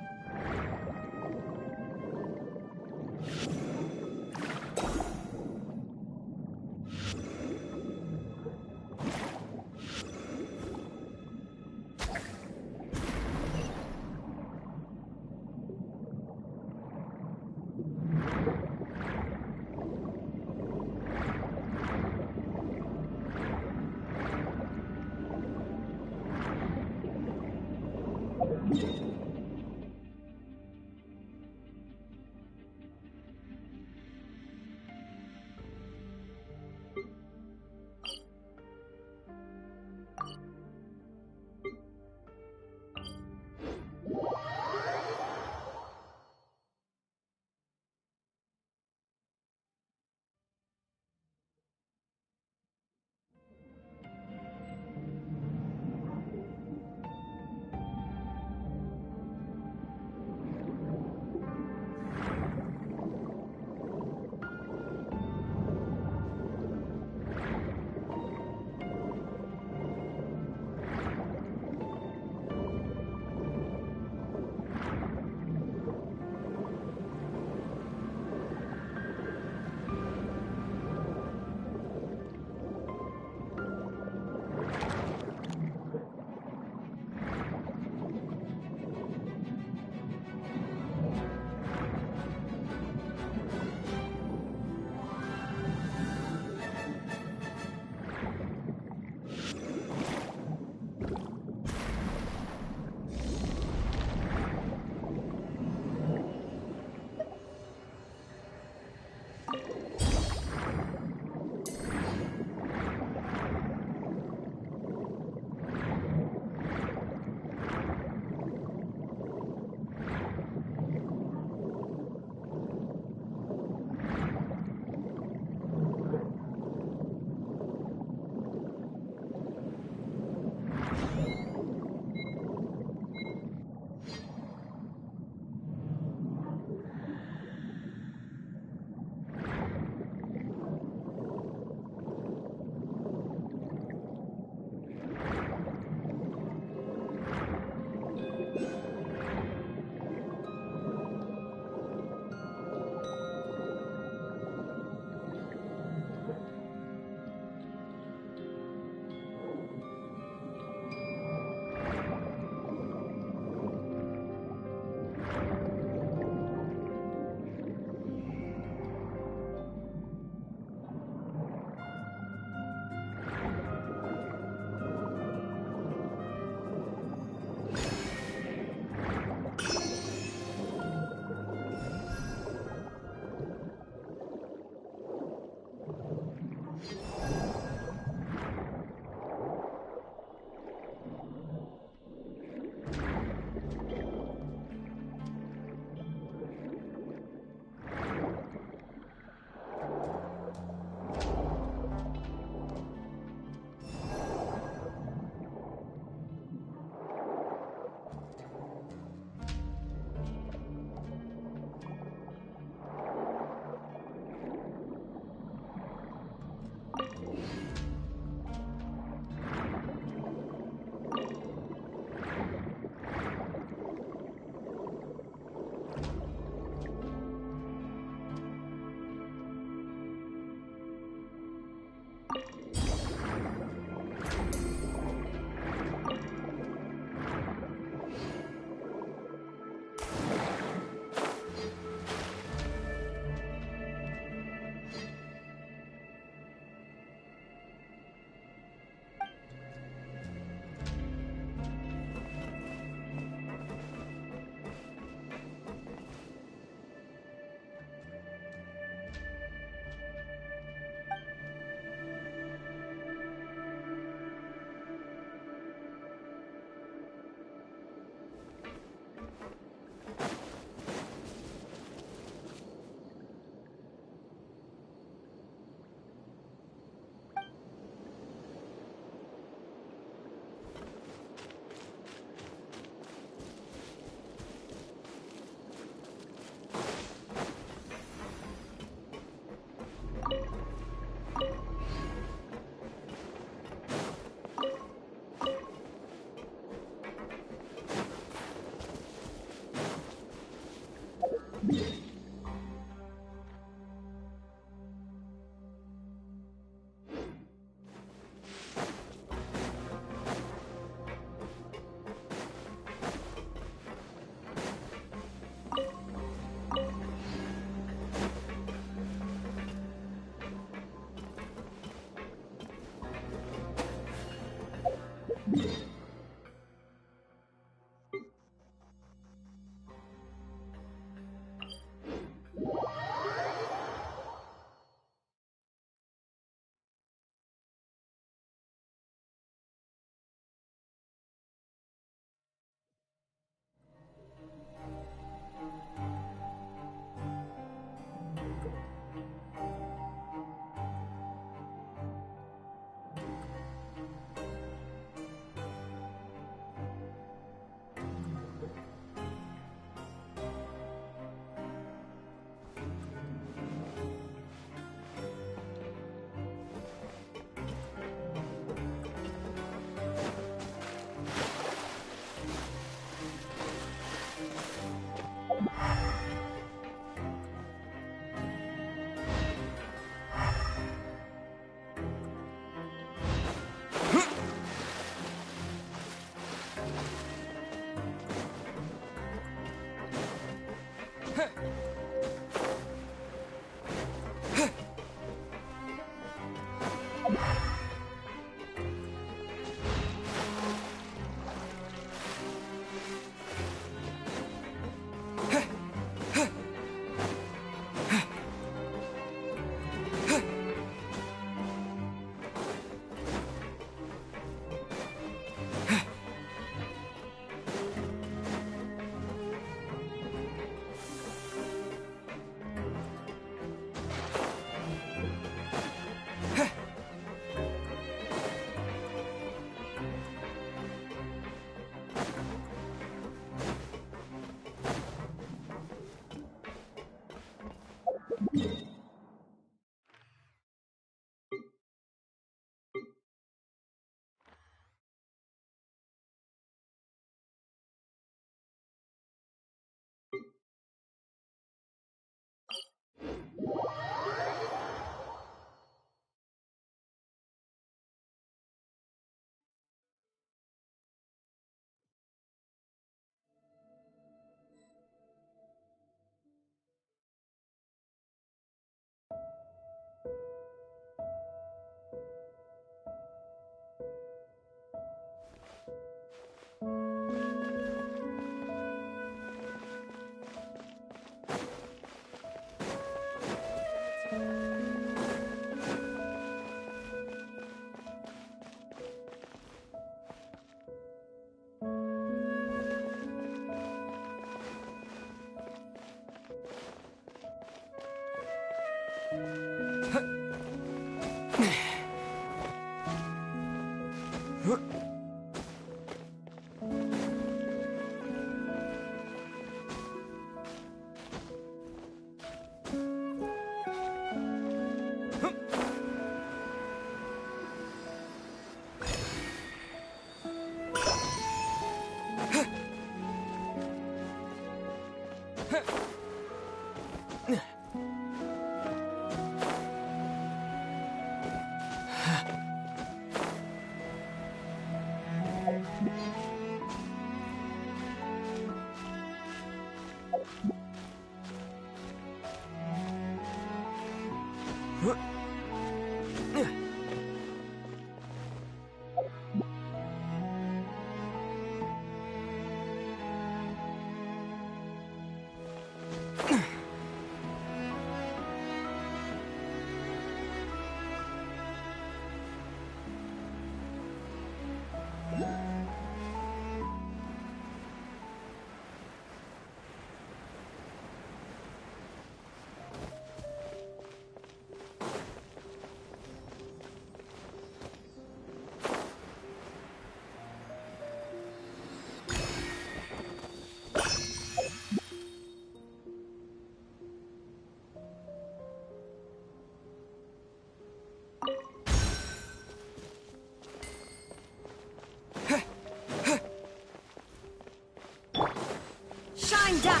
Shine down.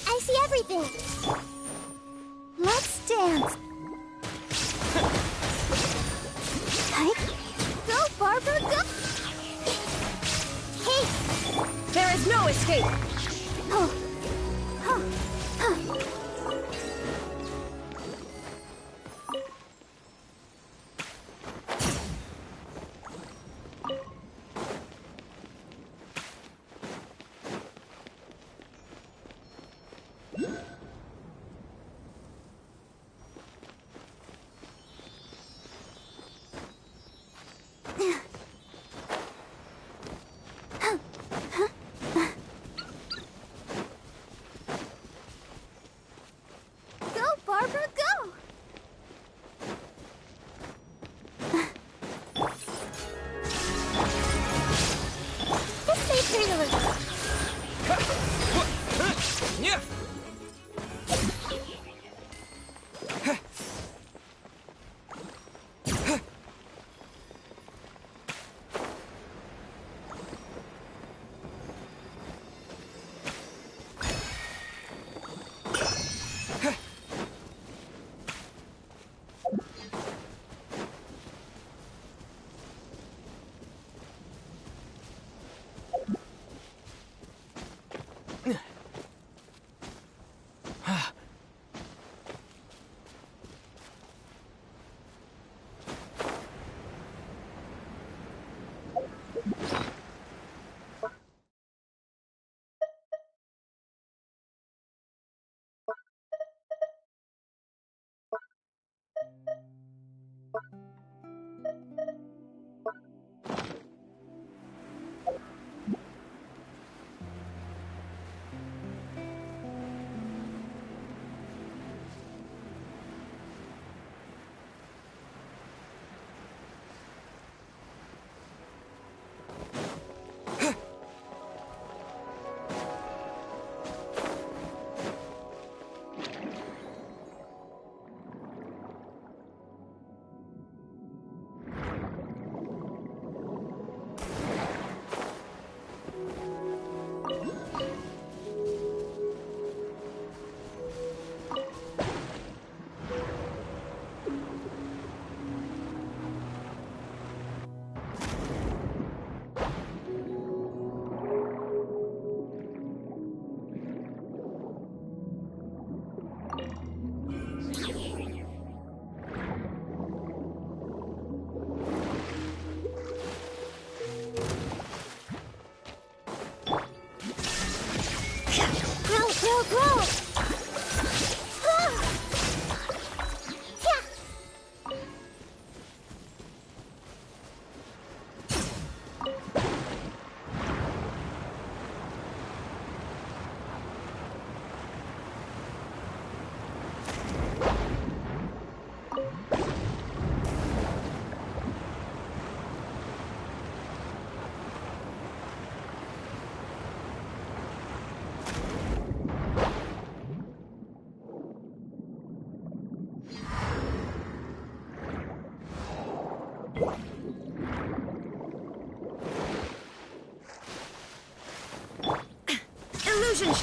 I see everything. Let's dance. Go, Barbara, go! Hey! There is no escape! Illusion.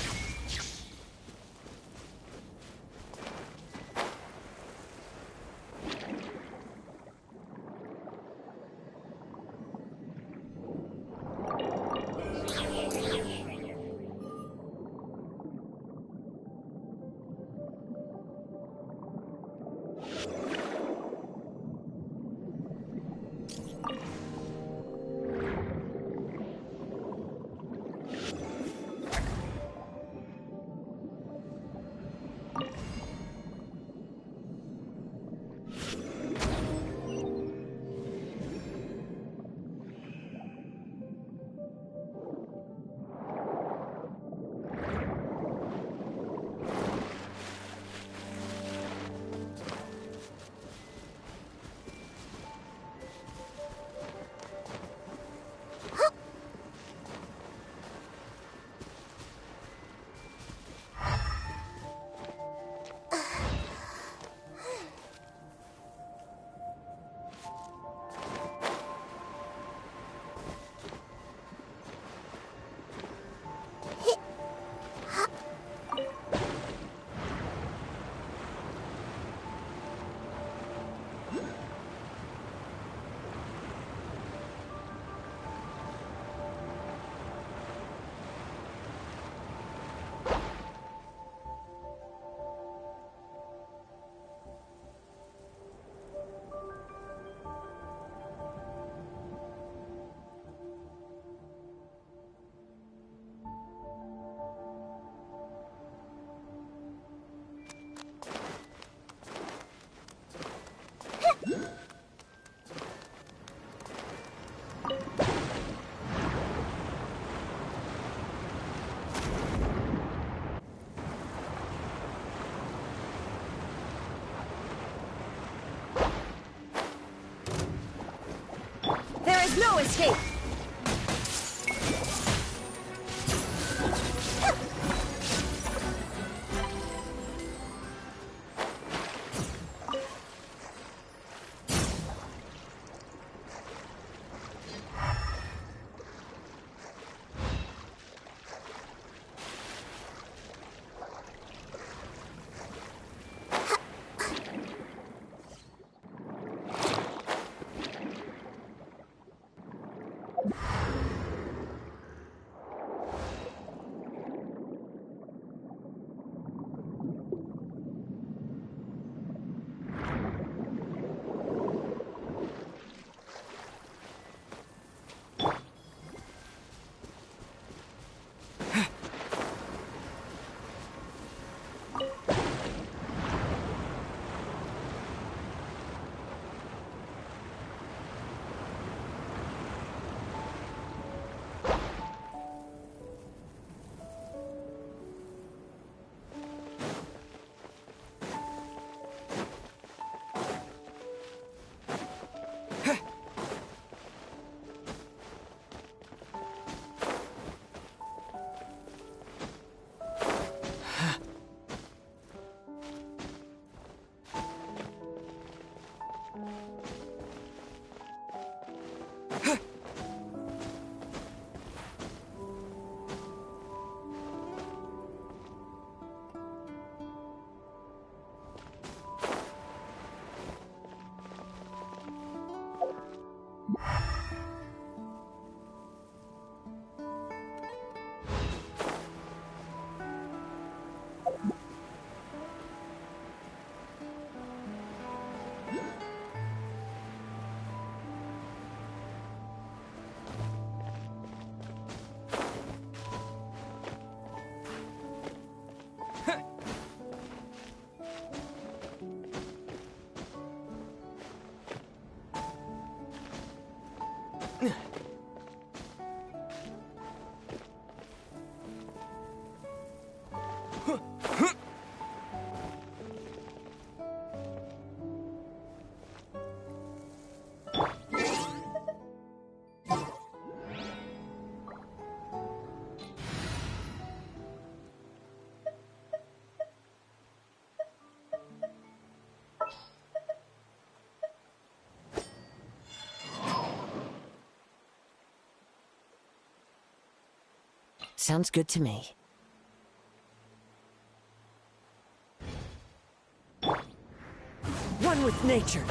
There is no escape. Sounds good to me. One with nature.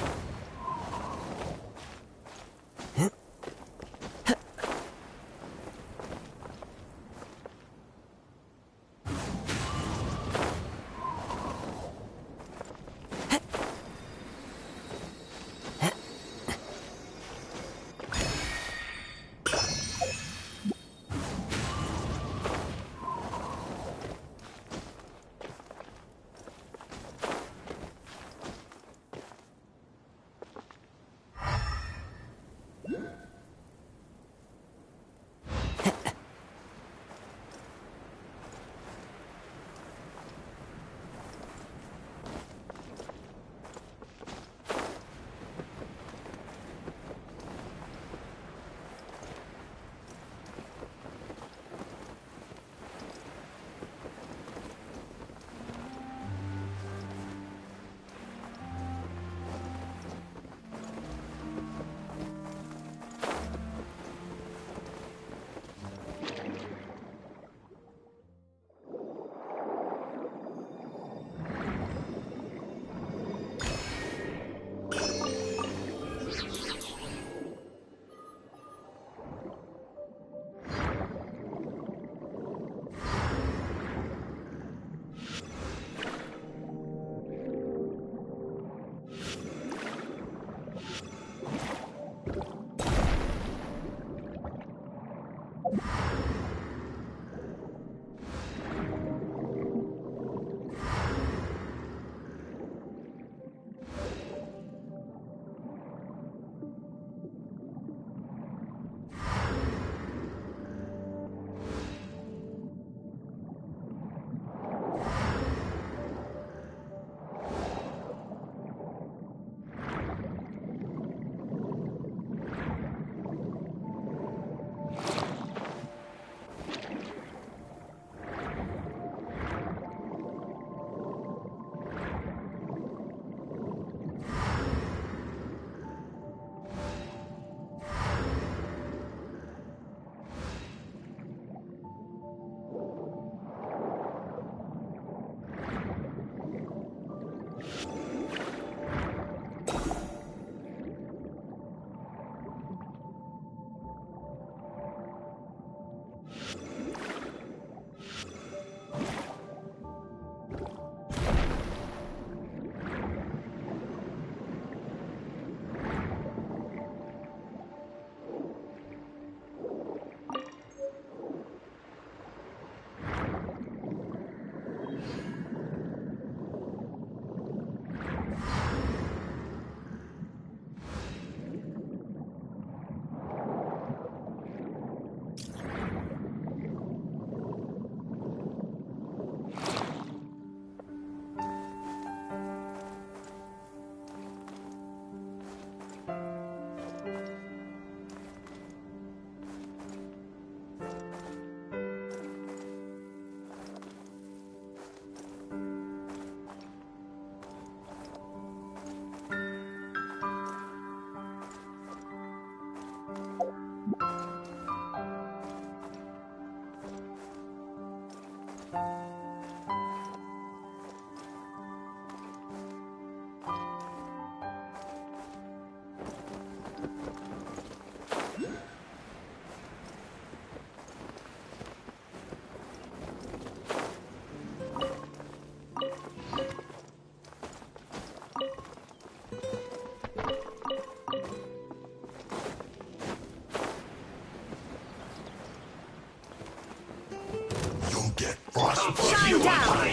Shine down!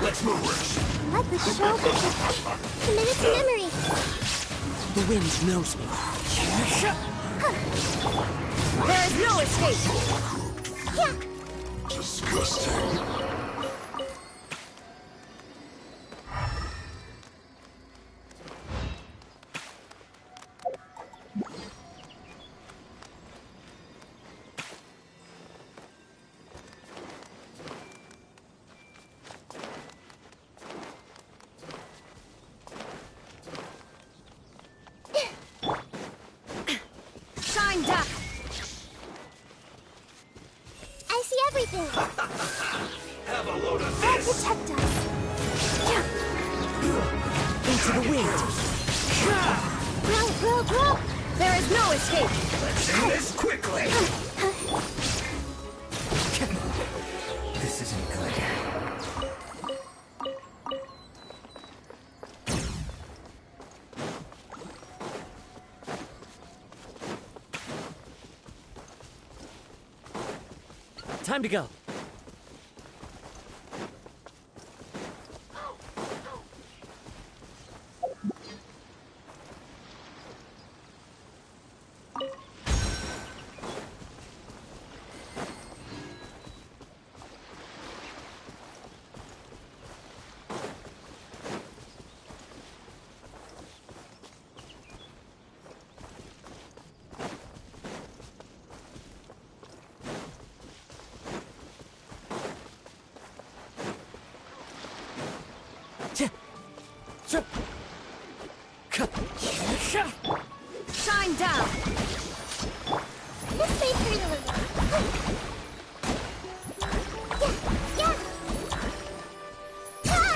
Let's move. What the show? Committed to memory. The wind knows me. There is no escape! Yeah. Disgusting. everything! Have a load of I'll this! protect us! Into the wind! Grow! There is no escape! Let's end this quickly! This isn't good. Time to go. Shine down! This may hurt a little. Yeah!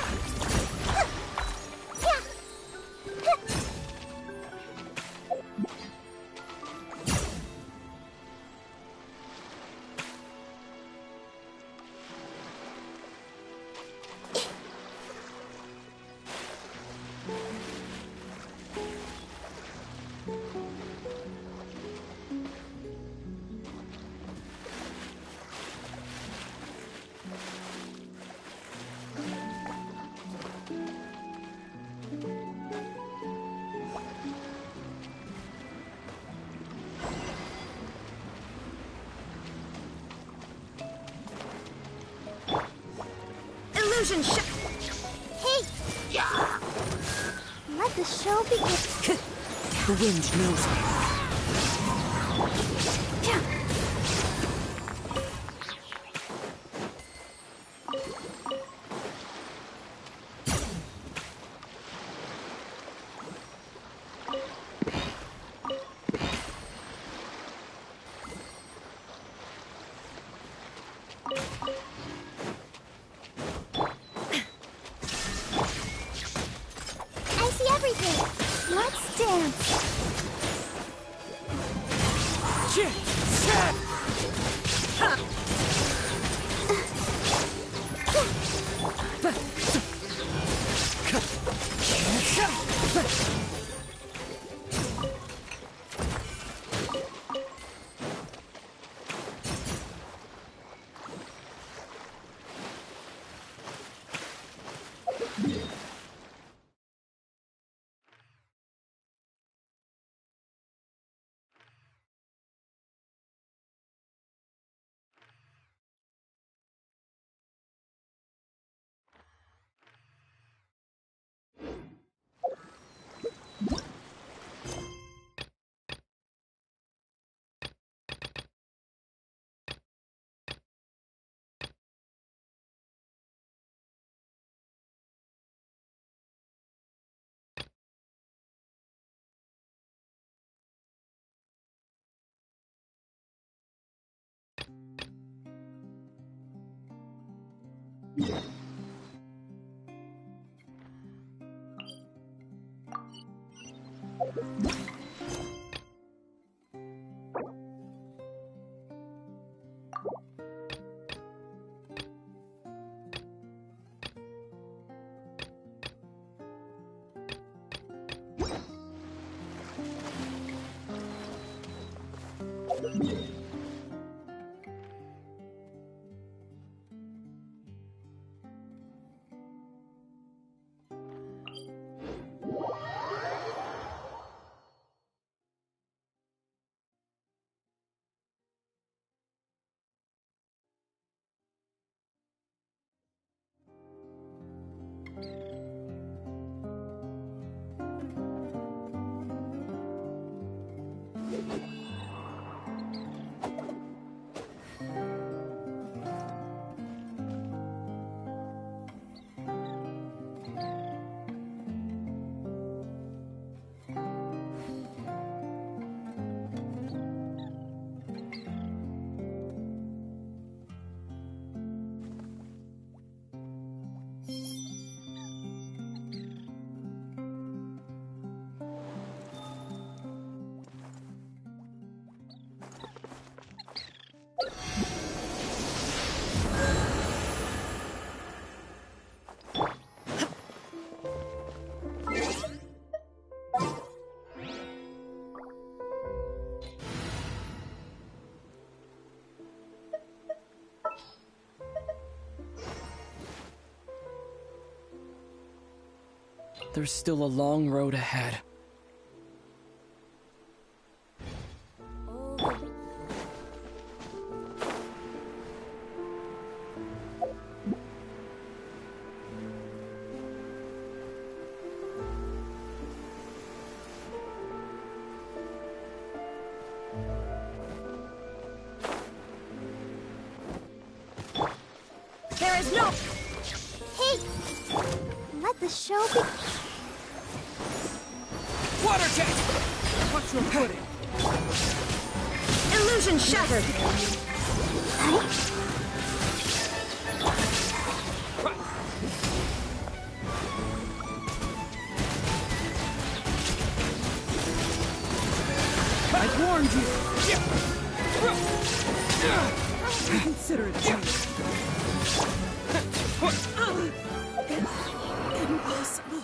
Illusion Hey! Let the show begin. The wind knows me. I see everything. Let's dance. There's still a long road ahead. There is no... Hey! Let the show be... Water jet! Watch your footing. Illusion shattered! I warned you! Consider it done. Impossible.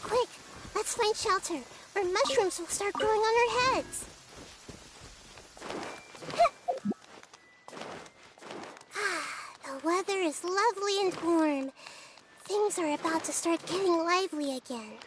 Quick, let's find shelter, or mushrooms will start growing on our heads. The weather is lovely and warm. Things are about to start getting lively again.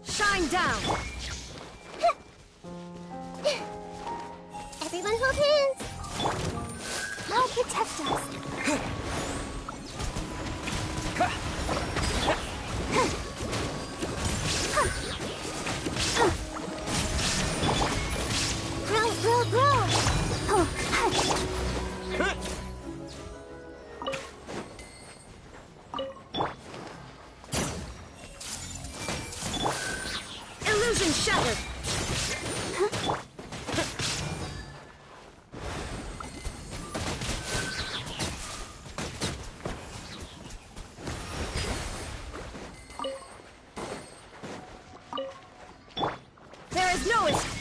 Shine down! Everyone hold hands! I'll protect us. Grow, grow, grow! Illusion shattered! There is no escape!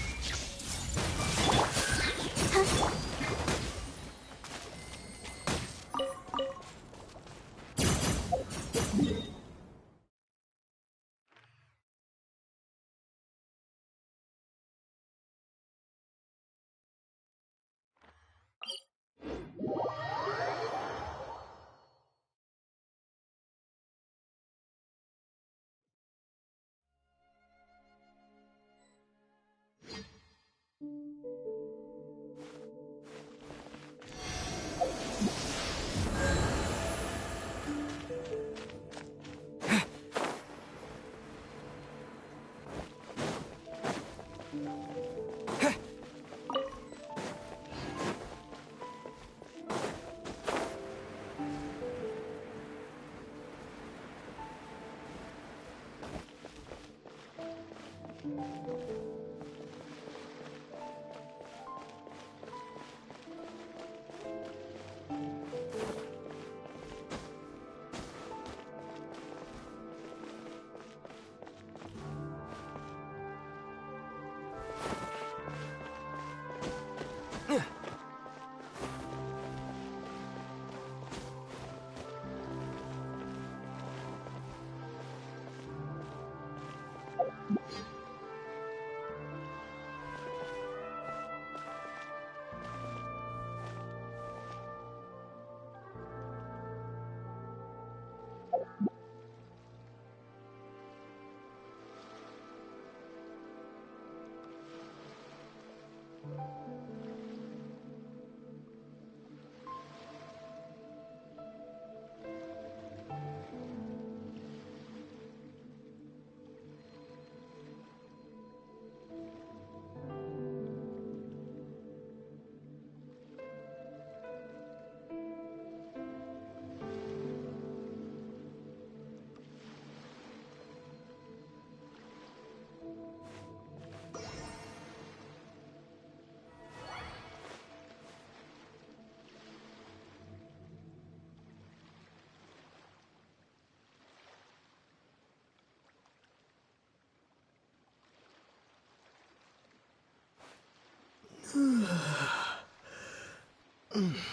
Mm.